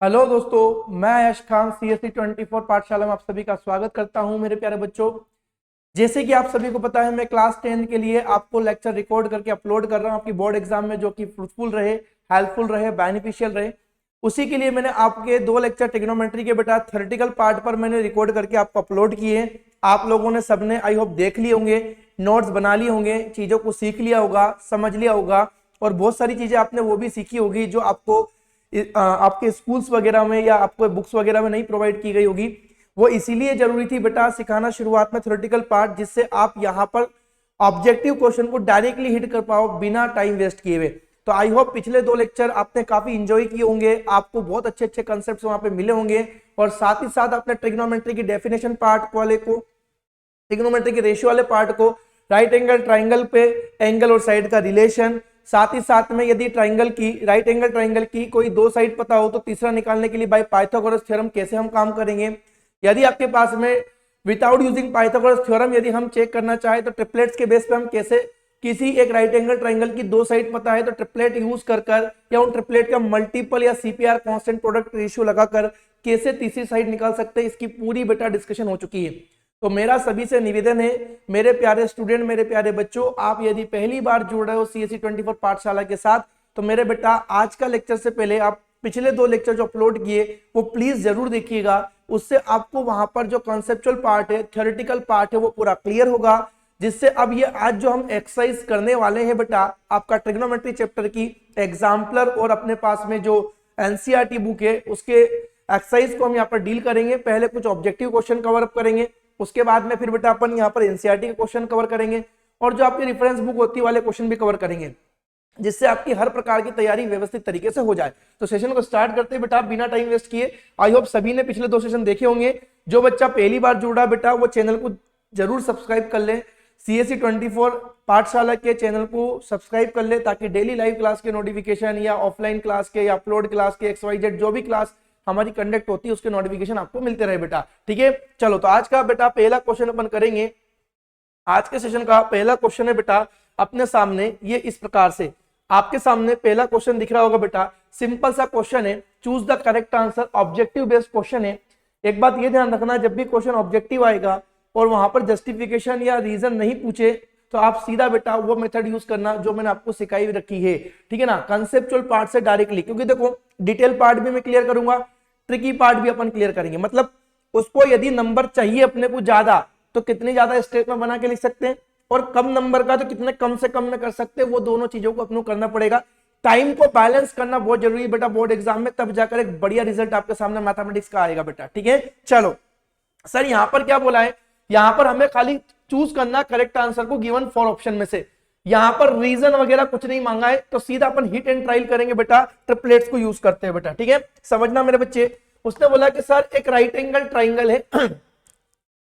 Hello दोस्तों, मैं यश Khan CSE 24 पाठशाला में आप सभी का स्वागत करता हूं। मेरे प्यारे बच्चों, जैसे कि आप सभी को पता है, मैं क्लास 10 के लिए आपको लेक्चर रिकॉर्ड करके अपलोड कर रहा हूं आपकी बोर्ड एग्जाम में, जो कि फ्रूटफुल रहे, हेल्पफुल रहे, बेनिफिशियल रहे। उसी के लिए मैंने आपके 2 लेक्चर ट्रिग्नोमेट्री के बेटा थ्योरेटिकल पार्ट पर मैंने रिकॉर्ड करके आपको अपलोड किए हैं। आप लोगों ने सबने आई होप देख लिए होंगे, नोट्स बना लिए होंगे, चीजों को सीख लिया होगा, समझ लिया होगा, और बहुत सारी चीजें आपने वो भी सीखी होगी जो आपको आपके स्कूल्स वगैरह में या आपको बुक्स वगैरह में नहीं प्रोवाइड की गई होगी। वो इसीलिए जरूरी थी बेटा सिखाना शुरुआत में थ्योरेटिकल पार्ट, जिससे आप यहाँ पर ऑब्जेक्टिव क्वेश्चन को डायरेक्टली हिट कर पाओ बिना टाइम वेस्ट किए हुए। तो आई होप पिछले 2 लेक्चर आपने काफी इंजॉय किए होंगे, आपको बहुत अच्छे अच्छे कंसेप्ट वहां पे मिले होंगे, और साथ ही साथ आपने ट्रिग्नोमेट्री की डेफिनेशन पार्ट वाले को, ट्रिग्नोमेट्री के रेशियो वाले पार्ट को, राइट एंगल ट्राइंगल पे एंगल और साइड का रिलेशन, साथ ही साथ में यदि ट्राइंगल की, राइट एंगल ट्राइंगल की कोई 2 साइड पता हो तो तीसरा निकालने के लिए बाय पाइथागोरस थ्योरम कैसे हम काम करेंगे। यदि आपके पास में विदाउट यूजिंग पाइथागोरस थ्योरम यदि हम चेक करना चाहे तो ट्रिपलेट्स के बेस पे हम कैसे, किसी एक राइट एंगल ट्राइंगल की 2 साइड पता है तो ट्रिपलेट यूज कर या उन ट्रिपलेट का मल्टीपल या CPR कांस्टेंट प्रोडक्ट रेशियो लगाकर कैसे तीसरी साइड निकाल सकते हैं, इसकी पूरी बेटा डिस्कशन हो चुकी है। तो मेरा सभी से निवेदन है, मेरे प्यारे स्टूडेंट, मेरे प्यारे बच्चों, आप यदि पहली बार जुड़ रहे हो CSE 24 पाठशाला के साथ, तो मेरे बेटा आज का लेक्चर से पहले आप पिछले 2 लेक्चर जो अपलोड किए वो प्लीज जरूर देखिएगा। उससे आपको वहां पर जो कॉन्सेप्चुअल पार्ट है, थ्योरेटिकल पार्ट है, वो पूरा क्लियर होगा, जिससे अब ये आज जो हम एक्सरसाइज करने वाले हैं बेटा आपका ट्रिग्नोमेट्री चैप्टर की एग्जाम्पलर और अपने पास में जो NCERT बुक है उसके एक्सरसाइज को हम यहाँ पर डील करेंगे। पहले कुछ ऑब्जेक्टिव क्वेश्चन कवर अप करेंगे, उसके बाद में फिर बेटा अपन यहाँ पर NCERT के क्वेश्चन कवर करेंगे, और जो आपकी रेफरेंस बुक होती है वाले क्वेश्चन भी कवर करेंगे, जिससे आपकी हर प्रकार की तैयारी व्यवस्थित तरीके से हो जाए। तो सेशन को स्टार्ट करते हैं बेटा बिना टाइम वेस्ट किए। आई होप सभी ने पिछले 2 सेशन देखे होंगे। जो बच्चा पहली बार जुड़ा बेटा वो चैनल को जरूर सब्सक्राइब कर ले, CSE 24 पाठशाला के चैनल को सब्सक्राइब कर ले, ताकि डेली लाइव क्लास के नोटिफिकेशन या ऑफलाइन क्लास के या अपलोड क्लास के XYZ जो भी क्लास हमारी कंडक्ट होती है उसके नोटिफिकेशन आपको मिलते रहे बेटा। ठीक है, चलो तो आज का बेटा पहला क्वेश्चन अपन करेंगे। आज के सेशन का पहला क्वेश्चन है बेटा अपने सामने, ये इस प्रकार से आपके सामने पहला क्वेश्चन दिख रहा होगा बेटा। सिंपल सा क्वेश्चन है, choose the correct answer, objective based question है। एक बात ये ध्यान रखना, जब भी क्वेश्चन ऑब्जेक्टिव आएगा और वहां पर जस्टिफिकेशन या रीजन नहीं पूछे तो आप सीधा बेटा वो मेथड यूज करना जो मैंने आपको सिखाई रखी है। ठीक है ना, कंसेप्चुअल पार्ट से डायरेक्टली, क्योंकि देखो डिटेल पार्ट भी मैं क्लियर करूंगा, ट्रिकी पार्ट भी अपन क्लियर करेंगे। मतलब उसको यदि नंबर चाहिए अपने को ज्यादा तो कितनी ज्यादा स्टेप में बना के लिख सकते हैं, और कम नंबर का तो कितने कम से कम में कर सकते हैं, वो दोनों चीजों को अपने करना पड़ेगा। टाइम को बैलेंस करना बहुत जरूरी है बेटा बोर्ड एग्जाम में, तब जाकर एक बढ़िया रिजल्ट आपके सामने मैथमेटिक्स का आएगा बेटा। ठीक है, चलो सर यहां पर क्या बोला है, यहां पर हमें खाली चूज करना करेक्ट आंसर को गिवन 4 ऑप्शन में से। यहां पर रीजन वगैरह कुछ नहीं मांगा है, तो सीधा अपन हिट एंड ट्रायल करेंगे बेटा, ट्रिपलेट्स को यूज करते हैं बेटा। ठीक है, समझना मेरे बच्चे। उसने बोला कि सर एक राइट एंगल ट्राइंगल है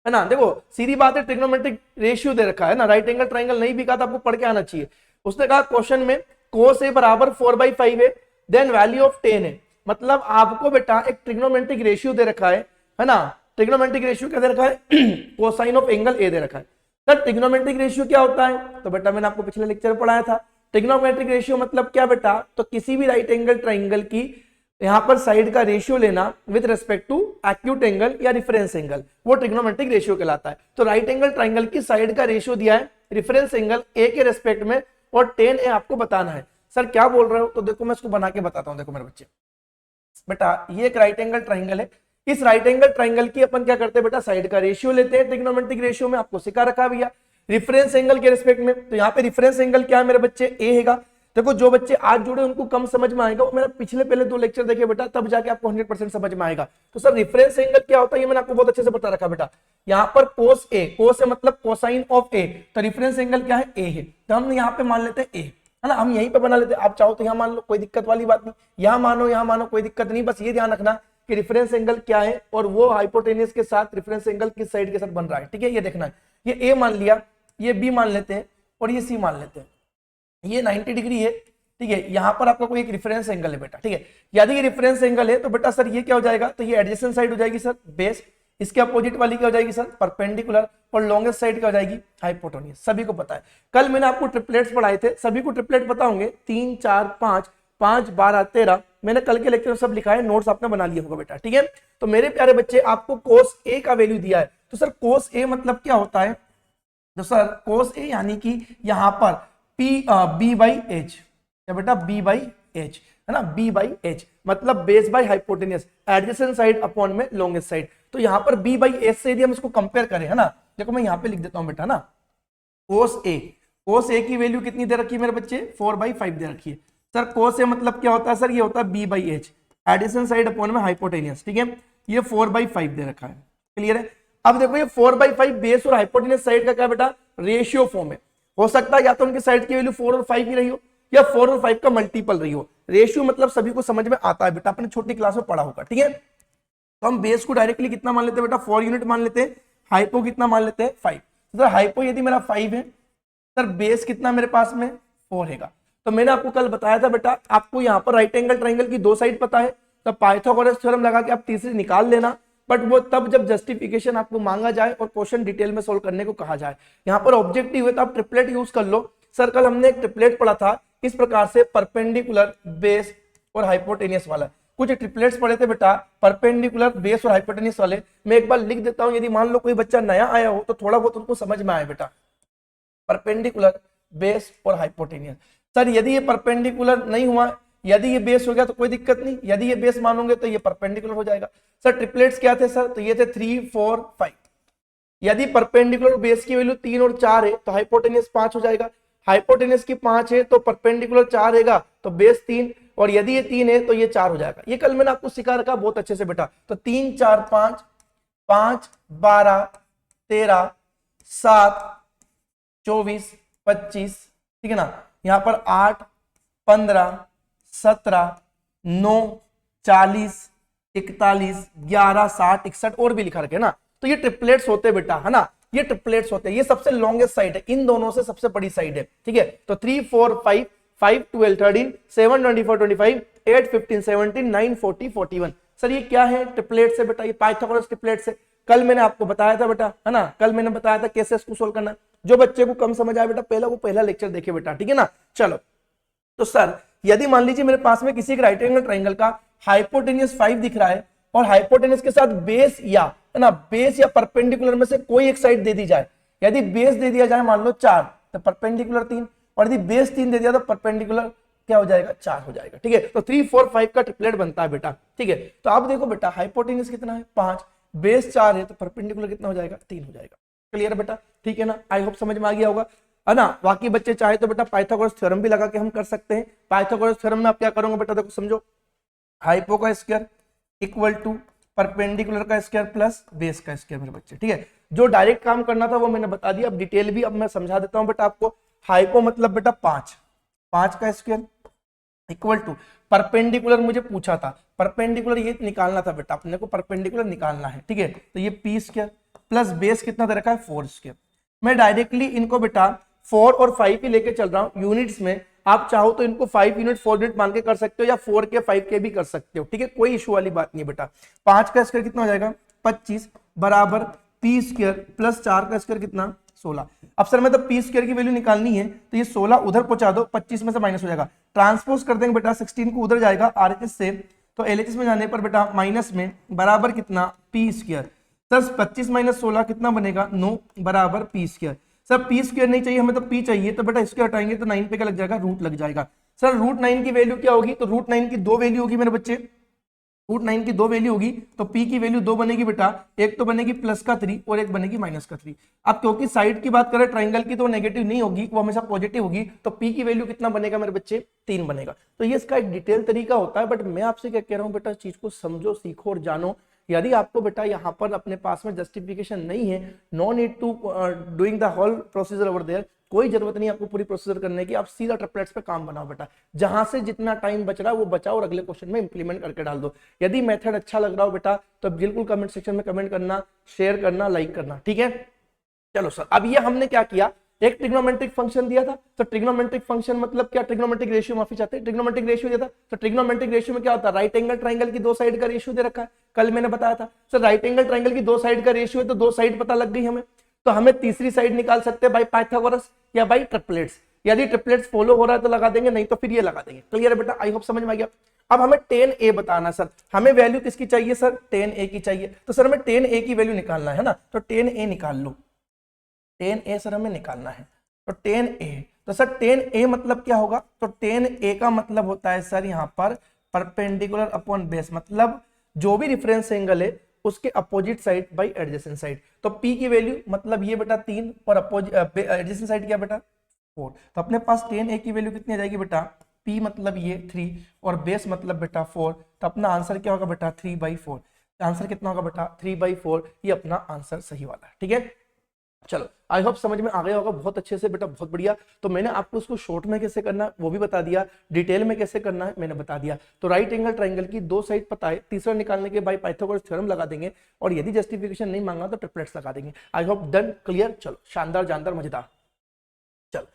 ना, देखो सीधी बात है, ट्रिग्नोमेट्रिक रेशियो दे रखा है ना, राइट एंगल ट्राइंगल नहीं भी कहा तो आपको पढ़ के आना चाहिए। उसने कहा क्वेश्चन में cos A बराबर 4/5 है, देन वैल्यू ऑफ 10 है। मतलब आपको बेटा एक ट्रिग्नोमेट्रिक रेशियो दे रखा है ना, ट्रिग्नोमेट्रिक रेशियो क्या दे रखा है, कोसाइन ऑफ एंगल A दे रखा है। सर ट्रिग्नोमेट्रिक रेशियो क्या होता है, तो बेटा मैंने आपको पिछले लेक्चर पढ़ाया था। ट्रिग्नोमेट्रिक रेशियो मतलब क्या बेटा, तो किसी भी राइट एंगल ट्राइंगल की यहां पर साइड का रेशियो लेना with respect to acute angle या रेफरेंस एंगल, वो ट्रिग्नोमेट्रिक रेशियो कहलाता है। तो राइट एंगल ट्राइंगल की साइड का रेशियो दिया है रेफरेंस एंगल ए के रेस्पेक्ट में, और 10 ए आपको बताना है। सर क्या बोल रहे हो, तो देखो मैं इसको बना के बताता हूं। देखो मेरे बच्चे, बेटा ये एक राइट एंगल ट्राइंगल है, इस राइट एंगल ट्राइंगल की अपन क्या करते हैं बेटा, साइड का रेशियो लेते हैं। ट्रिग्नोमेट्रिक रेशियो में आपको सिखा रखा है भैया रेफरेंस एंगल के रिस्पेक्ट में। तो यहाँ पे रेफरेंस एंगल क्या है मेरे बच्चे, ए हैगा। देखो जो बच्चे आज जुड़े उनको कम समझ में आएगा, वो मेरा पिछले पहले 2 लेक्चर देखे बेटा, तब जाके आपको 100% समझ में आएगा। तो सर रेफरेंस एंगल क्या होता है ये मैंने आपको बहुत अच्छे से बता रखा बेटा। यहाँ पर cos A, cos है मतलब कोसाइन ऑफ A, तो रेफरेंस एंगल क्या है, A है। तो हम यहाँ पे मान लेते हैं A, है ना, हम यहीं पे बना लेते हैं। आप चाहो तो यहाँ मान लो, कोई दिक्कत वाली बात नहीं, यहाँ मानो कोई दिक्कत नहीं। बस ये ध्यान रखना कि रेफरेंस एंगल क्या है और वो हाइपोटेनियस के साथ रेफरेंस एंगल किस साइड के साथ बन रहा है। ठीक है, ये देखना है। ये A मान लिया, ये B मान लेते हैं, और ये C मान लेते हैं। ये 90 डिग्री है। ठीक है, यहां पर आपका कोई एक रेफरेंस एंगल है बेटा। ठीक है, यदि ये रेफरेंस एंगल है तो बेटा सर ये क्या हो जाएगा, तो ये एडजेसेंट साइड हो जाएगी सर बेस, इसके अपोजिट वाली क्या हो जाएगी सर परपेंडिकुलर, और लॉन्गेस्ट साइड क्या हो जाएगी हाइपोटेन्यूज। सभी को पता है, कल मैंने आपको ट्रिपलेट्स पढ़ाए थे, सभी को ट्रिपलेट पता होंगे, 3 4 5, 5 12 13, मैंने कल के लेक्चर में सब लिखा है, नोट्स आपने बना लिया होगा बेटा, ठीक है। तो मेरे प्यारे बच्चे आपको कोस ए का वैल्यू दिया है, तो सर कोस ए मतलब क्या होता है, तो सर कोस ए यानी कि यहाँ पर बी बाई एच, या बेटा बी बाई एच है ना, बी बाई एच मतलब base by hypotenuse, adjacent side upon में लॉन्गेस्ट साइड। तो यहाँ पर बी बाई एच से यदि हम इसको कंपेयर करें है ना, देखो मैं यहाँ पे लिख देता हूँ बेटा ना, कोस ए की वैल्यू कितनी दे रखी है मेरे बच्चे, 4/5 दे रखी है। सर कोस ए मतलब क्या होता है सर, ये होता है B by H addition side upon में हाइपोटेनियस, ठीक है। ये 4/5 दे रखा है, क्लियर है। अब देखो ये 4/5 बेस और हाइपोटेनियस साइड का क्या बेटा, रेशियो फॉर्म है। हो सकता है या तो उनकी साइड की वैल्यू 4 और 5 ही रही हो, या 4 और 5 का मल्टीपल रही हो। रेशियो मतलब सभी को समझ में आता है बेटा, अपने छोटी क्लास में पढ़ा होगा, ठीक है। तो हम बेस को डायरेक्टली कितना मान लेते हैं बेटा, 4 यूनिट मान लेते हैं। हाइपो कितना मान लेते हैं, 5। सर हाइपो यदि मेरा 5 है, सर बेस कितना मेरे पास में 4 हैगा। तो मैंने आपको कल बताया था बेटा, आपको यहाँ पर राइट एंगल ट्राइंगल की 2 साइड पता है, तो पाइथागोरस थ्योरम लगा के आप तीसरी निकाल लेना, बट वो तब जब जस्टिफिकेशन आपको मांगा जाए और क्वेश्चन डिटेल में सोल्व करने को कहा जाए। यहाँ पर ऑब्जेक्टिव है तो आप ट्रिपलेट यूज कर लो। सर कल हमने एक ट्रिपलेट पढ़ा था इस प्रकार से, परपेंडिकुलर, बेस और हाइपोटेनियस वाला। कुछ ट्रिपलेट्स पढ़े थे बेटा, परपेंडिकुलर, बेस और हाइपोटेनियस वाले। मैं एक बार लिख देता हूं, यदि मान लो कोई बच्चा नया आया हो तो थोड़ा बहुत उनको समझ में आए बेटा। परपेंडिकुलर, बेस और हाइपोटेनियस। सर यदि ये परपेंडिकुलर नहीं हुआ, यदि ये बेस हो गया तो कोई दिक्कत नहीं, यदि ये बेस मानोगे तो ये परपेंडिकुलर हो जाएगा। सर ट्रिपलेट्स क्या थे सर, तो ये थे 3, 4, 5। यदि परपेंडिकुलर बेस की वैल्यू 3 और 4 है तो हाइपोटेनियस 5 हो जाएगा। हाइपोटेनियस की 5 है तो परपेंडिकुलर 4 रहेगा, तो बेस 3, और यदि ये 3 है तो ये 4 हो जाएगा। ये कल मैंने आपको सिखा रखा बहुत अच्छे से बेटा। तो 3, 4, 5, 5, 12, 13, 7, 24, 25, ठीक है ना। यहाँ पर 8, 15, 17, 9, 40, 41, 11, 60, 61 और भी लिखा रखे ना। तो ये ट्रिपलेट्स होते हैं बेटा, है ना, ये ट्रिपलेट्स होते हैं। ये सबसे लॉन्गेस्ट साइड है, इन दोनों से सबसे बड़ी साइड है, ठीक है। तो 3, 4, 5, 5, 12, 13, 7, 24, 25, 8, 15, 17, 9, 40, 41। सर ये क्या है, ट्रिपलेट्स है बेटा, ये पाइथागोरस ट्रिपलेट्स है। कल मैंने आपको बताया था बेटा, है ना, कल मैंने बताया था कैसे इसको सोल्व करना। जो बच्चे को कम समझ आया बेटा, पहला लेक्चर देखे बेटा, ठीक है ना। चलो, तो सर यदि मान लीजिए मेरे पास में किसी एक राइट एंगल ट्राइंगल का हाइपोटेनियस 5 दिख रहा है और हाइपोटेनियस के साथ बेस या, है ना, बेस या परपेंडिकुलर में से कोई एक साइड दे दी जाए। यदि बेस दे दिया जाए मान लो 4, तो परपेंडिकुलर 3, और यदि बेस 3 दे दिया तो परपेंडिकुलर क्या हो जाएगा, 4 हो जाएगा, ठीक है। तो 3, 4, 5 का ट्रिपलेट बनता है बेटा, ठीक है। तो आप देखो बेटा, हाइपोटेनियस कितना है 5, बेस 4 है, तो परपेंडिकुलर कितना हो जाएगा, 3 हो जाएगा। क्लियर बेटा, ठीक है ना। आई होप समझ में आ गया होगा, है ना। बाकी बच्चे चाहे तो बेटा पाइथागोरस थ्योरम भी लगा के हम कर सकते हैं। पाइथागोरस थ्योरम में आप क्या करोगे बेटा, देखो समझो, हाइपो का स्क्वायर इक्वल टू परपेंडिकुलर का स्क्वायर प्लस बेस का स्क्वायर मेरे बच्चे, ठीक है। जो डायरेक्ट काम करना था वो मैंने बता दिया, अब डिटेल भी अब मैं समझा देता हूं बेटा आपको। हाइपो मतलब बेटा 5, 5 का स्क्वायर इक्वल टू परपेंडिकुलर, मुझे पूछा था परपेंडिकुलर ये निकालना था बेटा, अपने को परपेंडिकुलर निकालना है, ठीक है। तो ये पी स्क्वायर प्लस बेस कितना दे रखा है 4 स्क्वायर। मैं डायरेक्टली इनको बेटा 4 और 5 ही लेके चल रहा हूं यूनिट्स में। आप चाहो तो इनको 5 यूनिट 4 यूनिट मान के कर सकते हो, या 4 के 5 के भी कर सकते हो, ठीक है, कोई इशू वाली बात नहीं बेटा। 5 का स्क्वायर कितना हो जाएगा 25 बराबर पी स्क्वायर प्लस 4 का स्क्वायर कितना 16। अब सर मैं तो पी स्क्वायर की वैल्यू निकालनी है, तो ये 16 उधर पहुंचा दो, 25 में से माइनस हो जाएगा, ट्रांसपोज कर देंगे बेटा 16 को उधर जाएगा आरएचएस से, तो एलएचएस में जाने पर बेटा माइनस में बराबर कितना पी स्क्वायर। सर 25 माइनस 16 कितना बनेगा 9 बराबर P square. Sir P square नहीं चाहिए हमें, तो पी चाहिए, तो बेटा इसके हटाएंगे तो 9 पे क्या लग जाएगा, रूट लग जाएगा। सर रूट 9 की वैल्यू क्या होगी, तो रूट 9 की 2 वैल्यू होगी मेरे बच्चे, रूट 9 की 2 वैल्यू होगी, तो p की वैल्यू 2 बनेगी बेटा, एक तो बनेगी प्लस का 3 और एक बनेगी माइनस का 3। अब क्योंकि साइड की बात करें ट्राइंगल की तो नेगेटिव नहीं होगी, वो हमेशा पॉजिटिव होगी, तो p की वैल्यू कितना बनेगा मेरे बच्चे 3 बनेगा। तो ये इसका एक डिटेल तरीका होता है, बट मैं आपसे क्या कह रहा हूँ बेटा, चीज को समझो, सीखो और जानो। यदि आपको बेटा यहाँ पर अपने पास में जस्टिफिकेशन नहीं है, no need to doing the whole procedure over there, कोई जरूरत नहीं आपको पूरी प्रोसीजर करने की, आप सीधा ट्रिपलेट्स पे काम बनाओ बेटा, जहां से जितना टाइम बच रहा है वो बचाओ और अगले क्वेश्चन में इंप्लीमेंट करके डाल दो। यदि मेथड अच्छा लग रहा हो बेटा तो बिल्कुल कमेंट सेक्शन में कमेंट करना, शेयर करना, लाइक करना, ठीक है। चलो सर, अब ये हमने क्या किया, एक ट्रिग्नोमेट्रिक फंक्शन दिया था, तो ट्रिग्नोमेट्रिक फंक्शन मतलब क्या, ट्रिग्नोमेट्रिक रेशियो, माफी चाहते हैं, ट्रिग्नोमेट्रिक रेशियो दिया था। तो ट्रिग्नोमेट्रिक रेशियो में क्या होता है, राइट एंगल ट्राइंगल की 2 साइड का रेशियो दे रखा है, कल मैंने बताया था। सर राइट एंगल ट्राइंगल की 2 साइड का रेशियो है, तो 2 साइड पता लग गई हमें, तो हमें तीसरी साइड निकाल सकते हैं बाय पाइथागोरस या बाय ट्रिपलेट्स। यदि ट्रिपलेट्स फॉलो हो रहा है तो लगा देंगे, नहीं तो फिर ये लगा देंगे। क्लियर है बेटा, आई होप समझ में आ गया। अब हमें टेन ए बताना सर, हमें वैल्यू किसकी चाहिए सर, टेन ए की चाहिए। तो सर हमें टेन ए की वैल्यू निकालना है ना, तो टेन ए निकाल लो, टेन ए सर हमें निकालना है। तो टेन ए, तो सर टेन ए मतलब क्या होगा, तो टेन ए का मतलब होता है सर यहाँ पर परपेंडिकुलर अपॉन बेस, मतलब जो भी रेफरेंस एंगल है उसके opposite side by adjacent side. तो P की वैल्यू मतलब ये बेटा 3 और एडजेसेंट साइड क्या बेटा 4। तो अपने पास टेन ए की वैल्यू कितनी आ जाएगी बेटा, P मतलब ये 3 और बेस मतलब बेटा 4। तो अपना आंसर क्या होगा बेटा 3/4। आंसर कितना होगा बेटा 3/4, ये अपना आंसर सही वाला है। ठीक है, चलो आई होप समझ में आ गया होगा बहुत अच्छे से बेटा, बहुत बढ़िया। तो मैंने आपको उसको शॉर्ट में कैसे करना है वो भी बता दिया, डिटेल में कैसे करना है मैंने बता दिया। तो राइट एंगल ट्रायंगल की दो साइड पता है, तीसरा निकालने के बाद पाइथागोरस थ्योरम लगा देंगे, और यदि जस्टिफिकेशन नहीं मांगा तो ट्रिपलेट्स लगा देंगे। आई होप डन, क्लियर, चलो शानदार जानदार मजेदार। चलो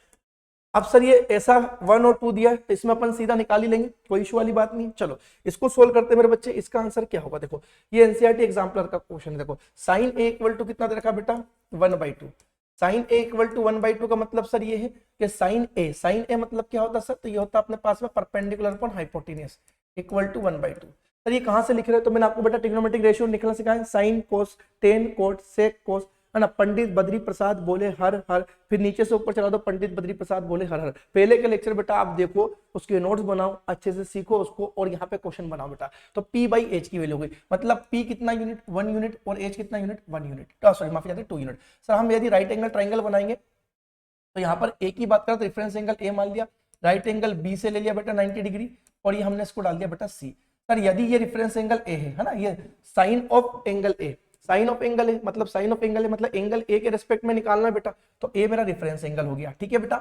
अब सर ये ऐसा 1 और 2 दिया है तो इसमें अपन सीधा निकाल ही लेंगे, कोई इशू वाली बात नहीं। चलो इसको सोल्व करते हैं मेरे बच्चे, इसका आंसर क्या होगा। देखो ये एनसीईआरटी एग्जाम्पलर का क्वेश्चन है। देखो साइन ए इक्वल टू कितना दे रखा बेटा 1/2। साइन ए इक्वल टू 1/2 का मतलब सर ये है कि साइन ए मतलब क्या होता है सर, तो ये होता है अपने पास में perpendicular upon hypotenuse equal to 1/2। Sir ये कहां से लिख रहे हो, तो मैंने आपको बेटा ट्रिग्नोमेट्रिक रेशियो लिखना सिखाया, sine cos tan cot sec cos, है ना। पंडित बद्री प्रसाद बोले हर हर, फिर नीचे से ऊपर चला दो, पंडित बद्री प्रसाद बोले हर हर। पहले के लेक्चर बेटा आप देखो, उसके नोट्स बनाओ, अच्छे से सीखो उसको, और यहाँ पे क्वेश्चन बनाओ बेटा। तो P/H की वैल्यू होगी, मतलब P कितना यूनिट 1 यूनिट और H कितना यूनिट 1 यूनिट, सॉरी माफी चाहते 2 यूनिट। सर हम यदि राइट एंगल ट्राइंगल बनाएंगे तो यहाँ पर A की बात करें तो रेफरेंस एंगल A मान लिया, राइट एंगल B से ले लिया बेटा 90 डिग्री, और ये हमने इसको डाल दिया बेटा C। सर यदि ये रेफरेंस एंगल A है ना, ये sine of angle A, sine of angle है मतलब साइन ऑफ एंगल है मतलब एंगल ए के रेस्पेक्ट में निकालना है बेटा, तो ए मेरा रेफरेंस एंगल हो गया। ठीक है बेटा,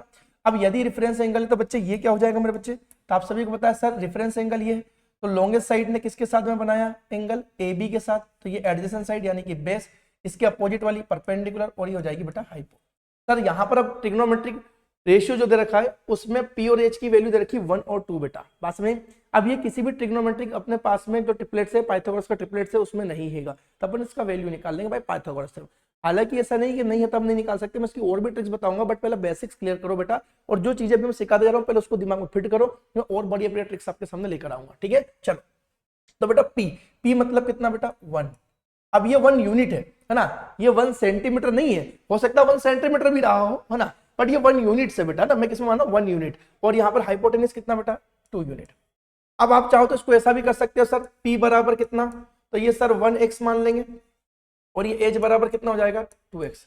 अब यदि रेफरेंस एंगल है तो बच्चे ये क्या हो जाएगा मेरे बच्चे, तो आप सभी को पता है सर रेफरेंस एंगल ये है, तो लॉन्गेस्ट साइड ने किसके साथ में बनाया एंगल ए बी के साथ, तो ये एडजेसेंट साइड यानी कि बेस, इसके अपोजिट वाली परपेंडिकुलर, और ये हो जाएगी बेटा हाइपो। सर यहाँ पर अब ट्रिग्नोमेट्रिक रेशियो जो दे रखा है उसमें P और H की वैल्यू दे रखी 1 और 2 बेटा पास में। अब ये किसी भी ट्रिग्नोमेट्रिक अपने पास में जो ट्रिपलेट्स है पाइथागोरस का ट्रिपलेट्स है उसमें नहीं हैगा, तब अपन इसका वैल्यू निकाल लेंगे भाई पाइथागोरस से। हालांकि ऐसा नहीं कि नहीं है तब नहीं निकाल सकते, मैं इसकी और भी ट्रिक्स बताऊंगा, बट पहले बेसिक्स क्लियर करो बेटा, और जो चीजें भी मैं सिखा दे रहा हूँ पहले उसको दिमाग में फिट करो, मैं और बढ़िया बढ़िया ट्रिक्स आपके सामने लेकर आऊंगा। ठीक है, चलो तो बेटा P मतलब कितना बेटा 1। अब ये 1 यूनिट है ना, ये 1 सेंटीमीटर नहीं है, हो सकता है 1 सेंटीमीटर भी रहा हो, है ना, बट ये 1 यूनिट से बेटा ना, मैं किसमें माना 1 यूनिट, और यहाँ पर हाइपोटेन्यूज कितना बेटा 2 यूनिट। अब आप चाहो तो इसको ऐसा भी कर सकते हो सर, P बराबर कितना, तो ये सर 1x मान लेंगे, और ये H बराबर कितना हो जाएगा 2x।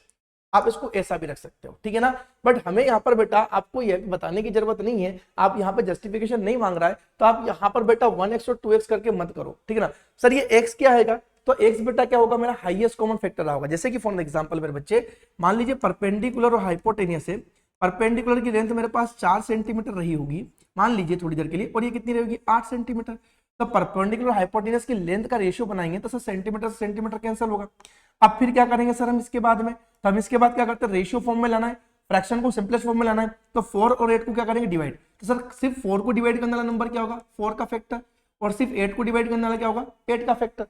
आप इसको ऐसा भी रख सकते हो, ठीक है ना। बट हमें यहाँ पर बेटा आपको यह बताने की जरूरत नहीं है, आप यहाँ पर जस्टिफिकेशन नहीं मांग रहा है तो आप यहाँ पर बेटा 1x और 2x करके मत करो, ठीक है ना। सर ये x क्या है, तो x बेटा क्या होगा मेरा हाईएस्ट कॉमन फैक्टर होगा। जैसे कि फॉर एग्जांपल मेरे बच्चे मान लीजिए परपेंडिकुलर और हाइपोटेनियस है, परपेंडिकुलर की लेंथ मेरे पास 4 सेंटीमीटर रही होगी मान लीजिए थोड़ी देर के लिए, और ये कितनी रहेगी 8 सेंटीमीटर। तो परपेंडिकुलर हाइपोटेनियस की लेंथ का रेशियो बनाएंगे तो सर सेंटीमीटर से सेंटीमीटर कैंसिल होगा। अब फिर क्या करेंगे सर हम इसके बाद में, तो हम इसके बाद क्या करते हैं रेशियो फॉर्म में लाना है, फ्रैक्शन को सिंपलेस्ट फॉर्म में लाना है, तो 4 और 8 को क्या करेंगे डिवाइड। तो सर सिर्फ 4 को डिवाइड करने वाला नंबर क्या होगा 4 का फैक्टर, और सिर्फ 8 को डिवाइड करने वाला क्या होगा 8 का फैक्टर।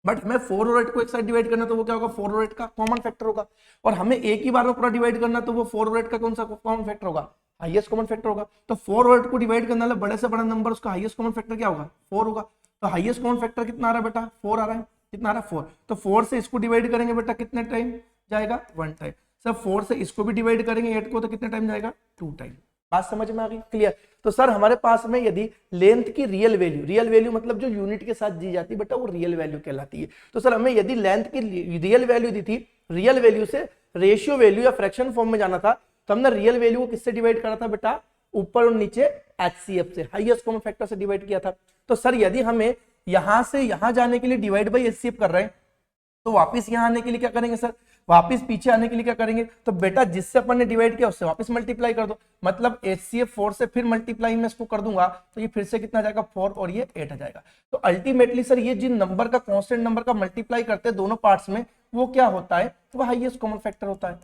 बट हमें 4 और 8 को एक साथ डिवाइड करना तो वो क्या होगा 4 और 8 का कॉमन फैक्टर होगा, और हमें एक ही बार में पूरा डिवाइड करना तो वो 4 और 8 का कौन सा कॉमन फैक्टर होगा हाईएस्ट कॉमन फैक्टर होगा। तो 4 और 8 को डिवाइड करने वाला बड़े से बड़ा नंबर उसका हाईएस्ट कॉमन फैक्टर क्या होगा 4 होगा। तो हाईएस्ट कॉमन फैक्टर कितना आ रहा है बेटा 4 आ रहा है, कितना आ रहा है 4। तो 4 से इसको डिवाइड करेंगे बेटा कितने टाइम जाएगा 1 टाइम। सर 4 से इसको भी डिवाइड करेंगे 8 को तो कितने टाइम जाएगा 2 टाइम। बात समझ में आ गई क्लियर। तो सर हमारे पास में यदि लेंथ की रियल वैल्यू मतलब जो यूनिट के साथ दी जाती है बेटा वो रियल वैल्यू कहलाती है। तो सर हमें यदि लेंथ की रियल वैल्यू दी थी, रियल वैल्यू से रेशियो वैल्यू या फ्रैक्शन फॉर्म में जाना था, तो हमने रियल वैल्यू को किससे डिवाइड करा था बेटा ऊपर और नीचे HCF से हाईएस्ट कॉमन फैक्टर से डिवाइड किया था। तो सर यदि हमें यहां से यहां जाने के लिए डिवाइड बाई HCF कर रहे हैं तो वापस यहां आने के लिए क्या करेंगे सर वापस पीछे आने के लिए क्या करेंगे, तो बेटा जिससे अपन ने डिवाइड किया उससे वापस मल्टीप्लाई कर दो, मतलब HCF 4 से फिर मल्टीप्लाई में इसको कर दूंगा तो ये फिर से कितना जाएगा 4 और ये 8 आ जाएगा। तो अल्टीमेटली सर ये जिन नंबर का कांस्टेंट नंबर का मल्टीप्लाई करते हैं दोनों पार्ट्स में वो क्या होता है वो हाईएस्ट कॉमन फैक्टर होता है।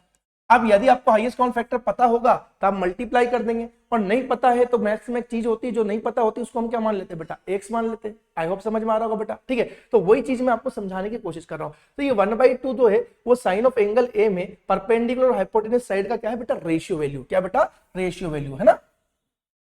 अब यदि आपको हाईएस्ट कॉमन फैक्टर पता होगा तो आप मल्टीप्लाई कर देंगे, और नहीं पता है तो मैथ्स में एक चीज होती है जो नहीं पता होती उसको हम क्या मान लेते हैं बेटा x मान लेते हैं। आई होप समझ में आ रहा होगा बेटा, ठीक है। तो वही चीज मैं आपको समझाने की कोशिश कर रहा हूं। तो ये 1/2 जो है वो साइन ऑफ एंगल ए में परपेंडिकुलर और हाइपोटेन्यूज साइड का क्या है बेटा रेशियो वैल्यू, क्या बेटा रेशियो वैल्यू है ना।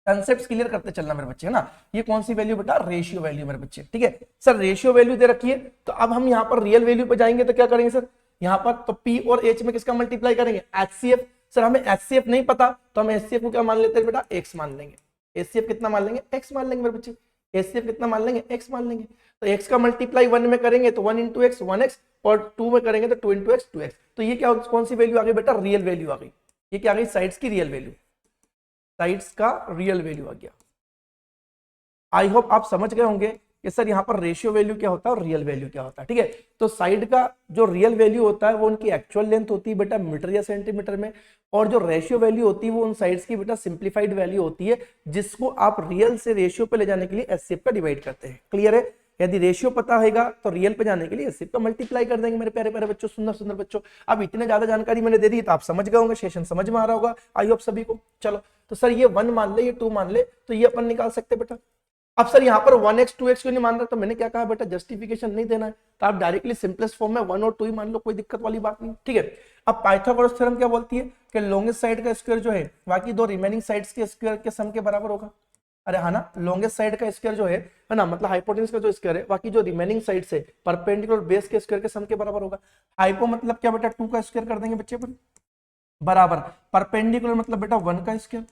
कंसेप्ट क्लियर करते चलना मेरे बच्चे, है ना। ये कौन सी वैल्यू बेटा, रेशियो वैल्यू मेरे बच्चे, ठीक है सर। रेशियो वैल्यू दे रखी है, तो अब हम यहाँ पर रियल वैल्यू पे जाएंगे तो क्या करेंगे सर, यहाँ पर तो P और H में किसका मल्टीप्लाई करेंगे, HCF। सर हमें HCF नहीं पता तो हम HCF को क्या मान लेते हैं बेटा, x मान लेंगे। HCF कितना मान लेंगे, x मान लेंगे मेरे बच्चे। HCF कितना मान लेंगे, x मान लेंगे। तो x का मल्टीप्लाई 1 में करेंगे तो 1 इंटू एक्स 1x, और 2 में करेंगे तो 2 इंटू एक्स 2x। तो ये क्या, कौन सी वैल्यू आ गई बेटा, रियल वैल्यू आ गई। ये क्या आ गई, साइड्स की रियल वैल्यू, साइड्स का रियल वैल्यू आ गया। आई होप आप समझ गए होंगे कि सर यहाँ पर रेशियो वैल्यू क्या होता है और रियल वैल्यू क्या होता है, ठीक है। तो साइड का जो रियल वैल्यू होता है वो उनकी एक्चुअल लेंथ होती है बेटा मीटर या सेंटीमीटर में, और जो रेशियो वैल्यू होती है वो उन साइड्स की बेटा सिंप्लीफाइड वैल्यू होती है, जिसको आप रियल से रेशियो पे ले जाने के लिए एचसीएफ का डिवाइड करते हैं। क्लियर है। यदि रेशियो पता होगा तो रियल पे जाने के लिए एचसीएफ का मल्टीप्लाई कर देंगे मेरे प्यारे प्यारे बच्चों, सुंदर सुंदर बच्चों। अब इतने ज्यादा जानकारी मैंने दे दी तो आप समझ गए होंगे, सेशन समझ में आ रहा होगा आई होप सभी को। चलो तो सर ये 1 मान ले, ये 2 मान ले, तो ये अपन निकाल सकते बेटा। अब सर यहाँ पर 1x 2x क्यों नहीं मान रहा, तो मैंने क्या कहा बेटा, जस्टिफिकेशन नहीं देना है, तो आप डायरेक्टली सिंपलेस्ट फॉर्म में 1 और 2 ही मान लो, कोई दिक्कत वाली बात नहीं, ठीक है। अब पाइथागोरस थ्योरम क्या बोलती है कि लॉन्गेस्ट साइड का स्क्वायर जो है बाकी दो रिमेनिंग साइड्स के स्क्वायर के सम के बराबर होगा। अरे हाँ ना, लॉन्गेस्ट साइड का स्क्वायर जो है ना, मतलब हाइपोटेन्यूज का जो स्क्वायर है बाकी जो रिमेनिंग साइड से परपेंडिकुलर बेस के स्क्वायर के सम के बराबर होगा। हाइपो मतलब क्या बेटा, 2 का स्क्वायर कर देंगे बच्चे पर, बराबर परपेंडिकुलर मतलब बेटा 1 का स्क्वायर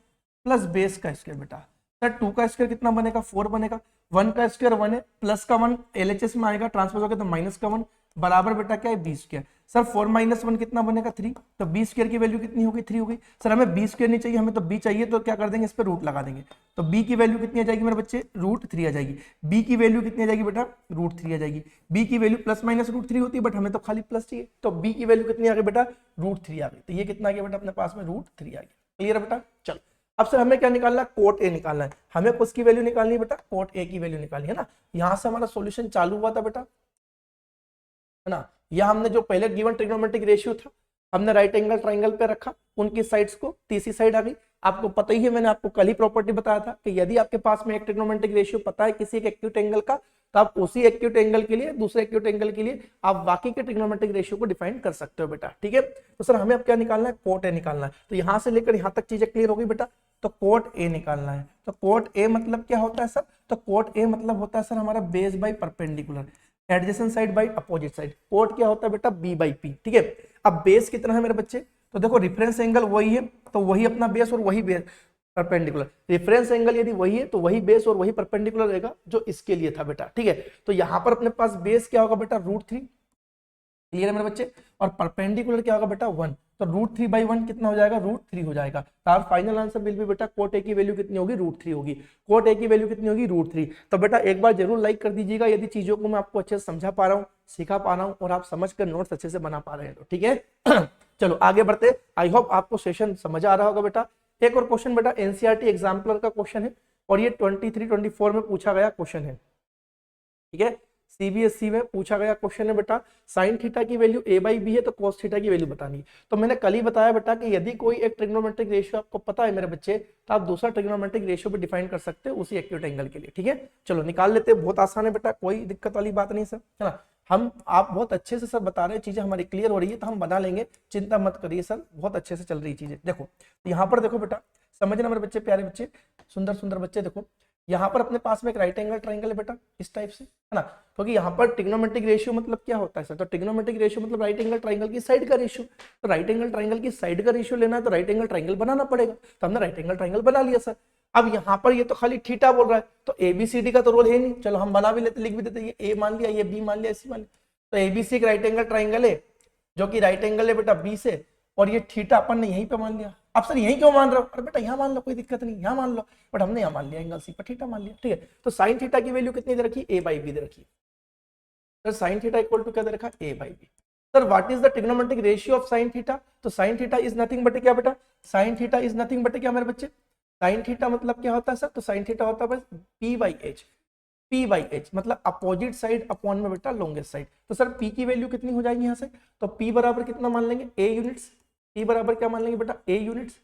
प्लस बेस का स्क्वायर बेटा। सर 2 का स्क्वायर कितना बनेगा, 4 बनेगा। 1 का स्क्वायर 1 है, प्लस का 1 एलएचएस में आएगा, ट्रांसपोज होगा तो माइनस का 1, बराबर बेटा क्या है, बी स्क्वायर। सर 4 माइनस 1 कितना बनेगा, 3। तो बी स्क्वायर की वैल्यू कितनी होगी, 3 होगी। सर हमें बी स्क्वायर नहीं चाहिए, हमें तो बी चाहिए, तो क्या कर देंगे, इस पर रूट लगा देंगे। तो बी की वैल्यू कितनी आ जाएगी मेरे बच्चे, √3 आ जाएगी। बी की वैल्यू कितनी आ जाएगी बेटा, √3 आ जाएगी। बी की वैल्यू प्लस माइनस √3 होती है, बट हमें तो खाली प्लस चाहिए, तो बी की वैल्यू कितनी आ गई बेटा, √3 आ गई। तो ये कितना आ गया बेटा अपने पास में, √3 आ गया। क्लियर है बेटा। चलो अब सर हमें क्या निकालना है, कोट ए निकालना है। हमें उसकी वैल्यू निकालनी है बेटा, कोट ए की वैल्यू निकालनी है ना। यहां से हमारा सॉल्यूशन चालू हुआ था बेटा, है ना। यह हमने जो पहले गिवन ट्रिग्नोमेट्रिक रेशियो था, हमने राइट एंगल ट्राइंगल पे रखा, उनकी साइड्स को, तीसरी साइड आ गई। आपको पता ही है, मैंने आपको कल ही प्रॉपर्टी बताया था कि यदि आपके पास में एक ट्रिग्नोमेट्रिक रेशियो पता है किसी एक एक्यूट एंगल का, तो आप उसी एक्यूट एंगल के लिए, दूसरे एक्यूट एंगल के लिए आप बाकी के ट्रिग्नोमेट्रिक रेशियो को डिफाइन कर सकते हो बेटा, ठीक है। तो सर हमें अब क्या निकालना है, कोट ए निकालना है। तो यहां से लेकर यहां तक चीजें क्लियर हो गई बेटा। तो कोट ए निकालना है। तो कोट ए मतलब क्या होता है सर, तो कोट ए मतलब होता है सर हमारा base by perpendicular, adjacent side by opposite side. Cot क्या होता है बेटा, बी बाई पी, ठीक है। अब बेस कितना है मेरे बच्चे, तो देखो रेफरेंस एंगल वही है, तो वही अपना बेस और वही बेस परपेंडिकुलर। रेफरेंस एंगल यदि वही है तो वही बेस और वही परपेंडिकुलर रहेगा जो इसके लिए था बेटा, ठीक है। तो यहां पर अपने पास बेस क्या होगा बेटा, √3। क्लियर है मेरे बच्चे। और परपेंडिकुलर क्या होगा बेटा, 1। तो √3/1 कितना हो जाएगा, √3 हो जाएगा। तो आप फाइनल आंसर विल बी बेटा, कोट ए की वैल्यू कितनी होगी, √3 होगी। कोट ए की वैल्यू कितनी होगी, √3। तो बेटा एक बार जरूर लाइक कर दीजिएगा यदि चीजों को मैं आपको अच्छे से समझा पा रहा हूँ, सिखा पा रहा हूँ, और आप समझ कर नोट्स अच्छे से बना पा रहे हैं, तो ठीक है। चलो आगे बढ़ते। आई होप आपको सेशन समझ आ रहा होगा बेटा। एक और क्वेश्चन बेटा एनसीईआरटी एग्जाम्पलर का क्वेश्चन है, और ये 23-24 में पूछा गया क्वेश्चन है, ठीक है। सीबीएसई में पूछा गया क्वेश्चन है बेटा, साइन थीटा की वैल्यू a/b है तो कोस थीटा की वैल्यू बतानी है। तो मैंने कल ही बताया बेटा कि यदि कोई एक ट्रिग्नोमेट्रिक रेशियो आपको पता है मेरे बच्चे, तो आप दूसरा ट्रिग्नोमेट्रिक रेशियो भी डिफाइन कर सकते हो उसी एक्यूट एंगल के लिए, ठीक है। चलो निकाल लेते हैं, बहुत आसान है बेटा, कोई दिक्कत वाली बात नहीं सर, है ना। हम आप बहुत अच्छे से सर बता रहे हैं, चीजें हमारी क्लियर हो रही है, तो हम बना लेंगे, चिंता मत करिए सर, बहुत अच्छे से चल रही चीजें। देखो यहाँ पर देखो बेटा, समझना मेरे बच्चे, प्यारे बच्चे, सुंदर सुंदर बच्चे, देखो यहाँ पर अपने पास में एक राइट एंगल ट्राइंगल है बेटा, इस टाइप से, है ना। क्योंकि यहाँ पर ट्रिग्नोमेट्रिक रेशियो मतलब क्या होता है सर, तो ट्रिग्नोमेट्रिक रेशियो मतलब राइट एंगल ट्राइंगल की साइड का रेशियो। तो राइट एंगल ट्राइंगल की साइड का रेशियो लेना है तो राइट एंगल ट्राइंगल बनाना पड़ेगा, तो हमने राइट एंगल ट्राइंगल बना लिया सर। अब यहाँ पर ये तो खाली थीटा बोल रहा है, तो एबीसीडी का तो रोल है नहीं, चलो हम बना भी लेते, लिख भी देते, ये ए मान लिया, ये बी मान लिया, सी मान लिया। तो एबीसी एक राइट एंगल ट्राइंगल है, जो कि राइट एंगल है बेटा बी से, और ये थीटा अपन ने यहीं पे मान लिया। अब सर यहीं क्यों मान रहे हो, अरे बेटा यहाँ मान लो, कोई दिक्कत नहीं, यहाँ मान लो, बट हमने यहाँ मान लिया एंगल सी पर थीटा मान लिया, ठीक है। तो साइन थीटा की वैल्यू कितनी दे रखी, a/b दे रखी है। Sir sine theta equal to क्या दे रखा, a/b। Sir what is the trigonometric ratio of sine theta, तो sine theta is nothing but क्या बेटा, sine theta is nothing but क्या मेरे बच्चे, साइन थीटा मतलब क्या होता है सर, तो साइन थीटा होता है बस p/h, p/h मतलब अपोजिट साइड अपॉन में बेटा लॉन्गेस्ट साइड। तो सर p की वैल्यू कितनी हो जाएगी यहाँ से, तो p बराबर कितना मान लेंगे, a यूनिट्स। p बराबर क्या मान लेंगे बेटा, a यूनिट्स।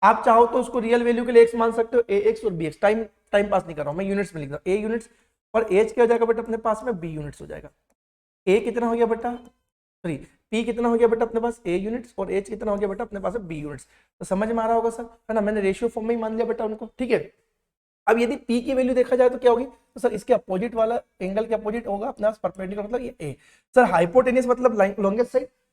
आप चाहो तो उसको रियल वैल्यू के लिए x मान सकते हो, ax और bx, टाइम पास नहीं कर रहा हूं मैं, यूनिट्स में लिख रहा हूं, a यूनिट्स। और h क्या हो जाएगा बेटा अपने पास में, b यूनिट्स हो जाएगा। a कितना हो गया बेटा 3, P कितना हो गया बेटा अपने पास A यूनिट्स और H कितना हो गया बेटा अपने पास है B यूनिट्स। तो समझ में आ रहा होगा सर, है ना, मैंने रेशियो फॉर्म में ही मान लिया बेटा उनको, ठीक है। अब यदि P की वैल्यू देखा जाए तो क्या होगी, तो सर इसके अपोजिट वाला एंगल के अपोजिट होगा अपने पास परपेंडिकुलर, मतलब ये A। सर हाइपोटेनियस मतलब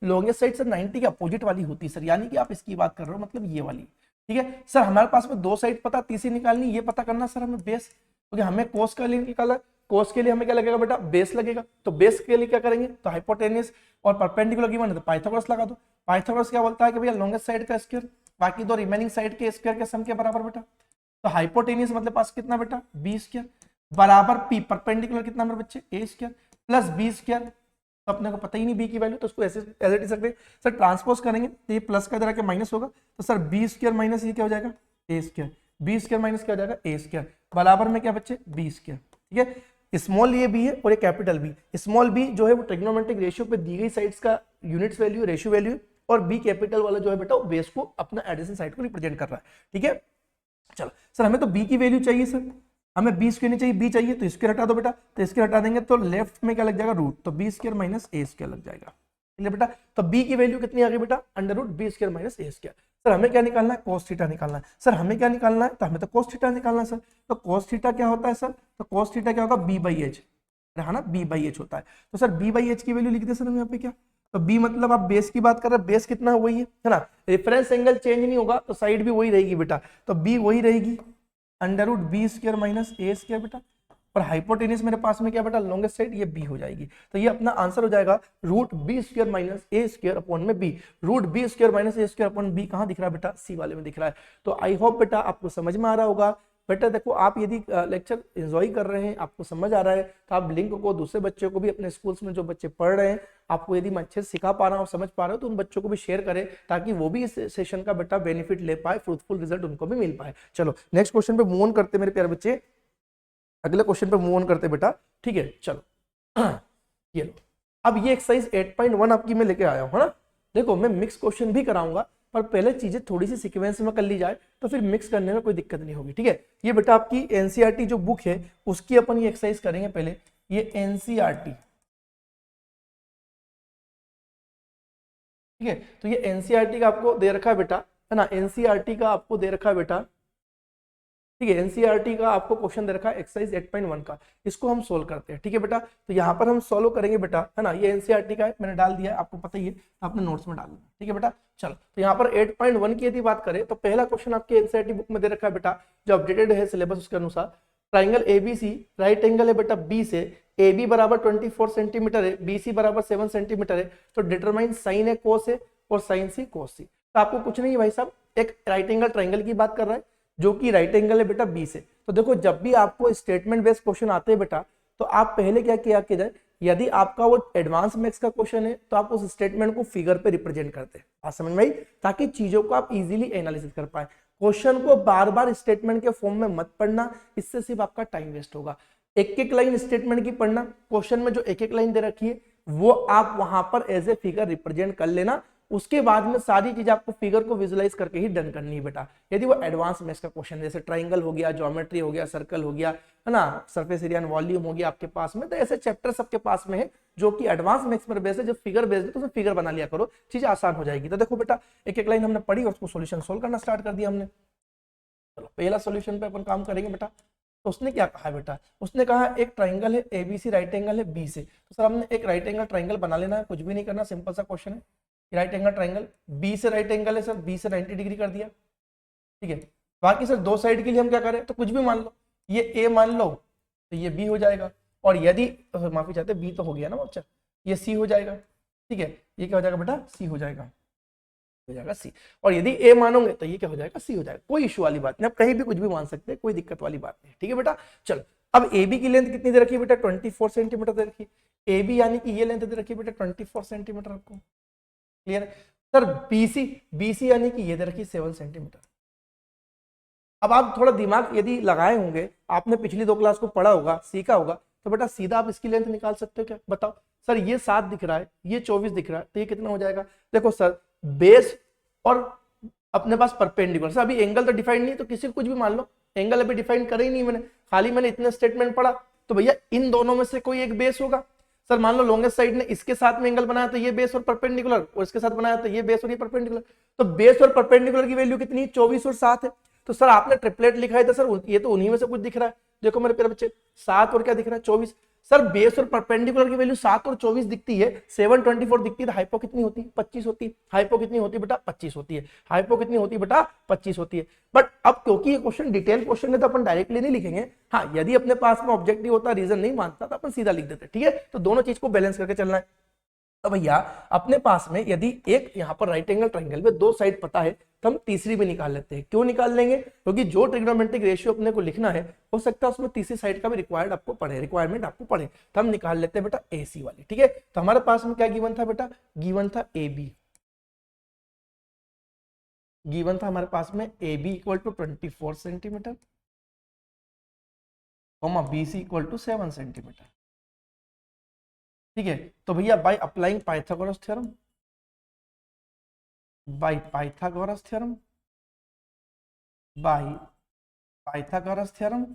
लॉन्गेस्ट साइड सर 90 के अपोजिट वाली होती है सर, यानी कि आप इसकी बात कर रहे हो मतलब ये वाली, ठीक है। सर हमारे पास में दो साइड पता, तीसरी निकालनी, ये पता करना सर हमें बेस, क्योंकि हमें कोस का लिए निकाला, कोस के लिए हमें क्या लगेगा बेटा, बेस लगेगा। तो बेस के लिए क्या करेंगे, तो हाइपोटेनियस और परपेंडिकुलर गिवन है तो पाइथागोरस लगा दो। पाइथागोरस क्या बोलता है कि भैया लॉन्गेस्ट साइड का स्क्वायर बाकी दो रिमेनिंग साइड के स्क्वायर के सम के बराबर बेटा। तो हाइपोटेनियस मतलब पास कितना बेटा, बी स्क्वायर बराबर पी, परपेंडिकुलर कितना मेरे बच्चे, ए स्क्वायर प्लस बी स्क्वायर। तो अपने को पता ही नहीं बी की वैल्यू, तो उसको ऐसे एज इट इज रख दे सर, ट्रांसपोज करेंगे तो ये प्लस का इधर आके माइनस होगा, तो सर बी स्क्वायर माइनस ये क्या हो जाएगा, ए स्क्वायर, बी स्क्वायर माइनस क्या हो जाएगा, ए स्क्वायर बराबर में क्या बच्चे, बी स्क्वायर, ठीक है। स्मॉल ये बी है और ये कैपिटल बी, स्मॉल बी जो है वो ट्रिग्नोमेट्रिक रेशियो पे दी गई साइड्स का यूनिट्स वैल्यू, रेशियो वैल्यू, और बी कैपिटल वाला जो है बेटा वो बेस को अपना एडिसेंट साइड को रिप्रेजेंट कर रहा है, ठीक है। चलो सर हमें तो बी की वैल्यू चाहिए सर, हमें बी स्क्वायर नहीं चाहिए, बी चाहिए, तो स्क्वायर हटा दो बेटा, तो स्क्वायर हटा देंगे तो लेफ्ट में क्या लग जाएगा, रूट, तो B square minus A square लग जाएगा, ठीक है बेटा। तो बी की वैल्यू कितनी आ गई बेटा, under root B square minus A square. Sir हमें क्या निकालना है, cos थीटा निकालना है। सर हमें क्या निकालना है, तो हमें तो cos थीटा निकालना है सर। तो cos थीटा क्या होता है सर, तो cos थीटा क्या होगा, b बाई एच, है ना, b बाई एच होता है। तो सर b बाई एच की वैल्यू लिख दे सर हम यहाँ पे क्या, तो b मतलब आप बेस की बात कर रहे हैं, बेस कितना है वही है ना, रेफरेंस एंगल चेंज नहीं होगा तो साइड भी वही रहेगी बेटा, तो b वही रहेगी under root B square minus A square बेटा, और हाइपोटेनियस मेरे पास में क्या बेटा, लॉन्गेस्ट साइड ये बी हो जाएगी। तो ये अपना आंसर हो जाएगा root B square minus A square upon में B, root B square minus A square upon B कहाँ दिख रहा है बेटा, सी वाले में दिख रहा है। तो आई होप बेटा आपको समझ में आ रहा होगा। बेटा देखो आप यदि लेक्चर एंजॉय कर रहे हैं, आपको समझ आ रहा है, तो आप लिंक को दूसरे बच्चों को भी, अपने स्कूल्स में जो बच्चे पढ़ रहे हैं, आपको यदि मैं अच्छे से सिखा पा रहा हूँ, समझ पा रहे हो, तो उन बच्चों को भी शेयर करें ताकि वो भी इस सेशन का बेटा बेनिफिट ले पाए, फ्रूटफुल रिजल्ट उनको भी मिल पाए। चलो नेक्स्ट क्वेश्चन पे मूव ऑन करते मेरे प्यारे बच्चे, अगले क्वेश्चन पे मूव ऑन करते बेटा, ठीक है। चलो ये लो, अब ये एक्सरसाइज 8.1 आपकी मैं लेके आया हूँ, है ना। देखो मैं मिक्स क्वेश्चन भी कराऊंगा, पर पहले चीजें थोड़ी सी सीक्वेंस में कर ली जाए तो फिर मिक्स करने में कोई दिक्कत नहीं होगी, ठीक है। ये बेटा आपकी एनसीईआरटी जो बुक है उसकी अपन ये एक्सरसाइज करेंगे पहले, ये एनसीईआरटी, ठीक है। तो ये एनसीईआरटी का आपको दे रखा है बेटा, है ना, एनसीईआरटी का आपको दे रखा है बेटा, ठीक है। एनसीईआरटी का आपको क्वेश्चन दे रखा है एक्सरसाइज 8.1 का, इसको हम सोल्व करते हैं, ठीक है बेटा। तो यहाँ पर हम सोल्व करेंगे बेटा, है ना, ये एनसीईआरटी का है, मैंने डाल दिया है, आपको पता ही है, आपने नोट्स में डाल दिया, ठीक है बेटा। चलो तो यहाँ पर 8.1 की यदि बात करें तो पहला क्वेश्चन आपके एनसीईआरटी बुक में दे रखा है बेटा, जो अपडेटेड है सिलेबस उसके अनुसार, ट्राइंगल एबीसी, राइट एंगल है बेटा बी से, AB बराबर 24 सेंटीमीटर है, BC बराबर 7 सेंटीमीटर है, तो डिटरमाइन साइन ए कोस है और साइन सी कोस सी। तो आपको कुछ नहीं है भाई साहब, एक राइट एंगल ट्राइंगल की बात कर रहा है जो कि राइट एंगल है बेटा बी से। तो देखो जब भी आपको स्टेटमेंट बेस्ड क्वेश्चन आते हैं बेटा, तो आप पहले क्या किया कि जाए, यदि आपका वो एडवांस मैथ्स का क्वेश्चन है तो आप उस स्टेटमेंट को फिगर पे रिप्रेजेंट करते हैं, बात समझ में आई, ताकि चीजों को आप इजीली एनालिसिस कर पाए। क्वेश्चन को बार बार स्टेटमेंट के फॉर्म में मत पढ़ना, इससे सिर्फ आपका टाइम वेस्ट होगा। एक एक लाइन स्टेटमेंट की पढ़ना, क्वेश्चन में जो एक एक लाइन दे रखी है वो आप वहां पर एज ए फिगर रिप्रेजेंट कर लेना, उसके बाद में सारी चीज आपको फिगर को विजुलाइज करके ही डन करनी है बेटा। यदि वो एडवांस मैथ्स का क्वेश्चन जैसे ट्राइंगल हो गया, ज्योमेट्री हो गया, सर्कल हो गया, है ना, सरफेस एरिया एंड वॉल्यूम हो गया आपके पास में, तो ऐसे चैप्टर सबके पास में है जो कि एडवांस मैथ्स पर बेस्ड है, जब फिगर बेस्ड है तो उसमें फिगर बना लिया करो, चीज आसान हो जाएगी। तो देखो बेटा एक एक लाइन हमने पढ़ी और उसको सोल्यूशन सोल्व करना स्टार्ट कर दिया हमने। चलो पहला सोल्यूशन पे अपन काम करेंगे बेटा। तो उसने क्या कहा बेटा, उसने कहा एक ट्राइंगल है एबीसी, राइट एंगल है बी से, तो सर हमने एक राइट एंगल ट्राइंगल बना लेना है, कुछ भी नहीं करना, सिंपल सा क्वेश्चन है। राइट एंगल ट्राइंगल बी से राइट एंगल है सर, बी से 90 डिग्री कर दिया, ठीक है। बाकी सर दो साइड के लिए हम क्या करें, तो कुछ भी मान लो, ये ए मान लो तो ये बी हो जाएगा, और यदि माफी चाहते बी तो हो गया ना बच्चा, ये सी हो जाएगा, ठीक है। ये क्या हो जाएगा बेटा, सी हो जाएगा, हो जाएगा सी, और यदि ए मानोगे तो ये क्या हो जाएगा, सी हो जाएगा। कोई इशू वाली बात नहीं, आप कहीं भी कुछ भी मान सकते हैं, कोई दिक्कत वाली बात नहीं, ठीक है बेटा। चलो अब ए बी की लेंथ कितनी दे रखी है बेटा, 24 सेंटीमीटर दे रखी है, ए बी यानी कि ये लेंथ दे रखी है बेटा 24 सेंटीमीटर, आपको क्लियर है। सर बीसी यानी कि ये दे रखी 7 सेंटीमीटर। अब आप थोड़ा दिमाग यदि लगाए होंगे, आपने पिछली 2 क्लास को पढ़ा होगा, सीखा होगा, तो बेटा सीधा आप इसकी लेंथ निकाल सकते हो क्या, बताओ। सर ये 7 दिख रहा है, ये 24 दिख रहा है, तो ये कितना हो जाएगा। देखो सर बेस और अपने पास परपेंडिकुलर, सर अभी एंगल तो डिफाइंड नहीं, तो किसी को कुछ भी मान लो, एंगल अभी डिफाइन करे ही नहीं मैंने, खाली मैंने इतने स्टेटमेंट पढ़ा, तो भैया इन दोनों में से कोई एक बेस होगा। सर मान लो लॉन्गेस्ट साइड ने इसके साथ में एंगल बनाया तो ये बेस और परपेंडिकुलर, और इसके साथ बनाया तो ये बेस और ये परपेंडिकुलर, तो बेस और परपेंडिकुलर की वैल्यू कितनी है 24 और 7 है। तो सर आपने ट्रिपलेट लिखा है तो सर ये तो उन्हीं में से कुछ दिख रहा है, देखो मेरे प्यारे बच्चे 7 और क्या दिख रहा है 24। सर बेस और परपेंडिकुलर की वैल्यू 7 और 24 दिखती है, 724 दिखती है, तो हाइपो कितनी होती है 25 होती है। हाइपो कितनी होती है बेटा 25 होती है। हाइपो कितनी होती है बेटा 25 होती है। बट अब क्योंकि ये क्वेश्चन डिटेल क्वेश्चन है तो अपन डायरेक्टली नहीं लिखेंगे, हाँ यदि अपने पास में ऑब्जेक्टिव होता, रीजन नहीं मानता तो अपन सीधा लिख देते, ठीक है। तो दोनों चीज को बैलेंस करके चलना है। तो भैया अपने पास में यदि एक यहाँ पर राइट एंगल ट्रायंगल में दो साइड पता है तो हम तीसरी भी निकाल लेते हैं। क्यों निकाल लेंगे? क्योंकि जो ट्रिग्नोमेट्रिक रेशियो अपने को लिखना है हो सकता है उसमें तीसरी साइड का भी रिक्वायरमेंट आपको पढ़े, तो हम निकाल लेते हैं बेटा AC वाली, ठीक है। तो हमारे पास में क्या गिवन था बेटा? गिवन था AB, गिवन था हमारे पास में AB equal to 24 centimetre, BC equal to 7 centimetre, ठीक है। तो भैया by applying Pythagoras theorem, by Pythagoras theorem, by Pythagoras theorem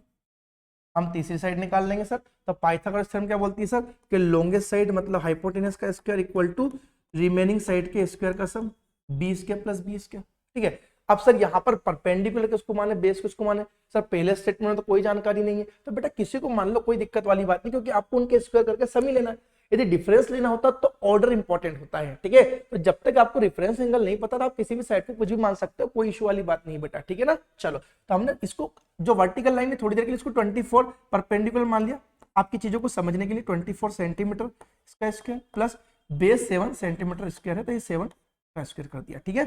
हम तीसरी साइड निकाल लेंगे सर। तो पाइथागोरस थ्योरम क्या बोलती है सर कि लॉन्गेस्ट साइड मतलब हाइपोटेनस का square equal to remaining side के स्क्वायर का sum B square plus B square, ठीक है। अब सर यहाँ पर परपेंडिकुलर किसको माने, बेस किसको माने? सर पहले स्टेटमेंट में तो कोई जानकारी नहीं है, तो बेटा किसी को मान लो, कोई दिक्कत वाली बात नहीं, क्योंकि आपको उनके स्क्वायर करके सम ही लेना है। यदि डिफरेंस लेना होता तो ऑर्डर इंपॉर्टेंट होता है, ठीक है। तो जब तक आपको रेफरेंस एंगल नहीं पता था आप किसी भी साइड को कुछ भी मान सकते हो, कोई इशू वाली बात नहीं बेटा, ठीक है ना। चलो तो हमने इसको जो वर्टिकल लाइन है थोड़ी देर के लिए इसको 24 परपेंडिकुलर मान लिया आपकी चीजों को समझने के लिए। 24 सेंटीमीटर इसका square plus base 7 centimetre square है, तो ये 7 का स्क्वायर कर दिया, ठीक है।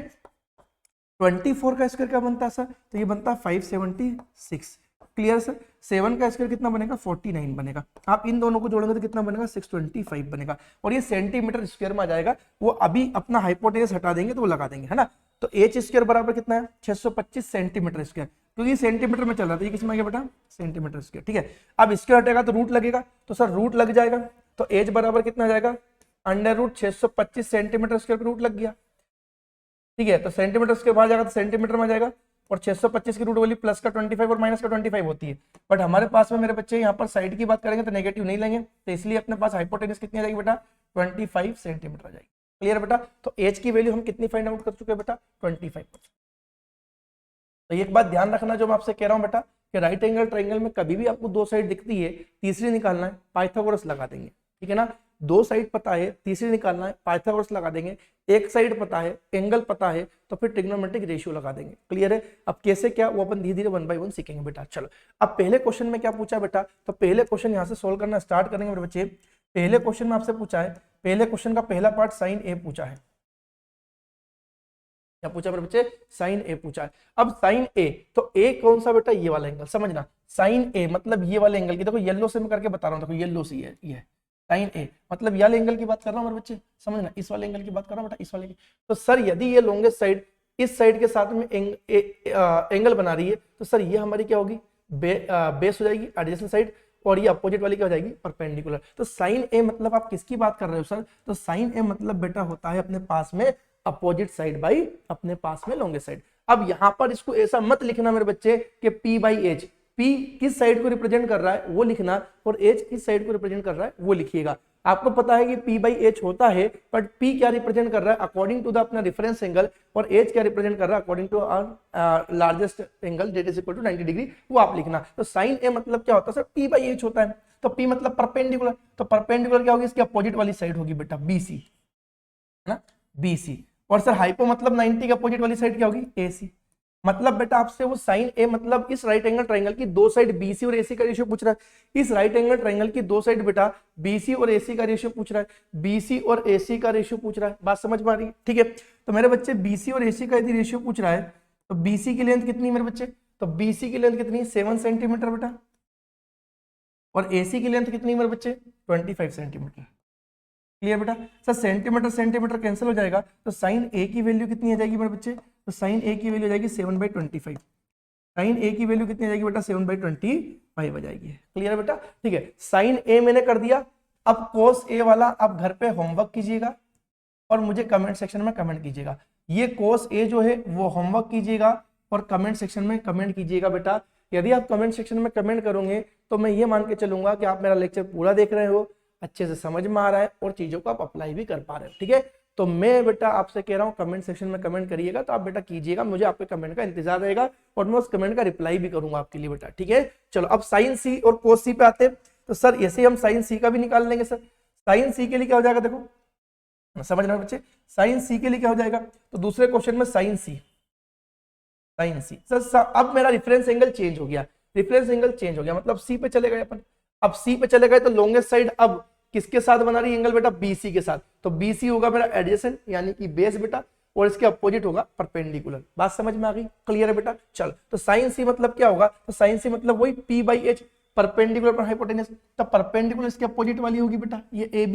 24 का स्क्वायर क्या बनता है सर? तो ये बनता है 576, क्लियर सर। 7 का स्क्वायर कितना बनेगा? 49 बनेगा। आप इन दोनों को जोड़ेंगे तो कितना बनेगा? 625 बनेगा, और ये सेंटीमीटर स्क्वायर में आ जाएगा। वो अभी अपना हाइपोटेनस हटा देंगे तो वो लगा देंगे, है ना। तो h स्क्वायर बराबर कितना है? 625 सेंटीमीटर स्क्वायर, क्योंकि सेंटीमीटर में चल रहा था, ये किसमें आ गया बेटा? सेंटीमीटर स्क्वायर, ठीक है। अब स्क्वायर हटेगा तो रूट लगेगा, तो सर रूट लग जाएगा, तो h बराबर कितना आ जाएगा? Under root 625 centimetre square root लग गया, ठीक है। तो सेंटीमीटर के बाहर जाएगा तो सेंटीमीटर में आ जाएगा, और 625 की रूट वैल्यू प्लस का 25 और माइनस का 25 होती है। बट हमारे पास में मेरे बच्चे यहाँ पर साइड की बात करेंगे तो नेगेटिव नहीं लेंगे, तो इसलिए अपने पास हाइपोटेनस कितनी आ जाएगी बेटा? 25 सेंटीमीटर आ जाएगी, क्लियर बेटा। तो एच की वैल्यू हम कितनी फाइंड आउट कर चुके हैं बेटा? 25%। तो एक बात ध्यान रखना जो मैं आपसे कह रहा हूँ बेटा, कि राइट एंगल ट्रायंगल में कभी भी आपको दो साइड दिखती है, तीसरी निकालना है, पाइथागोरस लगा देंगे, ठीक है ना। दो साइड पता है, तीसरी निकालना है, पाइथागोरस लगा देंगे। एक साइड पता है, एंगल पता है, तो फिर ट्रिग्नोमेट्रिक रेशियो लगा देंगे, क्लियर है। अब कैसे क्या वो अपन धीरे धीरे 1 बाय 1 सीखेंगे बेटा। चलो अब पहले क्वेश्चन में क्या पूछा बेटा? तो पहले क्वेश्चन यहाँ से सोल्व करना स्टार्ट करेंगे मेरे बच्चे। पहले क्वेश्चन में आपसे पूछा है, पहले क्वेश्चन का पहला पार्ट साइन ए पूछा है। क्या पूछा मेरे बच्चे? साइन ए पूछा है। अब साइन ए, तो ए कौन सा बेटा? ये वाला एंगल, समझना। साइन ए मतलब ये वाले एंगल की, देखो येलो से मैं करके बता रहा हूँ, देखो येलो सी है ये साइन ए, मतलब ये वाले एंगल की बात कर रहा हूँ मेरे बच्चे, समझना। इस वाले एंगल की बात कर रहा हूँ बेटा, इस वाले की। तो सर यदि ये लॉन्गेस्ट साइड इस साइड के साथ में एंगल बना रही है, तो सर ये हमारी क्या होगी? बेस हो जाएगी, एडजेसेंट साइड, और ये अपोजिट वाली क्या हो जाएगी? परपेंडिकुलर। तो साइन ए मतलब आप किसकी बात कर रहे हो सर? तो साइन ए मतलब बेटा होता है अपने पास में अपोजिट साइड बाई अपने पास में लॉन्गेस्ट साइड। अब यहां पर इसको ऐसा मत लिखना मेरे बच्चे कि P बाई एच, P किस साइड को रिप्रेजेंट कर रहा है वो लिखना, और H किस साइड को रिप्रेजेंट कर रहा है वो लिखिएगा। आपको पता है कि P बाई एच होता है, बट P क्या रिप्रेजेंट कर रहा है? अकॉर्डिंग टू द अपना रेफरेंस एंगल, और H क्या रिप्रेजेंट कर रहा है? According to our largest angle that is equal to 90 degree, वो आप लिखना। तो साइन ए मतलब क्या होता है सर? P बाई एच होता है। तो P मतलब परपेंडिकुलर, तो परपेंडिकुलर क्या होगी? इसकी अपोजिट वाली साइड होगी बेटा BC, है ना, BC। और सर हाइपो मतलब 90 के अपोजिट वाली साइड क्या होगी? AC। मतलब बेटा आपसे वो साइन ए मतलब इस राइट एंगल ट्रायंगल की दो साइड BC और AC का रेशियो पूछ रहा है। इस राइट एंगल ट्रायंगल की दो साइड बेटा BC और AC का रेशियो पूछ रहा है, BC और AC का रेशियो पूछ रहा है। बात समझ में आ रही है? ठीक है। तो मेरे बच्चे BC और AC का यदि रेशियो पूछ रहा है, तो BC की लेंथ कितनी मेरे बच्चे? तो BC की लेंथ कितनी? 7 सेंटीमीटर बेटा, और AC की लेंथ कितनी मेरे बच्चे? 25 सेंटीमीटर, क्लियर बेटा। सर सेंटीमीटर सेंटीमीटर कैंसिल हो जाएगा, तो साइन ए की वैल्यू कितनी आ जाएगी मेरे बच्चे? तो साइन ए की वैल्यू आ जाएगी 7/25। साइन ए की वैल्यू कितनी आ जाएगी बेटा? 7/25 आ जाएगी, क्लियर है बेटा। ठीक है, साइन ए मैंने कर दिया। अब कोस ए वाला आप घर पे होमवर्क कीजिएगा और मुझे कमेंट सेक्शन में कमेंट कीजिएगा। ये कोस ए जो है वो होमवर्क कीजिएगा और कमेंट सेक्शन में कमेंट कीजिएगा बेटा। यदि आप कमेंट सेक्शन में कमेंट करोगे तो मैं ये मान के चलूंगा कि आप मेरा लेक्चर पूरा देख रहे हो, अच्छे से समझ में आ रहा है और चीजों को आप अप्लाई भी कर पा रहे हो। ठीक है, तो मैं बेटा आपसे कह रहा हूँ कमेंट सेक्शन में कमेंट करिएगा, तो आप बेटा कीजिएगा, मुझे आपके कमेंट का इंतजार रहेगा और मैं उस कमेंट का रिप्लाई भी करूंगा आपके लिए बेटा। ठीक है, चलो अब साइन सी और कोस सी पे आते हैं। तो सर ऐसे ही हम साइन सी का भी निकाल लेंगे। सर साइन सी के लिए क्या हो जाएगा, देखो समझ रहे हो बच्चे, साइन सी के लिए क्या हो जाएगा, तो दूसरे क्वेश्चन में साइन सी सर अब मेरा रेफरेंस एंगल चेंज हो गया, रेफरेंस एंगल चेंज हो गया, मतलब सी पे चले गए अपन। अब सी पे चले गए तो लॉन्गेस्ट साइड अब किसके साथ बना रही है एंगल बेटा, बीसी के साथ। तो बीसी होगा मेरा एडजेसेंट यानी कि बेस बेटा, और इसके अपोजिट होगा परपेंडिकुलर। बात समझ में आ गई, क्लियर है बेटा। चल तो साइन सी मतलब क्या होगा, तो साइन सी मतलब वही पी बाई एच, परपेंडिकुलर पर हाइपोटेन्यूज। तो परपेंडिकुलर इसके अपोजिट वाली होगी बेटा, ये ए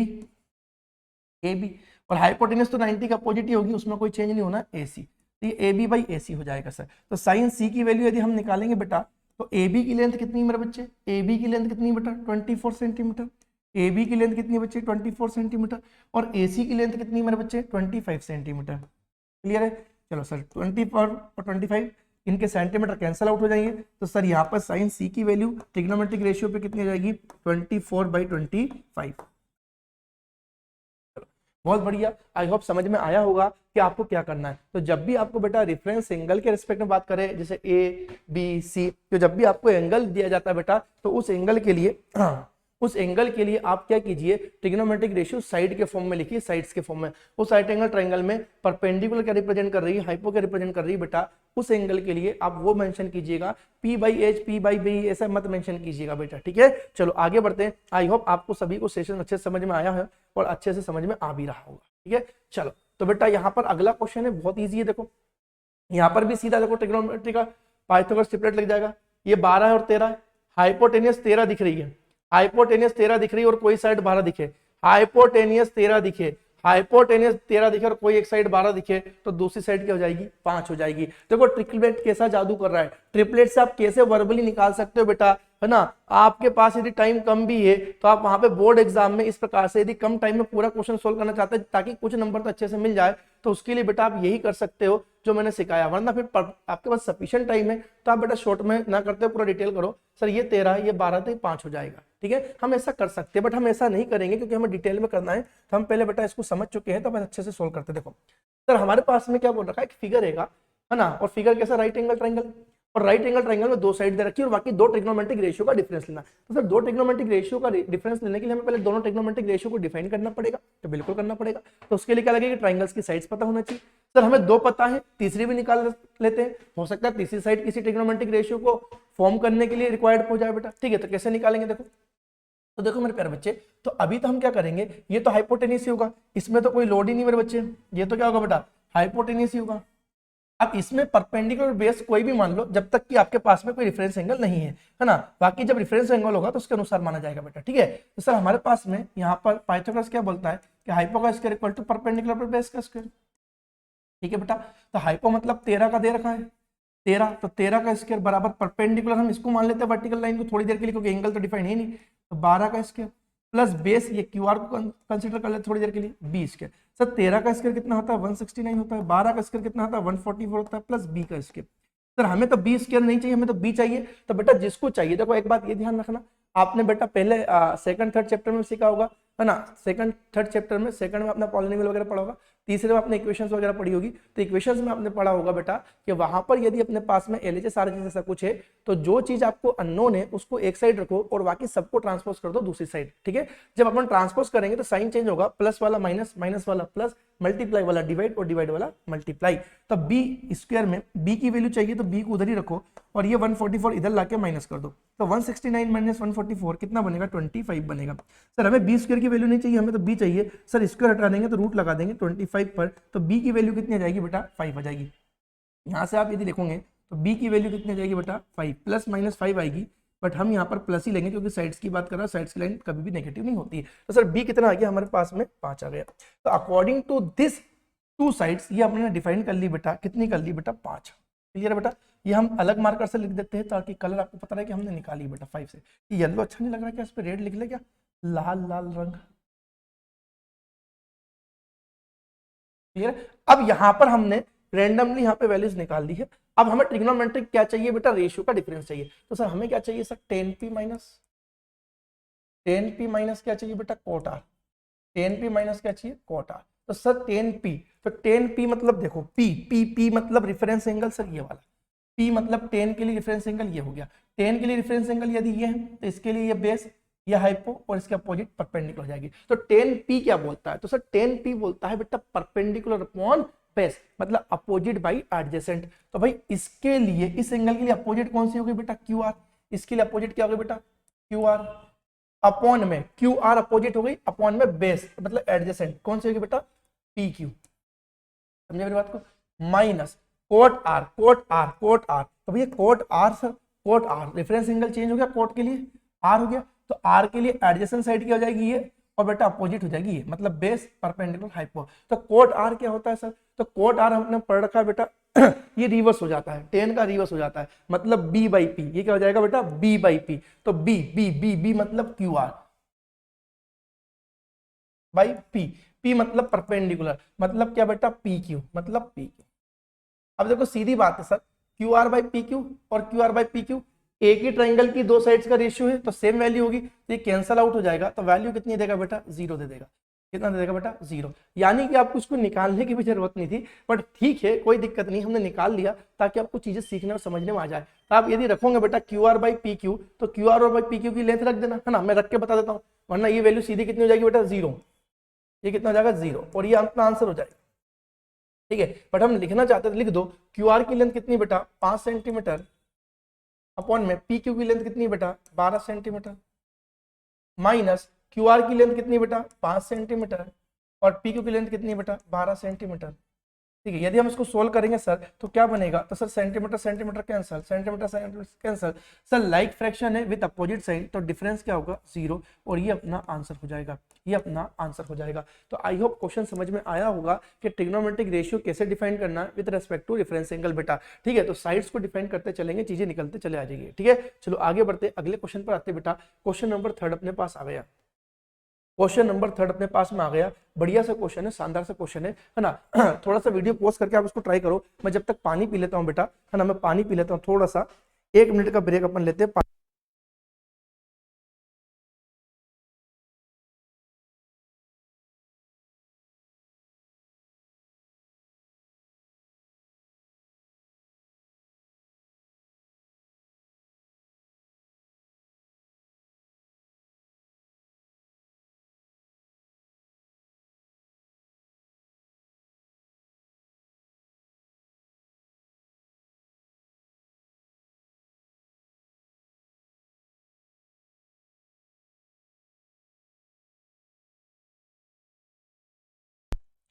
बी, और हाइपोटेन्यूज तो 90 का अपोजिट ही होगी, उसमें कोई चेंज नहीं होना, ए सी। तो ये ए बी बाई ए सी हो जाएगा सर। तो साइन सी की वैल्यू यदि हम निकालेंगे बेटा, तो ए बी की लेंथ कितनी मेरे बच्चे, ए बी की लेंथ कितनी बेटा 24 सेंटीमीटर, ए बी की लेंथ कितनी बच्चे 24 सेंटीमीटर, और ए सी की लेंथ कितनी मेरे बच्चे 25 सेंटीमीटर। क्लियर है, चलो सर 24 और 25 इनके सेंटीमीटर कैंसिल आउट हो जाएंगे। तो सर यहाँ पर साइन सी की वैल्यू ट्रिग्नोमेट्रिक रेशियो पे कितनी हो जाएगी 24/25। बहुत बढ़िया, आई होप समझ में आया होगा कि आपको क्या करना है। तो जब भी आपको बेटा रेफरेंस एंगल के रिस्पेक्ट में बात करें, जैसे ए बी सी, तो जब भी आपको एंगल दिया जाता है बेटा, तो उस एंगल के लिए आप क्या कीजिए, ट्रिग्नोमेट्रिक रेशियो साइड के फॉर्म में लिखिए, साइड्स के फॉर्म में। उस राइट एंगल ट्रायंगल में परपेंडिकुलर क्या रिप्रेजेंट कर रही है, हाइपो क्या रिप्रेजेंट कर रही है बेटा, उस एंगल के लिए आप वो मेंशन कीजिएगा, P by H, P by B, ऐसा मत मेंशन कीजिएगा बेटा। ठीक है, चलो आगे बढ़ते हैं। आई होप आपको सभी को सेशन अच्छे से समझ में आया है और अच्छे से समझ में आ भी रहा होगा। ठीक है, चलो तो बेटा यहाँ पर अगला क्वेश्चन है, बहुत ईजी है। देखो यहाँ पर भी सीधा देखो ट्रिग्नोमेट्री का पाइथागोरस ट्रिपलेट लग जाएगा। ये 12 है और 13 है, हाइपोटेनियस 13 दिख रही है, हाइपोटेनियस 13 दिख रही है और कोई साइड 12 दिखे, हाइपोटेनियस 13 दिखे, हाइपोटेनियस 13 दिखे और कोई एक साइड 12 दिखे, तो दूसरी साइड क्या हो जाएगी 5 हो जाएगी। देखो ट्रिपलेट कैसा जादू कर रहा है, ट्रिपलेट से आप कैसे वर्बली निकाल सकते हो बेटा, है ना। आपके पास यदि टाइम कम भी है तो आप वहां पे बोर्ड एग्जाम में इस प्रकार से यदि कम टाइम में पूरा क्वेश्चन सोल्व करना चाहते हैं ताकि कुछ नंबर तो अच्छे से मिल जाए, तो उसके लिए बेटा आप यही कर सकते हो जो मैंने सिखाया। वरना फिर आपके पास सफिशिएंट टाइम है तो आप बेटा शॉर्ट में ना करते हो, पूरा डिटेल करो, सर ये 13 ये 12 तो 5 हो जाएगा। ठीक है, हम ऐसा कर सकते हैं, बट हम ऐसा नहीं करेंगे क्योंकि हमें डिटेल में करना है। तो हम पहले बेटा इसको समझ चुके हैं तो हम अच्छे से सोल्व करते। देखो सर हमारे पास में क्या बोल रखा है, एक फिगर है ना, और फिगर कैसा, राइट एंगल ट्रायंगल, और राइट एंगल ट्रायंगल में दो साइड दे रखी है और बाकी दो ट्रिग्नोमेट्रिक रेशियो का डिफरेंस लेना। तो सर दो ट्रिग्नोमेट्रिक रेशियो का डिफरेंस लेने के लिए हमें पहले दोनों ट्रिग्नोमेट्रिक रेशियो को डिफाइन करना पड़ेगा। तो बिल्कुल करना पड़ेगा। तो उसके लिए क्या लगेगा, ट्रायंगल्स की साइड्स पता होना चाहिए। सर हमें दो पता है, तीसरी भी निकाल लेते हैं, हो सकता है तीसरी साइड किसी ट्रिग्नोमेट्रिक रेशियो को फॉर्म करने के लिए रिक्वायर्ड हो जाए बेटा। ठीक है, तो कैसे निकालेंगे देखो, तो देखो मेरे प्यारे बच्चे, तो अभी तो हम क्या करेंगे, ये तो हाइपोटेनियस ही होगा, इसमें तो कोई लोड ही नहीं मेरे बच्चे, ये तो क्या होगा बेटा हाइपोटेनियस ही होगा। अब इसमें परपेंडिकुलर बेस कोई भी मान लो, जब तक कि आपके पास में कोई रेफरेंस एंगल नहीं है ना, बाकी जब रेफरेंस एंगल होगा तो उसके अनुसार माना जाएगा बेटा। ठीक है, तो सर हमारे पास में यहाँ पर पाइथागोरस क्या बोलता है कि हाइपो का स्क्वायर इक्वल टू परपेंडिकुलर पर बेस का स्क्वायर। ठीक है बेटा, तो हाइपो मतलब 13 का दे रखा है, 13, तो 13 का स्क्वायर बराबर परपेंडिकुलर, हम इसको मान लेते हैं वर्टिकल लाइन को थोड़ी देर के लिए क्योंकि एंगल तो डिफाइन है नहीं, तो 12 का स्क्वायर प्लस बेस, ये क्यू आर को कंसिडर कर लेते थोड़ी देर के लिए, 20 के। सर 13 का स्क्वायर कितना होता है 169 होता है, 12 का स्क्वायर कितना होता है 144 होता है, प्लस बी का स्क्वायर। सर हमें तो बी स्क्वायर नहीं चाहिए, हमें तो बी चाहिए। तो बेटा जिसको चाहिए, देखो एक बात ये ध्यान रखना, आपने बेटा पहले सेकंड थर्ड चैप्टर में सीखा होगा, है ना, सेकंड थर्ड चैप्टर में, सेकंड में अपना पॉलिनोमियल वगैरह पढ़ा होगा, तीसरे में आपने इक्वेशंस वगैरह पढ़ी होगी। तो इक्वेशंस में आपने पढ़ा होगा बेटा कि वहां पर यदि अपने पास में एलएचएस आरएचएस ऐसा कुछ है, तो जो चीज आपको अननोन है उसको एक साइड रखो और बाकी सबको ट्रांसपोज कर दो दूसरी साइड। ठीक है, जब अपन ट्रांसपोज करेंगे तो साइन चेंज होगा, प्लस वाला माइनस, माइनस वाला प्लस, मल्टीप्लाई वाला डिवाइड और डिवाइड वाला मल्टीप्लाई। तो बी स्क्वायर में बी की वैल्यू चाहिए तो बी को उधर ही रखो और ये 144 इधर लाके माइनस कर दो, तो 169 माइनस 144 कितना बनेगा 25 बनेगा। सर हमें बी स्क्वायर की वैल्यू नहीं चाहिए, हमें तो बी चाहिए। सर स्क्वायर हटा देंगे तो रूट लगा देंगे 25 पर, तो बी की वैल्यू कितनी आ जाएगी बेटा 5 आ जाएगी। यहाँ से आप यदि देखोगे तो बी की वैल्यू कितनी आ जाएगी बेटा 5, प्लस माइनस 5 आएगी, बट हम यहाँ पर प्लस ही लेंगे क्योंकि साइड्स की बात कर रहा है, साइड्स की लाइन कभी भी नेगेटिव नहीं होती है। तो सर बी कितना आ गया हमारे पास में 5 आ गया। तो according to this two sides ये हमने डिफाइन कर ली बेटा, कितनी कर ली बेटा 5। क्लियर है बेटा, ये हम अलग मार्कर से लिख देते हैं ताकि कलर आपको पता रहे कि हमने निकाली बेटा 5 से। ये येलो अच्छा नहीं लग रहा क्या, इस पे रेड लिख ले क्या, लाल लाल रंग। क्लियर, अब यहाँ पर हमने रैंडमली यहाँ पे वैल्यूज निकाल दी है। अब हमें ट्रिग्नोमेट्रिक क्या चाहिए बेटा, रेशियो का डिफरेंस चाहिए। तो सर हमें क्या चाहिए sir 10p minus ten P minus क्या चाहिए बेटा, cot R. Ten P minus क्या चाहिए, कोट आर। तो सर टेन पी, तो टेन पी मतलब देखो पी पी पी मतलब रेफरेंस एंगल सर ये वाला, पी मतलब टेन के लिए रेफरेंस एंगल ये हो गया। टेन के लिए रेफरेंस एंगल यदि ये है तो इसके लिए ये बेस, ये हाइपो और इसके अपोजिट परपेंडिकुलर हो जाएगी। तो टेन पी क्या बोलता है, तो सर टेन पी बोलता है बेटा परपेंडिकुलर अपॉन बेस, मतलब अपोजिट बाई एडजेसेंट। तो भाई इसके लिए, इस एंगल के लिए अपोजिट कौन सी होगी बेटा, क्यू आर। इसके लिए अपोजिट क्या होगी बेटा, क्यू आर। अपॉन में क्यू आर अपोजिट हो गई, अपॉन में बेस मतलब एडजेसेंट कौन सी होगी बेटा, पी क्यू। समझे मेरी बात को। Minus cot R, cot R, cot R. तो भैया cot R sir, cot R reference angle change हो गया, कोट के लिए आर हो गया, तो आर के लिए एडजेसेंट साइड क्या हो जाएगी ये, और बेटा अपोजिट हो जाएगी ये, मतलब बेस परपेंडिकुलर हाइपो। तो कोट आर क्या होता है सर, तो कोट आर हमने पढ़ रखा है बेटा ये रिवर्स हो जाता है, टेन का रिवर्स हो जाता है, मतलब बी बाई पी। ये क्या हो जाएगा बेटा, बी बाई पी। तो बी बी बी बी मतलब Q R by P, P मतलब परपेंडिकुलर, मतलब क्या बेटा, पी क्यू, मतलब पी क्यू। अब देखो सीधी बात है sir, Q R by P Q और Q R by P Q एक ही ट्राइंगल की दो साइड्स का रेशियो है, तो सेम वैल्यू होगी, तो ये कैंसल आउट हो जाएगा। तो वैल्यू कितनी देगा बेटा, जीरो दे देगा। कितना दे देगा बेटा, जीरो। यानी कि आपको इसको निकालने की भी जरूरत नहीं थी, बट ठीक है कोई दिक्कत नहीं, हमने निकाल लिया ताकि आपको चीजें सीखने और समझने में आ जाए। तो आप यदि रखोगे बेटा Q R by P Q, तो क्यू आर और बाई पी क्यू की लेंथ रख देना, है ना, मैं रख के बता देता हूँ, वरना ये वैल्यू सीधी कितनी हो जाएगी बेटा, जीरो। ये कितना हो जाएगा, जीरो, और ये अपना आंसर हो जाएगा। ठीक है, बट हम लिखना चाहते हैं तो लिख दो, क्यू आर की लेंथ कितनी बेटा, 5 सेंटीमीटर, अपॉन में पी क्यू की लेंथ कितनी बेटा, 12 सेंटीमीटर, माइनस क्यू आर की लेंथ कितनी बेटा, 5 सेंटीमीटर, और पी क्यू की लेंथ कितनी बेटा, 12 सेंटीमीटर। ठीक है, यदि हम इसको सोल्व करेंगे सर तो क्या बनेगा, तो sir centimetre centimetre cancel, centimetre centimetre cancel, sir like fraction है विद अपोजिट साइन, तो डिफरेंस क्या होगा, जीरो, और ये अपना आंसर हो जाएगा, ये अपना आंसर हो जाएगा। तो आई होप क्वेश्चन समझ में आया होगा कि ट्रिग्नोमेट्रिक रेशियो कैसे डिफाइन करना है with respect to reference angle बेटा। ठीक है, तो साइड्स को डिफाइन करते चलेंगे, चीजें निकलते चले आ जाएगी। ठीक है, चलो आगे बढ़ते, अगले क्वेश्चन पर आते बेटा। क्वेश्चन नंबर 3 अपने पास आ गया, क्वेश्चन नंबर 3 अपने पास में आ गया। बढ़िया सा क्वेश्चन है, शानदार सा क्वेश्चन है ना। थोड़ा सा वीडियो पॉज करके आप इसको ट्राई करो, मैं जब तक पानी पी लेता हूँ बेटा, है ना, मैं पानी पी लेता हूँ, थोड़ा सा 1 मिनट का ब्रेक अपन लेते हैं।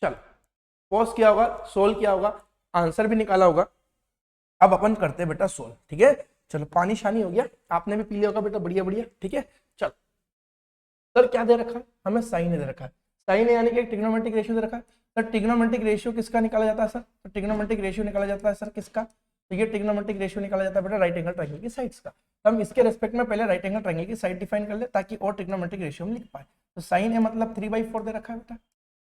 चलो पॉज किया होगा, सोल्व किया होगा, आंसर भी निकाला होगा। अब अपन करते हैं बेटा सोल्व। ठीक है, चलो पानी शानी हो गया, आपने भी पी लिया होगा बेटा, बढ़िया बढ़िया। ठीक है, चलो सर क्या दे रखा है हमें, साइन दे रखा है, साइन यानी कि ट्रिग्नोमेट्रिक रेशियो दे रखा है। सर ट्रिग्नोमेट्रिक रेशियो किसका निकाला जाता है सर, तो ट्रिग्नोमेट्रिक रेशियो निकाला जाता है सर किसका, तो ये ट्रिग्नोमेट्रिक रेशियो निकाला जाता है बेटा राइट एंगल ट्रायंगल की साइड्स का। तो हम इसके रेस्पेक्ट में पहले राइट एंगल ट्रायंगल की साइड डिफाइन कर ले, ताकि और ट्रिग्नोमेट्रिक रेशियो हम लिख पाए। तो साइन ए मतलब 3/4 दे रखा है बेटा।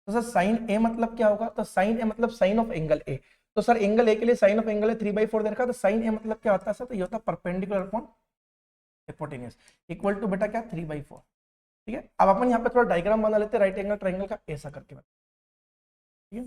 तो सर साइन ए मतलब क्या होगा, तो साइन ए मतलब साइन ऑफ एंगल ए। तो सर एंगल ए के लिए साइन ऑफ एंगल है 3/4 दे रखा है, तो साइन ए मतलब क्या होता है सर, तो ये होता है perpendicular upon hypotenuse, equal to बेटा क्या, 3/4। ठीक है, अब अपन यहाँ पे थोड़ा डायग्राम बना लेते हैं राइट एंगल ट्रायंगल का, ऐसा करके। ठीक है,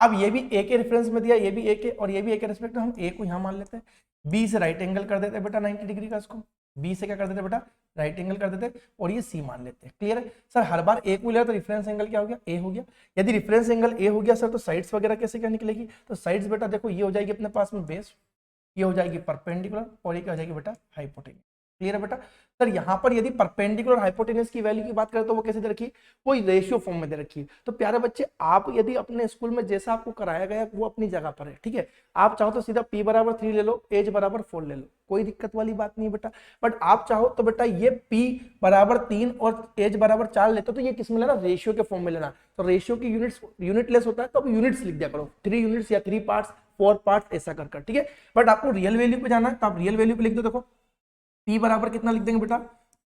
अब ये भी ए के रेफरेंस में दिया, ये भी ए के और ये भी ए के रेस्पेक्ट में, हम ए को यहाँ मान लेते हैं, बी से राइट एंगल कर देते हैं बेटा 90 डिग्री का, इसको बी से क्या कर देते बेटा, राइट एंगल कर देते, और ये सी मान लेते हैं। क्लियर है सर, हर बार ए को लिया तो रेफरेंस एंगल क्या हो गया, ए हो गया। यदि रेफरेंस एंगल ए हो गया सर, तो साइड्स वगैरह कैसे क्या निकलेगी, तो साइड्स बेटा देखो ये हो जाएगी अपने पास में बेस, ये हो जाएगी परपेंडिकुलर, और ये क्या हो जाएगी बेटा हाइपोटेन्यूज। क्लियर है बेटा। सर यहाँ पर यदि परपेंडिकुलर हाइपोटेन्यूज की वैल्यू की बात करें तो वो कैसे दे रखी है, कोई रेशियो फॉर्म में दे रखी है। तो प्यारे बच्चे, आप यदि अपने स्कूल में जैसा आपको कराया गया वो अपनी जगह पर है, ठीक है, आप चाहो तो सीधा p बराबर 3 ले लो, एज बराबर 4 ले लो, कोई दिक्कत वाली बात नहीं बेटा। बट आप चाहो तो बेटा ये p बराबर 3 और एज बराबर 4 लेते हो, तो ये किस में लेना, रेशियो के फॉर्म में लेना। तो रेशियो की यूनिट्स यूनिटलेस होता है, तो अब यूनिट्स लिख दिया करो, 3 यूनिट्स या 3 पार्ट्स 4 पार्ट्स ऐसा कर। ठीक है, बट आपको रियल वैल्यू पे जाना है, तो आप रियल वैल्यू पे लिख दो। देखो p बराबर कितना लिख देंगे बेटा,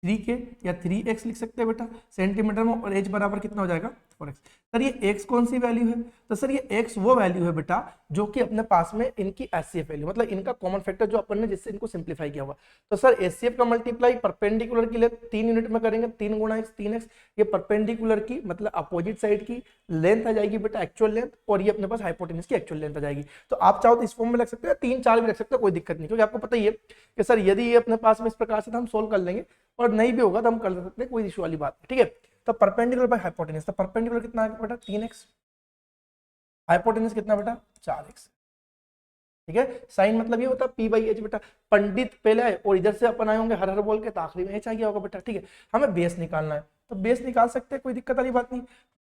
3k या 3x लिख सकते हैं बेटा सेंटीमीटर में, और h बराबर कितना हो जाएगा 4x। सर ये x कौन सी वैल्यू है? तो सर ये x वो वैल्यू है बेटा जो कि अपने पास में इनकी एचसीएफ वैल्यू, मतलब इनका कॉमन फैक्टर जो अपन ने जिससे इनको सिंप्लीफाई किया हुआ। तो सर एचसीएफ का मल्टीप्लाई परपेंडिकुलर के लिए 3 यूनिट में करेंगे, 3 गुणा x 3x, ये परपेंडिकुलर की मतलब अपोजिट साइड की लेंथ आ जाएगी बेटा एक्चुअल लेंथ, और ये अपने पास हाइपोटेन्यूज की एक्चुअल लेंथ आ जाएगी। तो आप चाहो तो इस फॉर्म में रख सकते हैं, 3 4 भी रख सकते हैं, कोई दिक्कत नहीं, क्योंकि आपको पता ही है कि सर यदि ये अपने पास में इस प्रकार से तो हम सोल्व कर लेंगे, और नहीं भी होगा तो हम कर सकते हैं, कोई इशू वाली बात नहीं, ठीक है। तो परपेंडिकुलर बाय हाइपोटेन्यूज, तो परपेंडिकुलर कितना है बेटा 3x, हाइपोटेन्यूज कितना बेटा 4x, ठीक है। साइन मतलब ये होता है p/h बेटा, पंडित पहले आए और इधर से अपन आए होंगे हर हर बोल के, तो आखिरी में h आ गया होगा बेटा, ठीक है। हमें बेस निकालना है तो बेस निकाल सकते हैं, कोई दिक्कत वाली बात नहीं।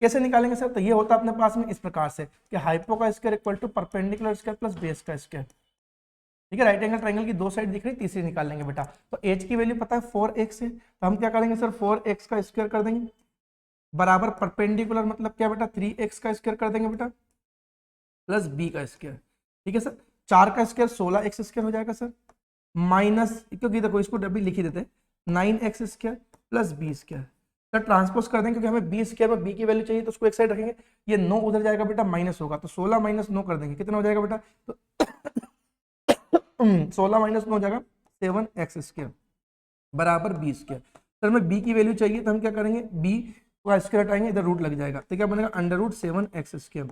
कैसे निकालेंगे सर? तो ये होता है अपने पास में इस प्रकार से कि हाइपो का square equal to perpendicular square plus base का स्क्वायर, ठीक है। राइट एंगल ट्रायंगल की दो साइड दिख रही, तीसरी निकाल लेंगे बेटा। तो h की वैल्यू पता है 4x है, तो हम क्या करेंगे सर 4x का स्क्वायर कर देंगे बराबर परपेंडिकुलर मतलब क्या बेटा 3x का स्क्वायर कर देंगे बेटा प्लस b का स्क्वायर, ठीक है सर। 4 का स्क्वायर 16x स्क्वायर हो जाएगा सर, माइनस, क्योंकि देखो इसको डबल लिख ही देते हैं, 9x square plus b square. Sir transpose कर देंगे क्योंकि हमें b स्क्वायर में b की वैल्यू चाहिए, तो उसको एक साइड रखेंगे, ये 9 उधर जाएगा बेटा माइनस होगा, तो 16 माइनस 9 कर देंगे, कितना हो जाएगा बेटा? तो 16 माइनस 9 हो जाएगा 7x स्क्वायर बराबर b स्क्वायर। सर हमें b की वैल्यू चाहिए, तो हम क्या करेंगे b को स्क्वायर हटाएंगे, इधर रूट लग जाएगा, तो क्या बनेगा under root 7x square.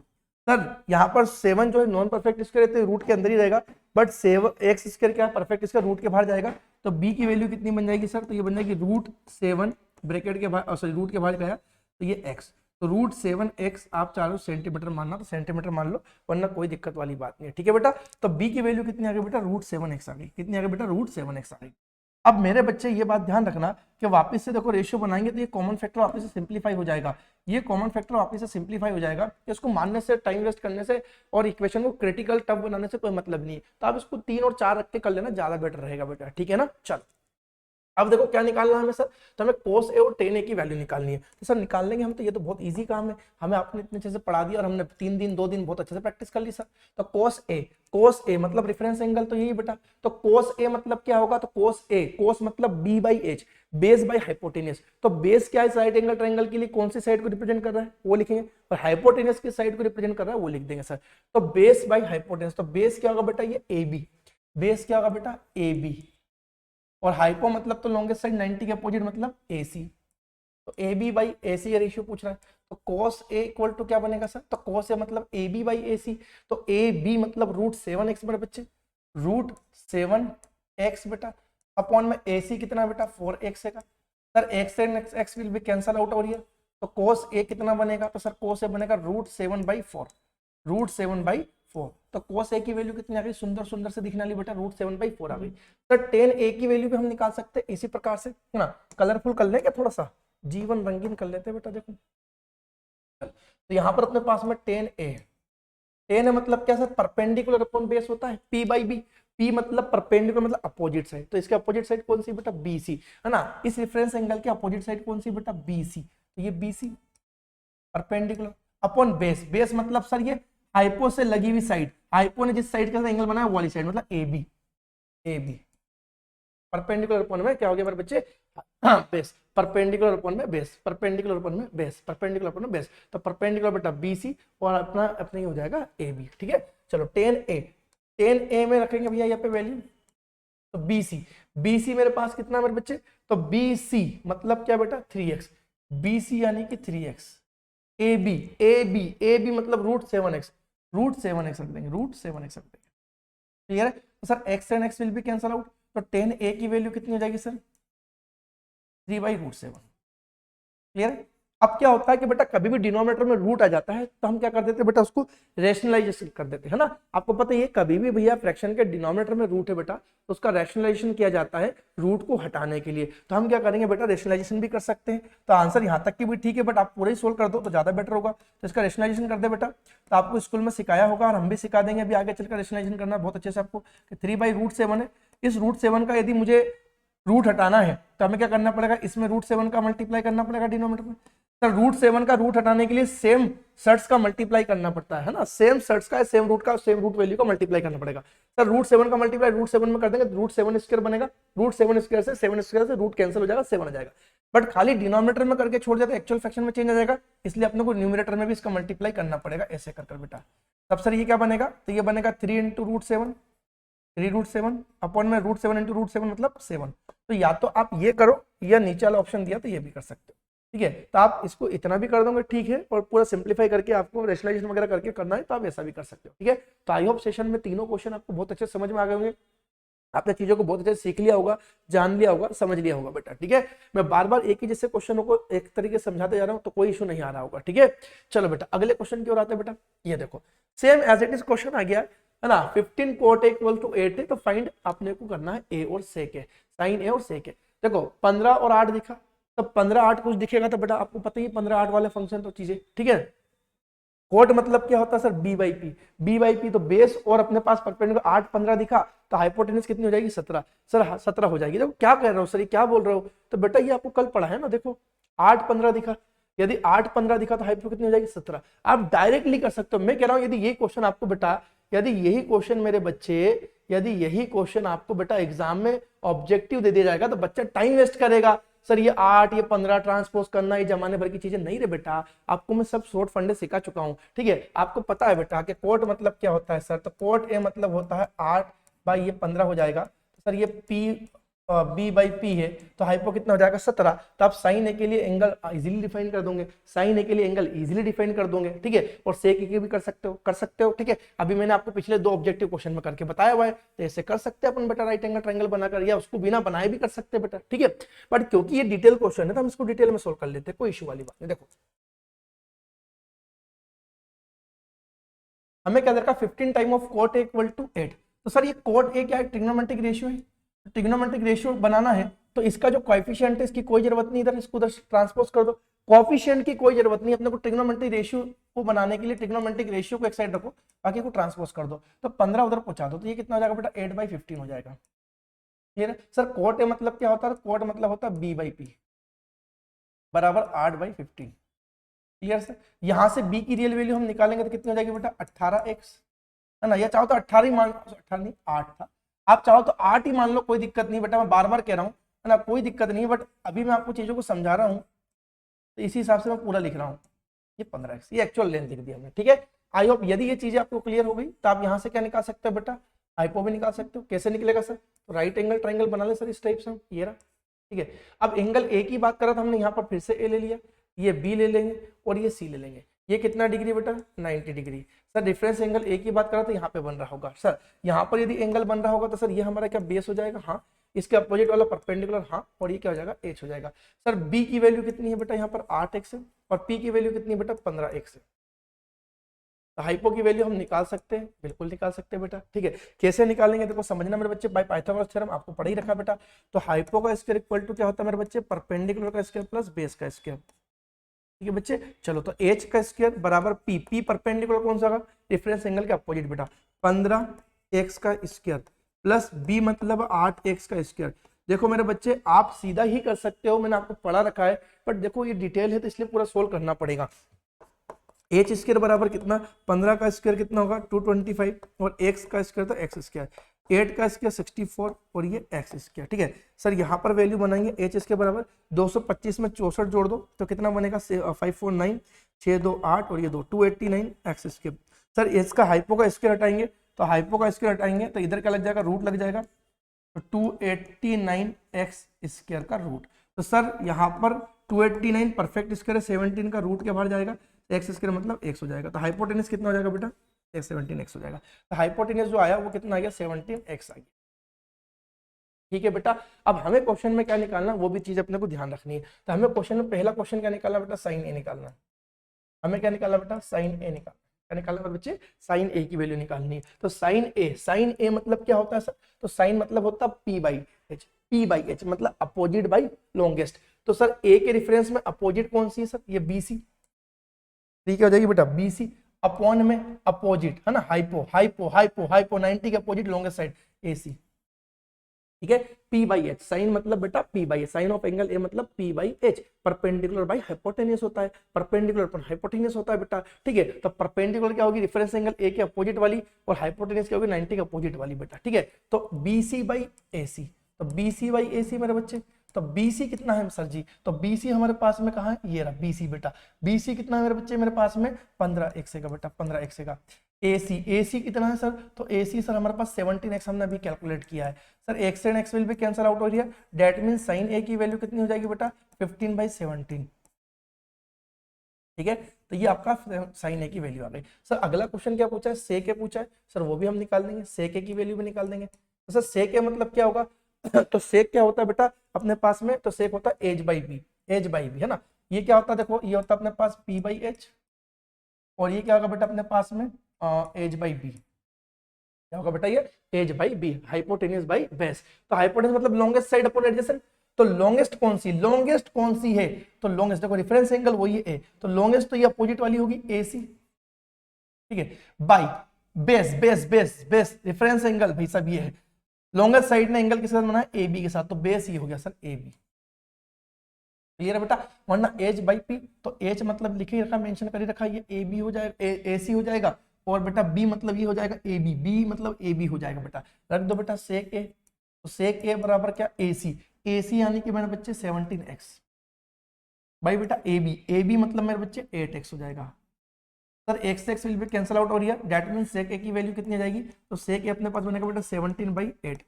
Sir यहाँ पर 7 जो है नॉन परफेक्ट स्क्वायर है तो रूट के अंदर ही रहेगा, बट 7x स्क्वायर क्या है परफेक्ट स्क्वायर, रूट के बाहर जाएगा, तो b की वैल्यू कितनी बन जाएगी सर? तो ये बन जाएगी रूट 7 ब्रैकेट के बाहर, सॉरी रूट के बाहर गया तो ये x, तो रूट 7x आप चाहो सेंटीमीटर मानना तो सेंटीमीटर मान लो, वरना कोई दिक्कत वाली बात नहीं है, ठीक है बेटा। तो b की वैल्यू कितनी आ गई बेटा? रूट 7x आ गई, कितनी आ गई बेटा? रूट 7x आ गई। अब मेरे बच्चे ये बात ध्यान रखना कि वापस से देखो रेशियो बनाएंगे तो ये कॉमन फैक्टर वापस से सिंप्लीफाई हो जाएगा, ये कॉमन फैक्टर वापस से सिंप्लीफाई हो जाएगा, इसको मानने से टाइम वेस्ट करने से और इक्वेशन को क्रिटिकल टफ बनाने से कोई मतलब नहीं है, तो आप इसको 3 और 4 रख के कर लेना, ज्यादा बेटर रहेगा बेटा, ठीक है ना। चलो अब देखो क्या निकालना है हमें सर, तो हमें cos a और tan a की वैल्यू निकालनी है, तो सर निकाल लेंगे हम, तो ये तो बहुत इजी काम है, हमें आपने इतने अच्छे से पढ़ा दिया और हमने 3 दिन 2 दिन बहुत अच्छे से प्रैक्टिस कर ली सर। तो cos a मतलब रेफरेंस एंगल, तो यही बेटा, तो cos a मतलब क्या होगा? तो cos मतलब b/h, बेस बाय हाइपोटेन्यूज, तो बेस क्या है राइट एंगल ट्रायंगल के लिए, कौन सी साइड को रिप्रेजेंट कर रहा है वो लिखेंगे, और हाइपोटेन्यूज की साइड को रिप्रेजेंट कर रहा है वो लिख देंगे सर। तो बेस बाय हाइपोटेन्यूज, तो बेस क्या होगा बेटा? ये ab, बेस क्या होगा बेटा? ab, और हाइपो मतलब तो लॉन्गेस्ट साइड 90 के अपोजिट मतलब AC, तो AB/AC का रेशियो पूछ रहा है, तो cos A इक्वल टू क्या बनेगा सर? तो cos A मतलब AB/AC, तो AB मतलब रूट 7x मेरे बच्चे, रूट 7x बेटा अपॉन में AC कितना बेटा? 4x है का sir, x and x will be cancel out और ये, तो cos A कितना बनेगा? तो सर cos A बनेगा रूट 7/4, रूट 7/4, तो cos A की वैल्यू कितनी आ गई? सुंदर सुंदर से दिखने वाली बेटा रूट 7/4 आ गई। तो tan A की वैल्यू भी हम निकाल सकते हैं इसी प्रकार से, है ना। कलरफुल कर लेंगे, थोड़ा सा जीवन रंगीन कर लेते हैं बेटा, देखो तो यहाँ पर अपने पास में tan A, tan मतलब क्या सर? परपेंडिकुलर अपॉन बेस होता है p/b, p मतलब परपेंडिकुलर मतलब अपोजिट साइड, तो इसके अपोजिट साइड कौन सी बेटा? BC, है ना। इस रेफरेंस एंगल के अपोजिट साइड कौन सी बेटा? BC, तो ये BC perpendicular upon base, base मतलब सर ये हाइपो से लगी हुई साइड, हाइपो ने जिस साइड का एंगल बनाया वो वाली साइड मतलब AB परपेंडिकुलर अपॉन में क्या हो गया मेरे बच्चे? बेस, परपेंडिकुलर अपॉन में बेस, परपेंडिकुलर अपॉन में बेस, परपेंडिकुलर अपॉन में बेस, तो परपेंडिकुलर बेटा BC और अपना अपना ही हो जाएगा AB, ठीक है। चलो tan A में रखेंगे भैया यहाँ पे वैल्यू, तो BC मेरे पास कितना मेरे बच्चे? तो BC मतलब क्या बेटा? 3x, BC यानी कि 3x, AB मतलब रूट 7x, रूट 7x रख देंगे, रूट 7x रख देंगे, क्लियर है। तो sir x and x will be cancel out, तो tan A की वैल्यू कितनी हो जाएगी सर? 3/√7, क्लियर है। अब क्या होता है कि बेटा कभी भी डिनोमिनेटर में रूट आ जाता है तो हम क्या कर देते हैं बेटा? उसको रैशनलाइजेशन कर देते हैं ना। आपको पता है कभी भी भैया फ्रैक्शन के डिनोमिनेटर में रूट है बेटा तो उसका रैशनलाइजेशन किया जाता है रूट को हटाने के लिए, तो हम क्या करेंगे बेटा? रैशनलाइजेशन भी कर सकते हैं, तो आंसर यहाँ तक की भी ठीक है, बट आप पूरा ही सोल्व कर दो तो ज्यादा बेटर होगा, तो इसका रैशनलाइजेशन कर दे बेटा। तो आपको स्कूल में सिखाया होगा और हम भी सिखा देंगे अभी आगे चलकर रैशनलाइजेशन करना बहुत अच्छे से आपको, 3/√7 है, इस रूट 7 का यदि मुझे रूट हटाना है तो हमें क्या करना पड़ेगा? इसमें रूट 7 का मल्टीप्लाई करना पड़ेगा डिनोमिनेटर में। सर रूट 7 का रूट हटाने के लिए सेम सर्ट्स का मल्टीप्लाई करना पड़ता है ना, सेम सर्ट्स का सेम रूट का सेम रूट वैल्यू का मल्टीप्लाई करना पड़ेगा। सर रूट 7 का मल्टीप्लाई रूट 7 में कर देंगे, रूट 7 स्क्वायर बनेगा, रूट 7 स्क्वायर से 7 स्क्वायर से रूट कैंसिल हो जाएगा, 7 आ जाएगा। बट खाली डिनोमिनेटर में करके छोड़ जाते एक्चुअल फ्रैक्शन में चेंज आ जाएगा, इसलिए अपने को न्यूमरेटर में भी इसका मल्टीप्लाई करना पड़ेगा ऐसे कर बेटा। तब सर ये क्या बनेगा, तो ये बनेगा 3 इंटू रूट 7, 3 रूट 7 अपॉन में रूट 7 इंटू रूट 7 मतलब 7। तो या तो आप ये करो या नीचे वाला ऑप्शन दिया तो ये भी कर सकते हो, ठीक है। तो आप इसको इतना भी कर दोगे ठीक है, और पूरा सिंप्लीफाई करके आपको रेशनलाइजेशन वगैरह करके करना है तो आप ऐसा भी कर सकते हो, ठीक है। तो आई होप सेशन में तीनों क्वेश्चन आपको बहुत अच्छे समझ में आ गए होंगे, आपने चीजों को बहुत अच्छे से सीख लिया होगा, जान लिया होगा, समझ लिया होगा बेटा, ठीक है। मैं बार बार एक ही जैसे क्वेश्चनों को एक तरीके से समझाते जा रहा हूँ तो कोई इशू नहीं आ रहा होगा, ठीक है। चलो बेटा अगले क्वेश्चन की ओर आते हैं बेटा। ये देखो same as it is question आ गया है ना, 15 cot इक्वल टू 8 है, तो फाइंड आपने को करना है ए और सेक है, साइन ए और सेक है। देखो 15 और 8 दिखा, तो 15 8 कुछ दिखेगा तो बेटा आपको पता ही 15 8 वाले फंक्शन तो चीजें, ठीक है। कोट मतलब क्या होता है sir, B by P, B by P तो बेस और अपने पास परपेंडिकुलर 8 15 दिखा तो हाइपोटेनस कितनी हो जाएगी 17, सर 17 हो जाएगी। देखो क्या कह रहा हूँ सर, ये क्या बोल रहा हूँ, तो बेटा ये आपको कल पढ़ा है ना, देखो 8 15 दिखा, यदि 8 15 दिखा तो हाइपो कितनी हो जाएगी 17। आप डायरेक्टली कर सकते हो, मैं कह रहा हूँ यदि ये क्वेश्चन आपको बेटा, यदि यही क्वेश्चन मेरे बच्चे, यदि यही क्वेश्चन आपको बेटा एग्जाम में ऑब्जेक्टिव दे दिया जाएगा तो बच्चा टाइम वेस्ट करेगा, सर ये 8 ये 15 ट्रांसपोज करना, ये जमाने भर की चीजें नहीं रे बेटा, आपको मैं सब शॉर्ट फंडे सिखा चुका हूँ, ठीक है। आपको पता है बेटा कि कोट मतलब क्या होता है सर, तो कोट ए मतलब होता है 8 बाई ये 15 हो जाएगा, तो सर ये पी बी बाई पी है, तो हाइपो कितना हो जाएगा 17। तो आप साइन ए के लिए एंगल इजीली डिफाइन कर दोगे, साइन ए के लिए एंगल इजीली डिफाइन कर दोगे, ठीक है। और सेक ए के भी कर सकते हो, ठीक है। अभी मैंने आपको पिछले 2 ऑब्जेक्टिव क्वेश्चन में करके बताया हुआ है, तो ऐसे कर सकते हैं अपन बेटा, राइट एंगल ट्रायंगल बनाकर, या उसको बिना बनाए भी कर सकते हैं बेटा, ठीक है। बट क्योंकि ये डिटेल क्वेश्चन है तो हम इसको डिटेल में सोल्व कर लेते हैं, कोई इशू वाली बात नहीं। देखो हमें क्या देखा, 15 time of cot A equal to 8, तो सर ये कोट ए क्या है, ट्रिग्नोमेट्रिक रेशियो है, ट्रिग्नोमेट्रिक रेशियो बनाना है तो इसका जो कोएफिशिएंट है इसकी कोई जरूरत नहीं, इधर इसको उधर ट्रांसपोज कर दो, कोएफिशिएंट की कोई जरूरत नहीं, अपने को ट्रिग्नोमेट्रिक रेशियो को बनाने के लिए ट्रिग्नोमेट्रिक रेशियो को एक साइड रखो, बाकी को ट्रांसपोज कर दो, तो 15 उधर पहुंचा दो, तो ये कितना हो जाएगा बेटा 8/15 हो जाएगा। ठीक है सर, कोट ए मतलब क्या होता है, कोट मतलब होता है बी बाई पी बराबर 8/15, क्लियर सर। यहाँ से बी की रियल वैल्यू हम निकालेंगे तो कितनी हो जाएगी बेटा 18x, है ना, या चाहो तो 18 ही मान, 18 नहीं 8 था, आप चाहो तो 8 ही मान लो, कोई दिक्कत नहीं बेटा, मैं बार बार कह रहा हूँ, है ना, कोई दिक्कत नहीं, बट अभी मैं आपको चीजों को समझा रहा हूँ तो इसी हिसाब से मैं पूरा लिख रहा हूँ। ये 15x ये एक्चुअल लेंथ लिख दिया हमने, ठीक है। आई होप यदि ये चीजें आपको क्लियर हो गई तो आप यहाँ से क्या निकाल सकते हो बेटा, हाइपो भी निकाल सकते हो। कैसे निकलेगा सर, तो राइट एंगल ट्रायंगल बना ले सर इस टाइप से, ये रहा, ठीक है। अब एंगल ए की बात करा था हमने, यहाँ पर फिर से ए ले लिया, ये बी ले लेंगे और ये सी ले लेंगे, ये कितना डिग्री बेटा 90 degree. Sir difference angle A की बात करा तो यहाँ पे बन रहा होगा सर, यहाँ पर यदि एंगल बन रहा होगा तो सर ये हमारा क्या बेस हो जाएगा, हाँ, इसके अपोजिट वाला परपेंडिकुलर, हाँ, और ये क्या हो जाएगा एच हो जाएगा। सर बी की वैल्यू कितनी है बेटा यहाँ पर 8x है, और पी की वैल्यू कितनी है बेटा 15x है, तो हाइपो की वैल्यू हम निकाल सकते हैं, बिल्कुल निकाल सकते हैं बेटा, ठीक है। कैसे निकालेंगे देखो समझना मेरे बच्चे, बाय पाइथागोरस थ्योरम आपको पढ़ा ही रखा बेटा। तो हाइपो का स्क्वायर इक्वल टू क्या होता है मेरे बच्चे, परपेंडिकुलर का स्क्वायर प्लस बेस का स्क्वायर, ठीक है बच्चे। चलो तो एच का स्क्वायर बराबर पी, पी परपेंडिकुलर कौन सा होगा, रेफरेंस एंगल के अपोजिट बेटा, 15x का स्क्वायर प्लस बी मतलब 8x का स्क्वायर। देखो मेरे बच्चे आप सीधा ही कर सकते हो, मैंने आपको पढ़ा रखा है, बट देखो ये डिटेल है तो इसलिए पूरा सोल्व करना पड़ेगा। एच स्क्वायर बराबर कितना, 15 का स्क्वायर कितना होगा 225, और एक्स का स्क्वायर तो एक्स स्क्वायर, 8 का स्क्वायर 64 और ये एक्स स्क्वायर, ठीक है। सर यहाँ पर वैल्यू बनाएंगे एच स्क्वायर बराबर 225 में 64 जोड़ दो तो कितना बनेगा 549, 6 2 8 और ये 2 289 एक्स स्क्वायर। सर इसका हाइपो का स्क्वायर हटाएंगे, तो हाइपो का स्क्वायर हटाएंगे तो इधर क्या लग जाएगा, रूट लग जाएगा, तो 289 एक्स स्क्वायर का रूट। तो सर यहाँ पर 289 परफेक्ट स्क्वायर है, 17 का रूट के बाहर जाएगा, एक्स स्क्वायर मतलब एक्स हो जाएगा, तो हाइपोटेनस कितना हो जाएगा बेटा 17x हो जाएगा। तो हाइपोटेनस जो आया वो कितना आ गया 17x आ गया, ठीक है बेटा। अब हमें क्वेश्चन में क्या निकालना वो भी चीज अपने को ध्यान रखनी है, तो हमें क्वेश्चन में पहला क्वेश्चन क्या निकालना बेटा, साइन ए निकालना है, हमें क्या निकालना बेटा साइन ए निकालना, क्या निकालना बच्चे साइन ए की वैल्यू निकालनी है। तो साइन ए मतलब क्या होता है सर, तो साइन मतलब होता है P by H, P by H मतलब अपोजिट बाई लॉन्गेस्ट। तो सर ए के रेफरेंस में अपोजिट कौन सी है सर, ये बी सी, ठीक है हो जाएगी बेटा बी सी, अपॉन में अपोजिट है ना हाइपो हाइपो हाइपो हाइपो 90 के opposite longest side A C, ठीक है। P बाई एच, साइन मतलब बेटा P by H, sine of angle A मतलब P by H, perpendicular by hypotenuse होता है, परपेंडिकुलर पर हाइपोटेनियस होता है बेटा, ठीक है। तो परपेंडिकुलर क्या होगी, रेफरेंस एंगल ए के अपोजिट वाली, और हाइपोटेनियस क्या होगी 90 के अपोजिट वाली बेटा, ठीक है। तो BC बाई AC, तो BC बाई AC मेरे बच्चे, तो BC कितना है सर जी, तो BC हमारे पास में कहाँ है, ये रहा BC बेटा, BC कितना है मेरे बच्चे मेरे पास में 15x का बेटा, 15x का। AC कितना है सर, तो AC सर हमारे पास 17x हमने अभी कैलकुलेट किया है sir, x and x will भी कैंसिल आउट हो रही है, दैट मीन साइन A की वैल्यू कितनी हो जाएगी बेटा 15/17, ठीक है। तो ये आपका साइन A की वैल्यू आ गई। सर अगला क्वेश्चन क्या पूछा है, सेक A पूछा है सर, वो भी हम निकाल देंगे, सेक A की वैल्यू भी निकाल देंगे। तो सर सेक A मतलब क्या होगा तो सेक क्या होता है बेटा अपने पास में, तो सेक होता है H by B, H by B है ना, ये क्या होता है देखो, ये होता है अपने पास P बाई एच, और ये क्या होगा बेटा अपने पास में एज बाई बी, क्या होगा बेटा ये H by B, hypotenuse by base. तो हाइपोटेनियस मतलब लॉन्गेस्ट साइड अपॉन एडजेसेंट, तो लॉन्गेस्ट कौन सी, लॉन्गेस्ट कौन सी है, तो लॉन्गेस्ट देखो रेफरेंस एंगल वही है, तो लॉन्गेस्ट तो ये अपोजिट वाली होगी AC, ठीक है, by base, base base base reference angle भाई सब ये है, लॉन्गेस्ट साइड ने एंगल के साथ बनाया AB के साथ, तो बेस ये हो गया सर AB, क्लियर है बेटा। वरना एच बाई पी, तो एच मतलब लिखे रखा मेंशन कर रखा, ये AB हो जाएगा, AC हो जाएगा, और बेटा B मतलब ये हो जाएगा AB, B मतलब AB हो जाएगा बेटा, रख दो बेटा सेक A, तो सेक A बराबर क्या AC यानी कि मेरे बच्चे 17x भाई बेटा AB मतलब मेरे बच्चे 8x हो जाएगा सर, x विल भी कैंसिल आउट हो रही है, दैट मीन सेक A की वैल्यू कितनी आ जाएगी, तो सेक A अपने पास बनेगा बेटा 17/8,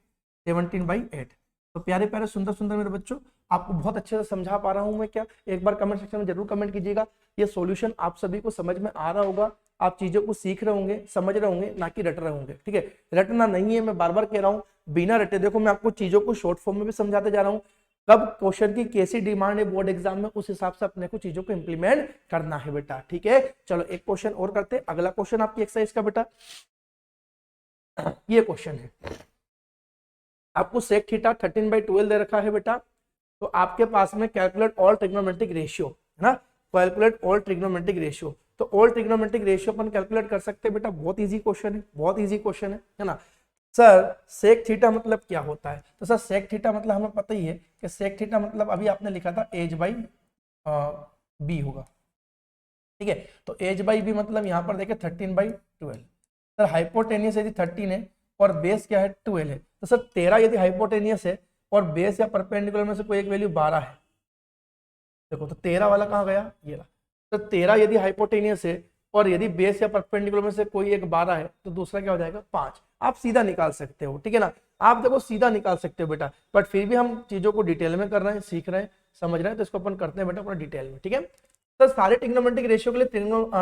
17/8। तो प्यारे प्यारे सुंदर सुंदर मेरे बच्चों, आपको बहुत अच्छे से समझा पा रहा हूं मैं क्या, एक बार कमेंट सेक्शन में जरूर कमेंट कीजिएगा, ये सॉल्यूशन आप सभी को समझ में आ रहा होगा, आप चीजों को सीख रहे होंगे, समझ रहे होंगे, ना कि रट रहे होंगे, ठीक है। रटना नहीं है, मैं बार बार कह रहा हूँ, बिना रटे देखो मैं आपको चीजों को शॉर्ट फॉर्म में भी समझाते जा रहा हूँ, कब क्वेश्चन की कैसी डिमांड है बोर्ड एग्जाम में, उस हिसाब से अपने को चीजों को इंप्लीमेंट करना है बेटा, ठीक है। चलो एक क्वेश्चन और करते हैं, अगला क्वेश्चन आपकी एक्सरसाइज का बेटा, ये क्वेश्चन है, आपको सेक थीटा 13/12 दे रखा है बेटा, तो आपके पास में कैलकुलेट ऑल ट्रिग्नोमेट्रिक रेशियो है ना, कैलकुलेट ऑल ट्रिग्नोमेट्रिक रेशियो, तो ऑल ट्रिग्नोमेट्रिक रेशियो अपन कैलकुलेट कर सकते हैं बेटा, बहुत इजी क्वेश्चन है, बहुत इजी क्वेश्चन है ना। सर सेक थीटा मतलब क्या होता है, तो सर सेक थीटा मतलब हमें पता ही है कि सेक थीटा मतलब अभी आपने लिखा था एज बाई बी होगा, ठीक है। तो एज बाई बी मतलब यहाँ पर देखे 13/12, सर हाइपोटेनियस यदि 13 है और बेस क्या है 12 है, तो सर 13 यदि हाइपोटेनियस है और बेस या परपेंडिकुलर में से कोई एक वैल्यू 12 है, देखो तो 13 वाला कहाँ गया, ये रहा, तो 13 यदि हाइपोटेनियस है और यदि बेस या परपेंडिकुलर में से कोई एक 12 है, तो दूसरा क्या हो जाएगा 5, आप सीधा निकाल सकते हो, ठीक है ना, आप देखो सीधा निकाल सकते हो बेटा, बट फिर भी हम चीजों को डिटेल में कर रहे हैं, सीख रहे हैं, समझ रहे हैं, तो इसको अपन करते हैं बेटा पूरा डिटेल में, ठीक है। तो सारे ट्रिग्नोमेट्रिक रेशियो के लिए